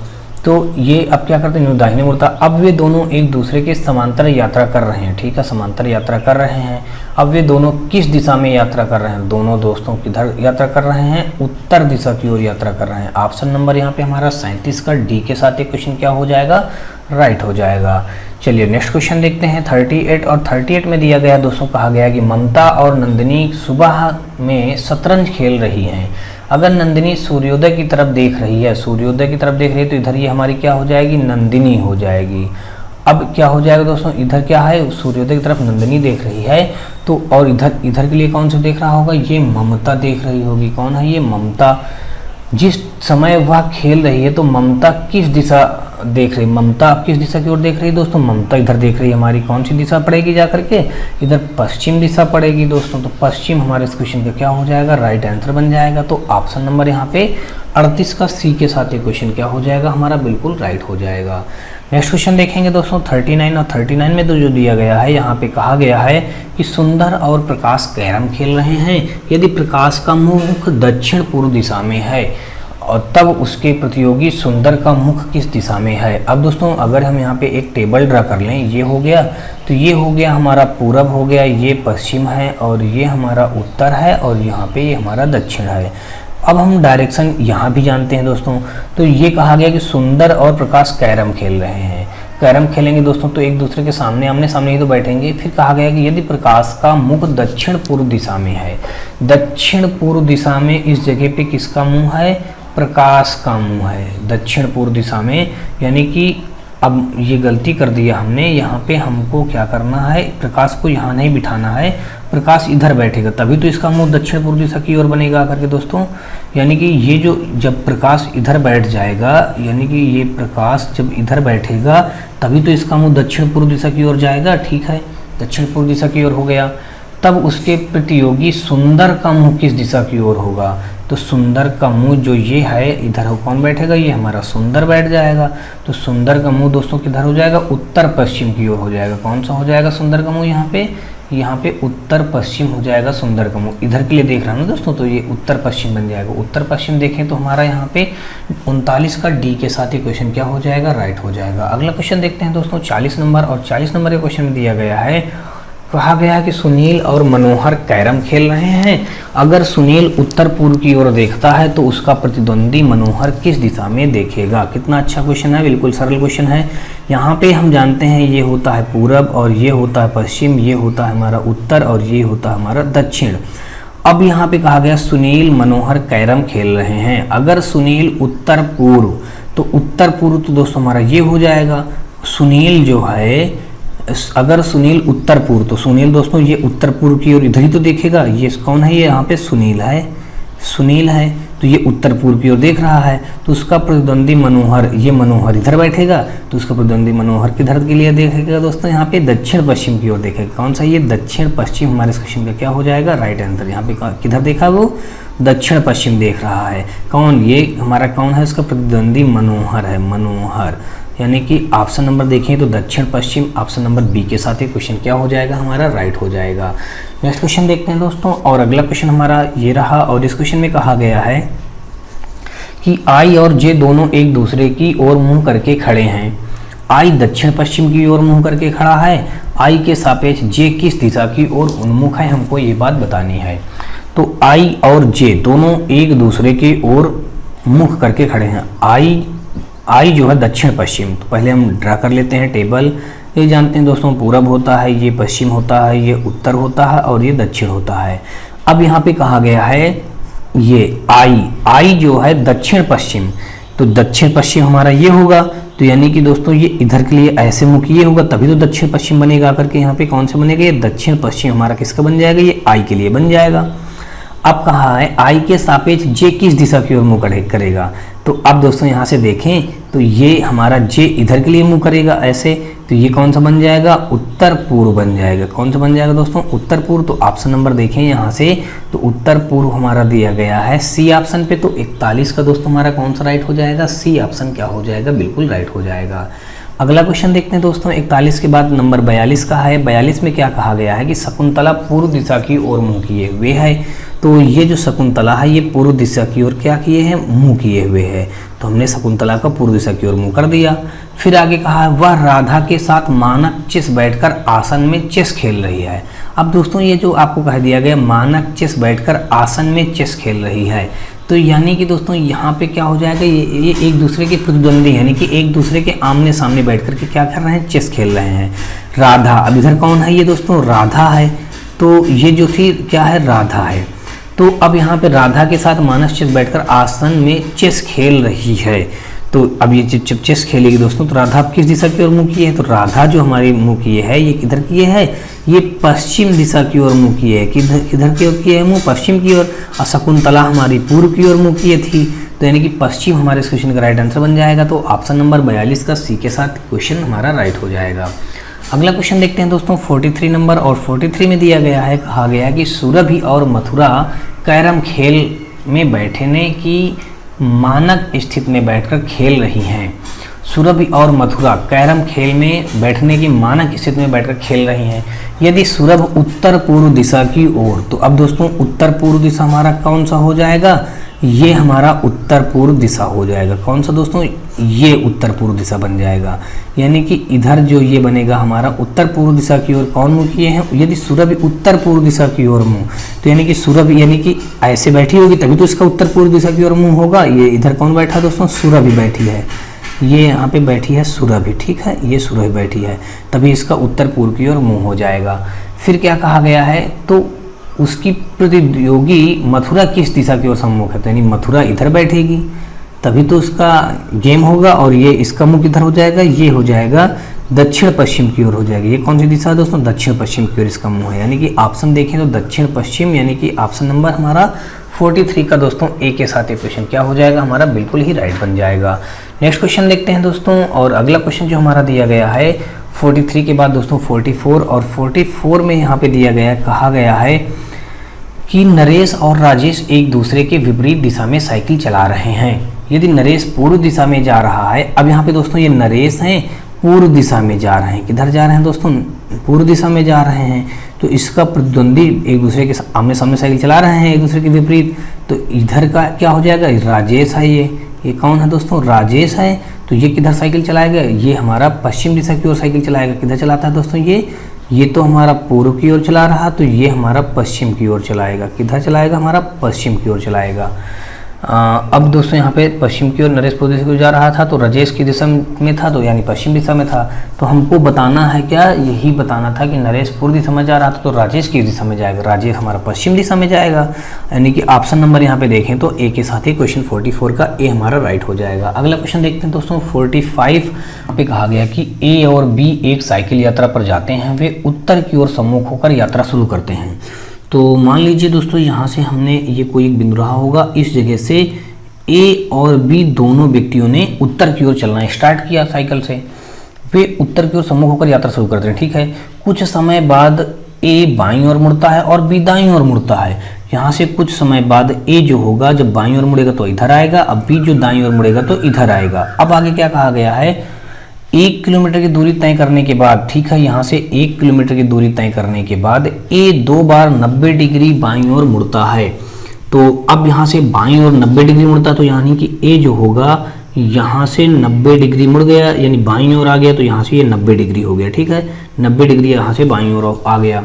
A: तो ये अब क्या करते हैं, नीनू दाहिने मुड़ता। अब वे दोनों एक दूसरे के समांतर यात्रा कर रहे हैं। ठीक है, समांतर यात्रा कर रहे हैं। अब वे दोनों किस दिशा में यात्रा कर रहे हैं, दोनों दोस्तों किधर यात्रा कर रहे हैं, उत्तर दिशा की ओर यात्रा कर रहे हैं। ऑप्शन नंबर यहाँ पे हमारा 37 का डी के साथ एक क्वेश्चन क्या हो जाएगा, राइट हो जाएगा। चलिए नेक्स्ट क्वेश्चन देखते हैं। 38 और 38 में दिया गया दोस्तों, कहा गया कि ममता और नंदिनी सुबह में शतरंज खेल रही हैं। अगर नंदिनी सूर्योदय की तरफ देख रही है, सूर्योदय की तरफ देख रही है, तो इधर ये हमारी क्या हो जाएगी, नंदिनी हो जाएगी। अब क्या हो जाएगा दोस्तों, इधर क्या है, सूर्योदय की तरफ नंदिनी देख रही है, तो और इधर के लिए कौन सा देख रहा होगा, ये ममता देख रही होगी। कौन है ये, ममता। जिस समय वह खेल रही है तो ममता किस दिशा देख रही, ममता किस दिशा की ओर देख रही है दोस्तों, ममता इधर देख रही है। हमारी कौन सी दिशा पड़ेगी जा करके, इधर पश्चिम दिशा पड़ेगी दोस्तों। तो पश्चिम हमारे इस क्वेश्चन का क्या हो जाएगा, राइट आंसर बन जाएगा। तो ऑप्शन नंबर यहाँ पे 38 का सी के साथ ये क्वेश्चन क्या हो जाएगा, हमारा बिल्कुल राइट हो जाएगा। नेक्स्ट क्वेश्चन देखेंगे दोस्तों 39 और 39 में तो जो दिया गया है, यहाँ पे कहा गया है कि सुंदर और प्रकाश कैरम खेल रहे हैं। यदि प्रकाश का मुख दक्षिण पूर्व दिशा में है और तब उसके प्रतियोगी सुंदर का मुख किस दिशा में है। अब दोस्तों अगर हम यहाँ पे एक टेबल ड्रा कर लें, ये हो गया, तो ये हो गया हमारा पूरब हो गया, ये पश्चिम है और ये हमारा उत्तर है और यहाँ पे ये हमारा दक्षिण है। अब हम डायरेक्शन यहाँ भी जानते हैं दोस्तों। तो ये कहा गया कि सुंदर और प्रकाश कैरम खेल रहे हैं। कैरम खेलेंगे दोस्तों तो एक दूसरे के सामने आमने सामने ही तो बैठेंगे। फिर कहा गया कि यदि प्रकाश का मुख दक्षिण पूर्व दिशा में है, दक्षिण पूर्व दिशा में इस जगह पे किसका मुंह है, प्रकाश का मुंह है दक्षिण पूर्व दिशा में। यानी कि अब ये गलती कर दिया हमने, यहाँ पे हमको क्या करना है, प्रकाश को यहाँ नहीं बिठाना है, प्रकाश इधर बैठेगा तभी तो इसका मुंह दक्षिण पूर्व दिशा की ओर बनेगा आकर के दोस्तों। यानी कि ये जो जब प्रकाश इधर बैठ जाएगा, यानी कि ये प्रकाश जब इधर बैठेगा तभी तो इसका मुंह दक्षिण पूर्व दिशा की ओर जाएगा। ठीक है, दक्षिण पूर्व दिशा की ओर हो गया। तब उसके प्रतियोगी सुंदर का मुंह किस दिशा की ओर होगा, तो सुंदर का मुंह जो ये है इधर हो, कौन बैठेगा, ये हमारा सुंदर बैठ जाएगा। तो सुंदर का मुंह दोस्तों किधर हो जाएगा, उत्तर पश्चिम की ओर हो जाएगा। कौन सा हो जाएगा सुंदर का मुंह, यहाँ पे उत्तर पश्चिम हो जाएगा सुंदर का मुंह। इधर के लिए देख रहा हूँ ना दोस्तों, तो ये उत्तर पश्चिम बन जाएगा। उत्तर पश्चिम देखें तो हमारा यहाँ पे 39 का डी के साथ ही क्वेश्चन क्या हो जाएगा, राइट हो जाएगा। अगला क्वेश्चन देखते हैं दोस्तों 40 नंबर, और 40 नंबर के क्वेश्चन में दिया गया है, कहा गया है कि सुनील और मनोहर कैरम खेल रहे हैं। अगर सुनील उत्तर पूर्व की ओर देखता है तो उसका प्रतिद्वंदी मनोहर किस दिशा में देखेगा। कितना अच्छा क्वेश्चन है, बिल्कुल सरल क्वेश्चन है। यहाँ पे हम जानते हैं ये होता है पूरब और ये होता है पश्चिम, ये होता है हमारा उत्तर और ये होता है हमारा दक्षिण। अब यहाँ पे कहा गया सुनील मनोहर कैरम खेल रहे हैं। अगर सुनील उत्तर पूर्व, तो उत्तर पूर्व तो दोस्तों हमारा ये हो जाएगा। सुनील जो है, अगर सुनील उत्तर पूर्व, तो सुनील दोस्तों ये उत्तर पूर्व की ओर इधर ही तो देखेगा। ये कौन है, ये यहाँ पे सुनील है, सुनील है, तो ये उत्तर पूर्व की ओर देख रहा है। तो उसका प्रतिद्वंदी मनोहर, ये मनोहर इधर बैठेगा, तो उसका प्रतिद्वंदी मनोहर किधर के लिए देखेगा दोस्तों, यहाँ पे दक्षिण पश्चिम की ओर देखेगा। कौन सा, ये दक्षिण पश्चिम हमारे इस क्वेश्चन का क्या हो जाएगा, राइट आंसर। यहाँ पे किधर देखा, वो दक्षिण पश्चिम देख रहा है। कौन, ये हमारा कौन है, इसका प्रतिद्वंदी मनोहर है, मनोहर। यानी कि ऑप्शन नंबर देखें तो दक्षिण पश्चिम, ऑप्शन नंबर बी के साथ ये क्वेश्चन क्या हो जाएगा, हमारा राइट हो जाएगा। नेक्स्ट क्वेश्चन देखते हैं दोस्तों, और अगला क्वेश्चन हमारा ये रहा, और इस क्वेश्चन में कहा गया है कि आई और जे दोनों एक दूसरे की ओर मुंह करके खड़े हैं। आई दक्षिण पश्चिम की ओर मुंह करके खड़ा है, आई के सापेक्ष जे किस दिशा की ओर उन्मुख है, हमको ये बात बतानी है। तो आई और जे दोनों एक दूसरे की ओर मुख करके खड़े हैं। आई जो है दक्षिण पश्चिम, तो पहले हम ड्रा कर लेते हैं टेबल। ये जानते हैं दोस्तों पूरब होता है, ये पश्चिम होता है, ये उत्तर होता है और ये दक्षिण होता है। अब यहाँ पे कहा गया है ये आई जो है दक्षिण पश्चिम, तो दक्षिण पश्चिम हमारा ये होगा, तो यानी कि दोस्तों ये इधर के लिए ऐसे मुख ये होगा, तभी तो दक्षिण पश्चिम बनेगा। करके यहाँ पे कौन सा बनेगा, ये दक्षिण पश्चिम हमारा किसका बन जाएगा, ये आई के लिए बन जाएगा। अब कहा है आई के सापेक्ष जे किस दिशा की ओर मुँह करेगा, तो अब दोस्तों यहाँ से देखें तो ये हमारा जे इधर के लिए मुँह करेगा ऐसे, तो ये कौन सा बन जाएगा, उत्तर पूर्व बन जाएगा। कौन सा बन जाएगा दोस्तों, उत्तर पूर्व। तो ऑप्शन नंबर देखें यहाँ से, तो उत्तर पूर्व हमारा दिया गया है सी ऑप्शन पे। तो 41 का दोस्तों हमारा कौन सा राइट हो जाएगा, सी ऑप्शन क्या हो जाएगा, बिल्कुल राइट हो जाएगा। अगला क्वेश्चन देखते हैं दोस्तों, 41 के बाद नंबर 42 का है। 42 में क्या कहा गया है कि शकुंतला पूर्व दिशा की ओर मुँह किए हुए है। तो ये जो शकुंतला है ये पूर्व दिशा की ओर क्या किए हैं, मुँह किए हुए है, तो हमने शकुंतला का पूर्व दिशा की ओर मुँह कर दिया। फिर आगे कहा है वह राधा के साथ मानक चेस बैठकर आसन में चेस खेल रही है। अब दोस्तों ये जो आपको कह दिया गया मानक चेस बैठकर आसन में चेस खेल रही है, तो यानी कि दोस्तों यहाँ पे क्या हो जाएगा, ये एक दूसरे के प्रतिद्वंदी यानी कि एक दूसरे के आमने सामने बैठ कर के क्या कर रहे हैं, चेस खेल रहे हैं। राधा, अब इधर कौन है, ये दोस्तों राधा है, तो ये जो थी क्या है, राधा है। तो अब यहाँ पे राधा के साथ मानस चेस बैठकर आसन में चेस खेल रही है। तो अब ये जब चेस खेलेगी दोस्तों, तो राधा किस दिशा की ओर मुँह किए है, तो राधा जो हमारी मुँह किए है ये किधर किए है, ये पश्चिम दिशा की ओर मुँह किए है। किधर की ओर किए है मुँह, पश्चिम की ओर। और शकुंतला हमारी पूर्व की ओर मुँह किए थी, तो यानी कि पश्चिम हमारे इस क्वेश्चन का राइट आंसर बन जाएगा। तो ऑप्शन नंबर 42 का सी के साथ क्वेश्चन हमारा राइट हो जाएगा। अगला क्वेश्चन देखते हैं दोस्तों 43 नंबर, और 43 में दिया गया है, कहा गया है कि सुरभि और मथुरा कैरम खेल में बैठने की मानक स्थिति में बैठकर खेल रही हैं। सुरभि और मथुरा कैरम खेल में बैठने की मानक स्थिति में बैठकर खेल रही हैं। यदि सुरभ उत्तर पूर्व दिशा की ओर, तो अब दोस्तों उत्तर पूर्व दिशा हमारा कौन सा हो जाएगा, ये हमारा उत्तर पूर्व दिशा हो जाएगा। कौन सा दोस्तों, ये उत्तर पूर्व दिशा बन जाएगा। यानी कि इधर जो ये बनेगा हमारा उत्तर पूर्व दिशा की ओर कौन मुँह किए हैं, यदि सुरभि उत्तर पूर्व दिशा की ओर मुँह, तो यानी कि सुरभि यानी कि ऐसे बैठी होगी तभी तो इसका उत्तर पूर्व दिशा की ओर मुँह होगा। ये इधर कौन बैठा दोस्तों, सुरभि बैठी है, ये यहाँ पे बैठी है सुरभि, ठीक है, ये सुरभि बैठी है, तभी इसका उत्तर पूर्व की ओर मुँह हो जाएगा। फिर क्या कहा गया है, तो उसकी प्रतियोगी मथुरा किस दिशा की ओर सम्मुख है, तो यानी मथुरा इधर बैठेगी तभी तो उसका गेम होगा, और ये इसका मुख किधर हो जाएगा, ये हो जाएगा दक्षिण पश्चिम की ओर हो जाएगी। ये कौन सी दिशा है दोस्तों, दक्षिण पश्चिम की ओर इसका मुँह है। यानी कि ऑप्शन देखें तो दक्षिण पश्चिम, यानी कि ऑप्शन नंबर हमारा 43 का दोस्तों ए के साथ ये क्वेश्चन क्या हो जाएगा हमारा, बिल्कुल ही राइट बन जाएगा। नेक्स्ट क्वेश्चन देखते हैं दोस्तों, और अगला क्वेश्चन जो हमारा दिया गया है 43 के बाद दोस्तों 44, और 44 में यहाँ पे दिया गया, कहा गया है कि नरेश और राजेश एक दूसरे के विपरीत दिशा में साइकिल चला रहे हैं। यदि नरेश पूर्व दिशा में जा रहा है, अब यहाँ पे दोस्तों ये नरेश हैं पूर्व दिशा में जा रहे हैं, किधर जा रहे हैं दोस्तों, पूर्व दिशा में जा रहे हैं, तो इसका प्रतिद्वंदी एक दूसरे के आमने सामने साइकिल चला रहे हैं एक दूसरे के विपरीत, तो इधर का क्या हो जाएगा, राजेश है, ये कौन है दोस्तों, राजेश है। तो ये किधर साइकिल चलाएगा, ये हमारा पश्चिम दिशा की ओर साइकिल चलाएगा। किधर चलाता है दोस्तों, ये तो हमारा पूर्व की ओर चला रहा, तो ये हमारा पश्चिम की ओर चलाएगा। किधर चलाएगा, हमारा पश्चिम की ओर चलाएगा। अब दोस्तों यहाँ पे पश्चिम की ओर नरेश पूर्व दिशा की ओर जा रहा था, तो राजेश की दिशा में था, तो यानी पश्चिम दिशा में था। तो हमको बताना है क्या, यही बताना था कि नरेश पूर्व दिशा में जा रहा था तो राजेश किस दिशा में जाएगा, राजेश हमारा पश्चिम दिशा में जाएगा। यानी कि ऑप्शन नंबर यहाँ पे देखें तो ए के साथ ही क्वेश्चन 44 का ए हमारा राइट हो जाएगा। अगला क्वेश्चन देखते हैं दोस्तों 45 पे कहा गया कि ए और बी एक साइकिल यात्रा पर जाते हैं, वे उत्तर की ओर सम्मुख होकर यात्रा शुरू करते हैं। तो मान लीजिए दोस्तों यहाँ से हमने ये कोई एक बिंदु रहा होगा, इस जगह से ए और बी दोनों व्यक्तियों ने उत्तर की ओर चलना स्टार्ट किया साइकिल से, वे उत्तर की ओर सम्मुख होकर यात्रा शुरू करते हैं, ठीक है। कुछ समय बाद ए बाईं ओर मुड़ता है और बी दाईं ओर मुड़ता है। यहाँ से कुछ समय बाद ए जो होगा जब बाईं ओर मुड़ेगा तो इधर आएगा, अब बी जो दाईं ओर मुड़ेगा तो इधर आएगा। अब आगे क्या कहा गया है, 1 किलोमीटर की दूरी तय करने के बाद, ठीक है, यहाँ से 1 किलोमीटर की दूरी तय करने के बाद ए 2 बार 90 डिग्री बाईं ओर मुड़ता है। तो अब यहाँ से बाईं ओर 90 डिग्री मुड़ता है, तो यानी कि ए जो होगा यहाँ से 90 डिग्री मुड़ गया, यानी बाईं ओर आ गया, तो यहाँ से ये 90 डिग्री हो गया, ठीक है, 90 डिग्री यहाँ से बाईं ओर आ गया।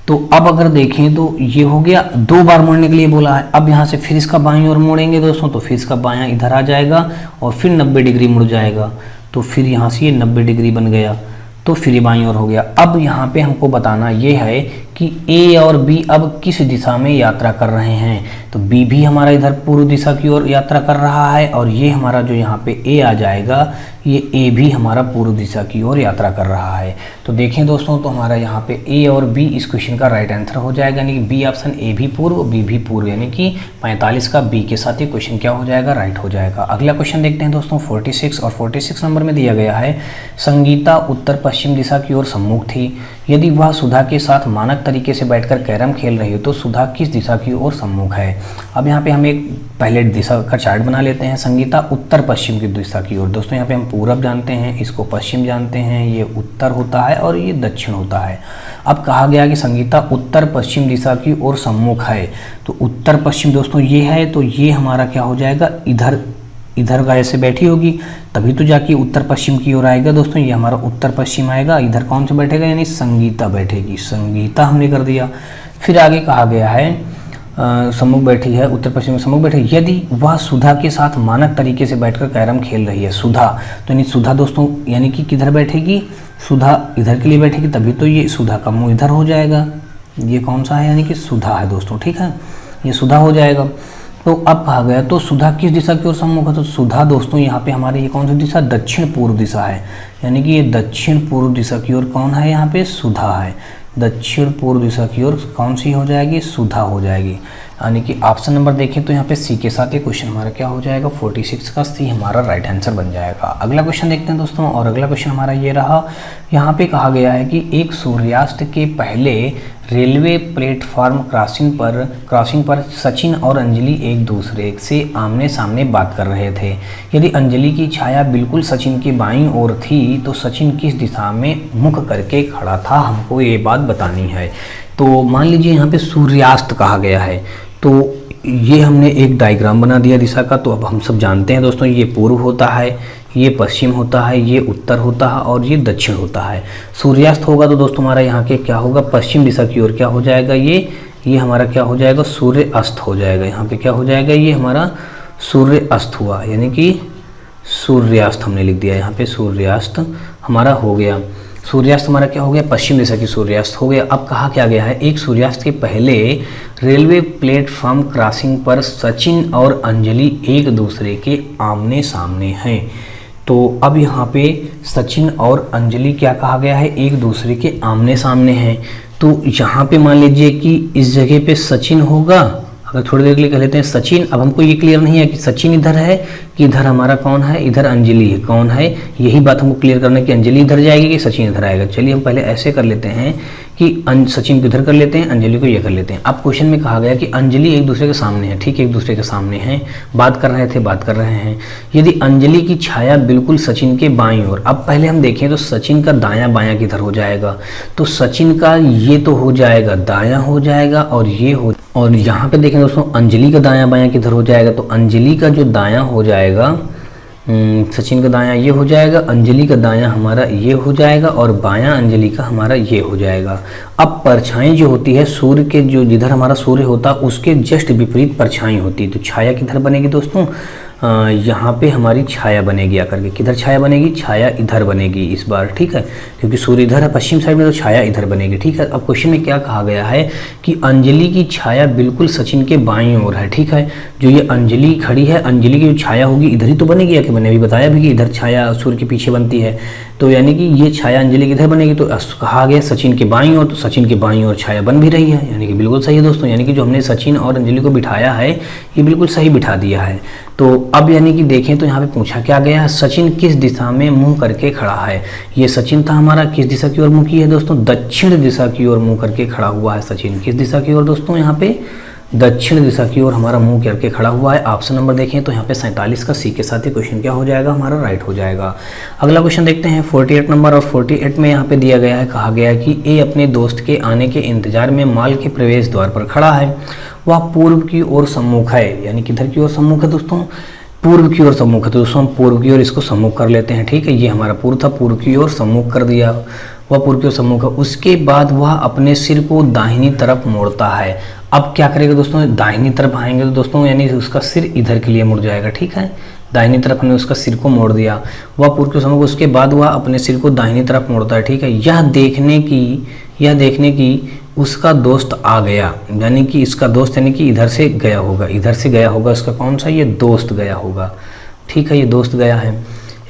A: तो अब अगर देखें तो ये हो गया, 2 बार मुड़ने के लिए बोला है। अब यहाँ से फिर इसका बाईं ओर मुड़ेंगे दोस्तों, तो फिर इसका बायां इधर आ जाएगा और फिर 90 डिग्री मुड़ जाएगा, तो फिर यहाँ से ये 90 डिग्री बन गया, तो फिर ये बाईं ओर हो गया। अब यहाँ पे हमको बताना ये है कि ए और बी अब किस दिशा में यात्रा कर रहे हैं। तो बी भी हमारा इधर पूर्व दिशा की ओर यात्रा कर रहा है और ये हमारा जो यहाँ पे ए आ जाएगा, ये ए भी हमारा पूर्व दिशा की ओर यात्रा कर रहा है। तो देखें दोस्तों, तो हमारा यहाँ पे ए और बी इस क्वेश्चन का राइट आंसर हो जाएगा, यानी कि बी ऑप्शन, ए भी पूर्व बी भी पूर्व, यानी कि 45 का बी के साथ ये क्वेश्चन क्या हो जाएगा, राइट हो जाएगा। अगला क्वेश्चन देखते हैं दोस्तों 46 और 46 नंबर में दिया गया है, संगीता उत्तर पश्चिम दिशा की ओर सम्मुख थी। यदि वह सुधा के साथ मानक तरीके से बैठकर कैरम खेल रही हो तो सुधा किस दिशा की ओर सम्मुख है। अब यहाँ पे हम एक पहले दिशा का चार्ट बना लेते हैं। संगीता उत्तर पश्चिम की दिशा की ओर, दोस्तों यहाँ पे हम पूरब जानते हैं, इसको पश्चिम जानते हैं, ये उत्तर होता है और ये दक्षिण होता है। अब कहा गया कि संगीता उत्तर पश्चिम दिशा की ओर सम्मुख है, तो उत्तर पश्चिम दोस्तों ये है, तो ये हमारा क्या हो जाएगा, इधर का ऐसे बैठी होगी तभी तो जाके उत्तर पश्चिम की ओर आएगा दोस्तों। ये हमारा उत्तर पश्चिम आएगा, इधर कौन से बैठेगा, यानी संगीता बैठेगी, संगीता हमने कर दिया। फिर आगे कहा गया है सम्मुख बैठी है, उत्तर पश्चिम में सम्मुख बैठी, यदि वह सुधा के साथ मानक तरीके से बैठकर कैरम खेल रही है। सुधा, तो यानी सुधा दोस्तों यानी कि किधर बैठेगी, सुधा इधर के लिए बैठेगी तभी तो ये सुधा का मुंह इधर हो जाएगा। ये कौन सा है, यानी कि सुधा है दोस्तों, ठीक है, ये सुधा हो जाएगा। तो अब कहा गया तो सुधा किस दिशा की ओर सम्मुख है, तो सुधा दोस्तों यहाँ पे हमारे ये कौन सी दिशा, दक्षिण पूर्व दिशा है, यानी कि ये दक्षिण पूर्व दिशा की ओर कौन है, यहाँ पे सुधा है। दक्षिण पूर्व दिशा की ओर कौन सी हो जाएगी, सुधा हो जाएगी। यानी कि ऑप्शन नंबर देखें तो यहाँ पे सी के साथ ये क्वेश्चन हमारा क्या हो जाएगा, 46 का सी हमारा राइट आंसर बन जाएगा। अगला क्वेश्चन देखते हैं दोस्तों, और अगला क्वेश्चन हमारा ये रहा, यहाँ पे कहा गया है कि एक सूर्यास्त के पहले रेलवे प्लेटफॉर्म क्रॉसिंग पर सचिन और अंजलि एक दूसरे से आमने सामने बात कर रहे थे। यदि अंजलि की छाया बिल्कुल सचिन के बाईं ओर थी तो सचिन किस दिशा में मुख करके खड़ा था, हमको ये बात बतानी है। तो मान लीजिए यहाँ पे सूर्यास्त कहा गया है, तो ये हमने एक डायग्राम बना दिया दिशा का। तो अब हम सब जानते हैं दोस्तों, ये पूर्व होता है, ये पश्चिम होता है, ये उत्तर होता है और ये दक्षिण होता है। सूर्यास्त होगा तो दोस्तों हमारा यहाँ के क्या होगा, पश्चिम दिशा की ओर क्या हो जाएगा, ये हमारा क्या हो जाएगा, सूर्य अस्त हो जाएगा। यहाँ पे क्या हो जाएगा, ये हमारा सूर्य अस्त हुआ, यानी कि सूर्यास्त हमने लिख दिया, यहाँ पे सूर्यास्त हमारा हो गया। सूर्यास्त हमारा क्या हो गया, पश्चिम दिशा की सूर्यास्त हो गया। अब कहा क्या गया है, एक सूर्यास्त के पहले रेलवे प्लेटफॉर्म क्रॉसिंग पर सचिन और अंजलि एक दूसरे के आमने सामने हैं। तो अब यहाँ पे सचिन और अंजलि क्या कहा गया है, एक दूसरे के आमने सामने हैं। तो यहाँ पे मान लीजिए कि इस जगह पे सचिन होगा, अगर थोड़ी देर के लिए कह लेते हैं सचिन। अब हमको ये क्लियर नहीं है कि सचिन इधर है कि इधर हमारा कौन है, इधर अंजलि है, कौन है, यही बात हमको क्लियर करना है कि अंजलि इधर जाएगी कि सचिन इधर आएगा। चलिए हम पहले ऐसे कर लेते हैं कि सचिन को इधर कर लेते हैं, अंजलि को ये कर लेते हैं। अब क्वेश्चन में कहा गया कि अंजलि एक दूसरे के सामने है, ठीक है, एक दूसरे के सामने हैं, बात कर रहे हैं। यदि अंजलि की छाया बिल्कुल सचिन के बाईं ओर, अब पहले हम देखें तो सचिन का दायां बायां किधर हो जाएगा, तो सचिन का ये तो हो जाएगा दायां हो जाएगा और ये हो, और यहाँ पे देखें दोस्तों अंजलि का दायां बायां किधर हो जाएगा, तो अंजलि का जो दायां हो जाएगा, सचिन का दायां ये हो जाएगा, अंजलि का दायां हमारा ये हो जाएगा और बायां अंजलि का हमारा ये हो जाएगा। अब परछाई जो होती है सूर्य के, जो जिधर हमारा सूर्य होता उसके जस्ट विपरीत परछाई होती है। तो छाया किधर बनेगी दोस्तों, यहाँ पे हमारी छाया बनेगी आकर के, किधर छाया बनेगी, छाया इधर बनेगी इस बार, ठीक है, क्योंकि सूर्य इधर है पश्चिम साइड में, तो छाया इधर बनेगी, ठीक है। अब क्वेश्चन में क्या कहा गया है कि अंजलि की छाया बिल्कुल सचिन के बाईं ओर है, ठीक है। जो ये अंजलि खड़ी है, अंजलि की जो छाया होगी इधर ही तो बनेगी, या कि मैंने अभी बताया भी कि इधर छाया सूर्य के पीछे बनती है, तो यानी कि ये छाया अंजलि किधर बनेगी, तो कहा गया सचिन के बाईं ओर, तो सचिन के बाईं ओर छाया बन भी रही है, यानी कि बिल्कुल सही है दोस्तों। यानी कि जो हमने सचिन और अंजलि को बिठाया है ये बिल्कुल सही बिठा दिया है। तो अब यानी कि देखें तो यहाँ पे पूछा क्या गया है, सचिन किस दिशा में मुंह करके खड़ा है। ये सचिन था हमारा, किस दिशा की ओर मुंह की है दोस्तों, दक्षिण दिशा की ओर मुंह करके खड़ा हुआ है सचिन। किस दिशा की ओर दोस्तों, यहाँ पे दक्षिण दिशा की ओर हमारा मुंह करके खड़ा हुआ है। ऑप्शन नंबर देखें तो यहाँ पे 47 का सी के साथ ही क्वेश्चन क्या हो जाएगा, हमारा राइट हो जाएगा। अगला क्वेश्चन देखते हैं 48 नंबर, और 48 में यहाँ पे दिया गया है, कहा गया है कि ए अपने दोस्त के आने के इंतजार में मॉल के प्रवेश द्वार पर खड़ा है, वह पूर्व की ओर सम्मुख है, यानी किधर की ओर सम्मुख है दोस्तों, पूर्व की ओर सम्मुख है। तो दोस्तों हम पूर्व की ओर इसको सम्मुख कर लेते हैं, ठीक है, ये हमारा पूर्व था, पूर्व की ओर सम्मुख कर दिया, वह पूर्व की ओर सम्मुख है। उसके बाद वह अपने सिर को दाहिनी तरफ मोड़ता है। अब क्या करेगा दोस्तों, दाहिनी तरफ आएंगे तो दोस्तों यानी उसका सिर इधर के लिए मुड़ जाएगा, ठीक है, दाहिनी तरफ हमने उसका सिर को मोड़ दिया, वह पूर्व की ओर सम्मुख, उसके बाद वह अपने सिर को दाहिनी तरफ मोड़ता है, ठीक है। यह देखने की उसका दोस्त आ गया, यानी कि इसका दोस्त यानी कि इधर से गया होगा, इधर से गया होगा, इसका कौन सा, ये दोस्त गया होगा। ठीक है, ये दोस्त गया है,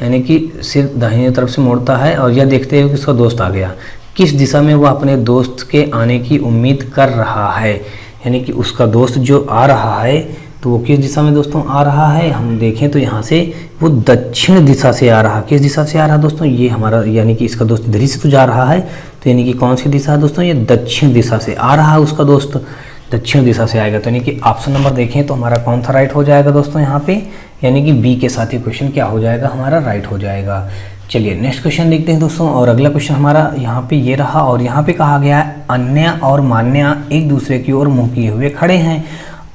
A: यानी कि सिर दाहिनी तरफ से मोड़ता है और यह देखते हुए कि उसका दोस्त आ गया। किस दिशा में वह अपने दोस्त के आने की उम्मीद कर रहा है, यानी कि उसका दोस्त जो आ रहा है तो वो किस दिशा में दोस्तों आ रहा है, हम देखें तो यहाँ से वो दक्षिण दिशा से आ रहा है। किस दिशा से आ रहा है दोस्तों, ये हमारा यानी कि इसका दोस्त इधर ही से तो जा रहा है, तो यानी कि कौन सी दिशा है दोस्तों, ये दक्षिण दिशा से आ रहा है, उसका दोस्त दक्षिण दिशा से आएगा। तो यानी कि ऑप्शन नंबर देखें तो हमारा कौन सा राइट हो जाएगा दोस्तों यहाँ पे, यानी कि बी के साथ ये क्वेश्चन क्या हो जाएगा, हमारा राइट हो जाएगा। चलिए नेक्स्ट क्वेश्चन देखते हैं दोस्तों, और अगला क्वेश्चन हमारा यहाँ पे ये रहा, और यहाँ पे कहा गया है अन्य और मान्य एक दूसरे की ओर मुँह किए हुए खड़े हैं।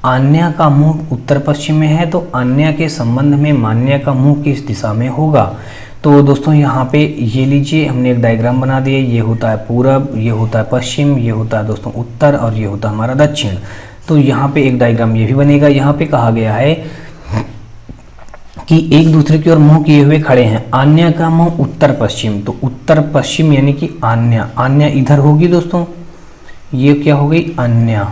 A: अन्य का मुंह उत्तर पश्चिम में है, तो अन्य के संबंध में मान्य का मुंह किस दिशा में होगा। तो दोस्तों यहाँ पे ये लीजिए, हमने एक डायग्राम बना दिया, ये होता है पूरब, ये होता है पश्चिम, ये होता है दोस्तों उत्तर, और ये होता है हमारा दक्षिण। तो यहाँ पे एक डायग्राम ये भी बनेगा। यहाँ पे कहा गया है कि एक दूसरे की ओर मुंह किए हुए खड़े हैं, अन्य का मुंह उत्तर पश्चिम, तो उत्तर पश्चिम यानी कि अन्य इधर होगी दोस्तों, ये क्या हो गई अन्य,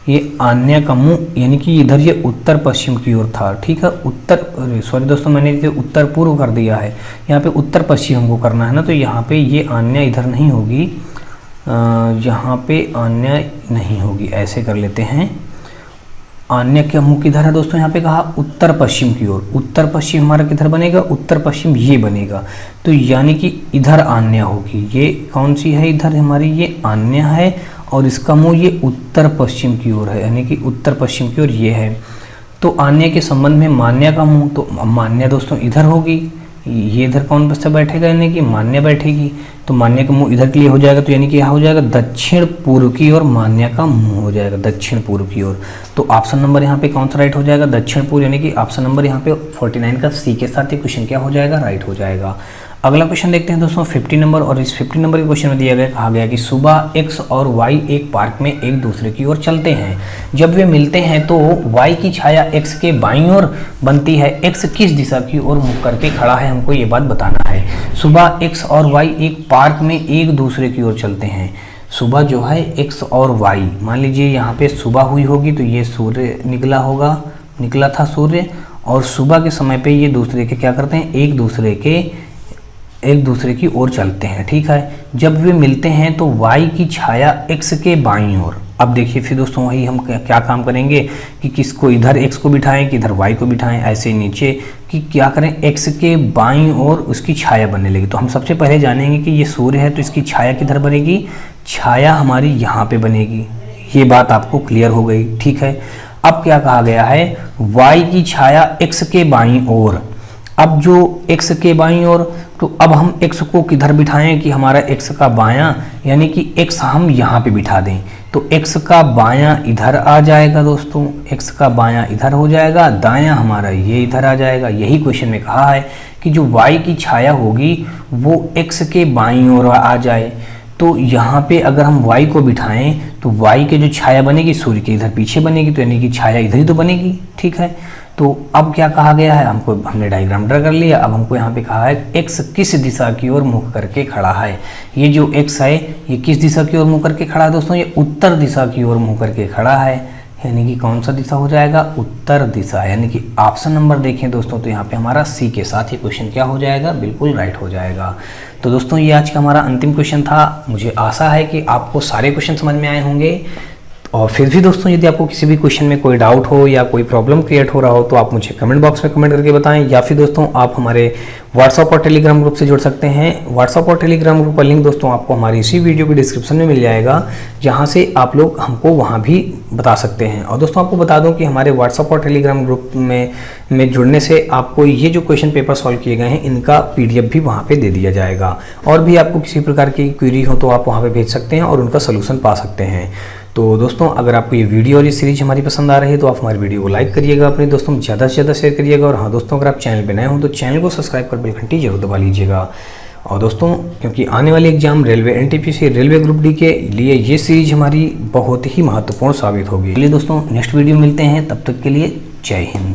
A: ये अन्य का मुंह यानी कि इधर ये उत्तर पश्चिम की ओर था। ठीक है, सॉरी दोस्तों, मैंने इसे उत्तर पूर्व कर दिया है, यहाँ पे उत्तर पश्चिम हमको करना है ना, तो यहाँ पे ये अन्य इधर नहीं होगी, यहाँ पे अन्य नहीं होगी, ऐसे कर लेते हैं। अन्य का मुंह किधर है दोस्तों, यहाँ पे कहा उत्तर पश्चिम की ओर, उत्तर पश्चिम हमारा किधर बनेगा, उत्तर पश्चिम ये बनेगा, तो यानी कि इधर अन्य होगी। ये कौन सी है, इधर हमारी ये अन्य है, और इसका मुंह ये उत्तर पश्चिम की ओर है, यानी कि उत्तर पश्चिम की ओर ये है। तो अन्य के संबंध में मान्य का मुंह, तो मान्य दोस्तों इधर होगी, ये इधर कौन बच्चा बैठेगा, यानी कि मान्य बैठेगी, तो मान्य का मुंह इधर के लिए हो जाएगा, तो यानी कि यहाँ हो जाएगा दक्षिण पूर्व की ओर मान्य का मुंह हो जाएगा, दक्षिण पूर्व की ओर। तो ऑप्शन नंबर यहाँ पे कौन सा राइट हो जाएगा, दक्षिण पूर्व, यानी कि ऑप्शन नंबर यहाँ पे 49 का सी के साथ ये क्वेश्चन क्या हो जाएगा, राइट हो जाएगा। अगला क्वेश्चन देखते हैं दोस्तों 50 नंबर, और इस 50 नंबर के क्वेश्चन में दिया गया, कहा गया कि सुबह एक्स और वाई एक पार्क में एक दूसरे की ओर चलते हैं। जब वे मिलते हैं तो वाई की छाया एक्स के बाईं ओर बनती है। एक्स किस दिशा की ओर मुख करके खड़ा है, हमको ये बात बताना है। सुबह एक्स और वाई एक पार्क में एक दूसरे की ओर चलते हैं। सुबह जो है एक्स और वाई, मान लीजिए यहाँ पे सुबह हुई होगी, तो ये सूर्य निकला था सूर्य, और सुबह के समय पे ये दूसरे के क्या करते हैं, एक दूसरे की ओर चलते हैं। ठीक है, जब वे मिलते हैं तो y की छाया x के बाईं ओर। अब देखिए फिर दोस्तों वही हम क्या काम करेंगे कि किसको इधर x को बिठाएं कि इधर y को बिठाएं, ऐसे नीचे कि क्या करें, x के बाईं ओर उसकी छाया बनने लगी। तो हम सबसे पहले जानेंगे कि ये सूर्य है, तो इसकी छाया किधर बनेगी, छाया हमारी यहाँ पे बनेगी। ये बात आपको क्लियर हो गई। ठीक है, अब क्या कहा गया है, y की छाया x के बाईं ओर। अब जो x के बाईं ओर, तो अब हम x को किधर बिठाएं कि हमारा x का बायां, यानी कि x हम यहाँ पे बिठा दें, तो x का बायां इधर आ जाएगा दोस्तों, x का बायां इधर हो जाएगा, दायां हमारा ये इधर आ जाएगा। यही क्वेश्चन में कहा है कि जो y की छाया होगी वो x के बाईं ओर आ जाए। तो यहाँ पे अगर हम y को बिठाएं तो y के जो छाया बनेगी सूर्य के इधर पीछे बनेगी, तो यानी कि छाया इधर ही तो बनेगी। ठीक है, तो अब क्या कहा गया है, हमने डायग्राम ड्रा कर लिया। अब हमको यहाँ पे कहा है x किस दिशा की ओर मुख करके खड़ा है। ये जो x है ये किस दिशा की ओर मुख करके खड़ा है दोस्तों, ये उत्तर दिशा की ओर मुख करके खड़ा है, यानी कि कौन सा दिशा हो जाएगा, उत्तर दिशा। यानी कि ऑप्शन नंबर देखें दोस्तों तो यहाँ पे हमारा सी के साथ ये क्वेश्चन क्या हो जाएगा, बिल्कुल राइट हो जाएगा। तो दोस्तों ये आज का हमारा अंतिम क्वेश्चन था। मुझे आशा है कि आपको सारे क्वेश्चन समझ में आए होंगे। और फिर भी दोस्तों यदि आपको किसी भी क्वेश्चन में कोई डाउट हो या कोई प्रॉब्लम क्रिएट हो रहा हो तो आप मुझे कमेंट बॉक्स में कमेंट करके बताएं, या फिर दोस्तों आप हमारे व्हाट्सअप और टेलीग्राम ग्रुप से जुड़ सकते हैं। व्हाट्सअप और टेलीग्राम ग्रुप का लिंक दोस्तों आपको हमारी इसी वीडियो के डिस्क्रिप्शन में मिल जाएगा, जहां से आप लोग हमको वहां भी बता सकते हैं। और दोस्तों आपको बता दूं कि हमारे व्हाट्सअप और टेलीग्राम ग्रुप में जुड़ने से आपको ये जो क्वेश्चन पेपर सॉल्व किए गए हैं इनका PDF भी वहाँ पर दे दिया जाएगा। और भी आपको किसी प्रकार की क्वेरी हो तो आप वहाँ पर भेज सकते हैं और उनका सोल्यूशन पा सकते हैं। तो दोस्तों अगर आपको ये वीडियो और ये सीरीज हमारी पसंद आ रही है तो आप हमारी वीडियो को लाइक करिएगा, अपने दोस्तों में ज़्यादा से ज़्यादा शेयर करिएगा। और हाँ दोस्तों, अगर आप चैनल पे नए हो तो चैनल को सब्सक्राइब कर बेल घंटी जरूर दबा लीजिएगा। और दोस्तों क्योंकि आने वाले exam railway NTPC railway group D के लिए ये सीरीज हमारी बहुत ही महत्वपूर्ण साबित होगी। चलिए दोस्तों नेक्स्ट वीडियो मिलते हैं, तब तक के लिए जय हिंद।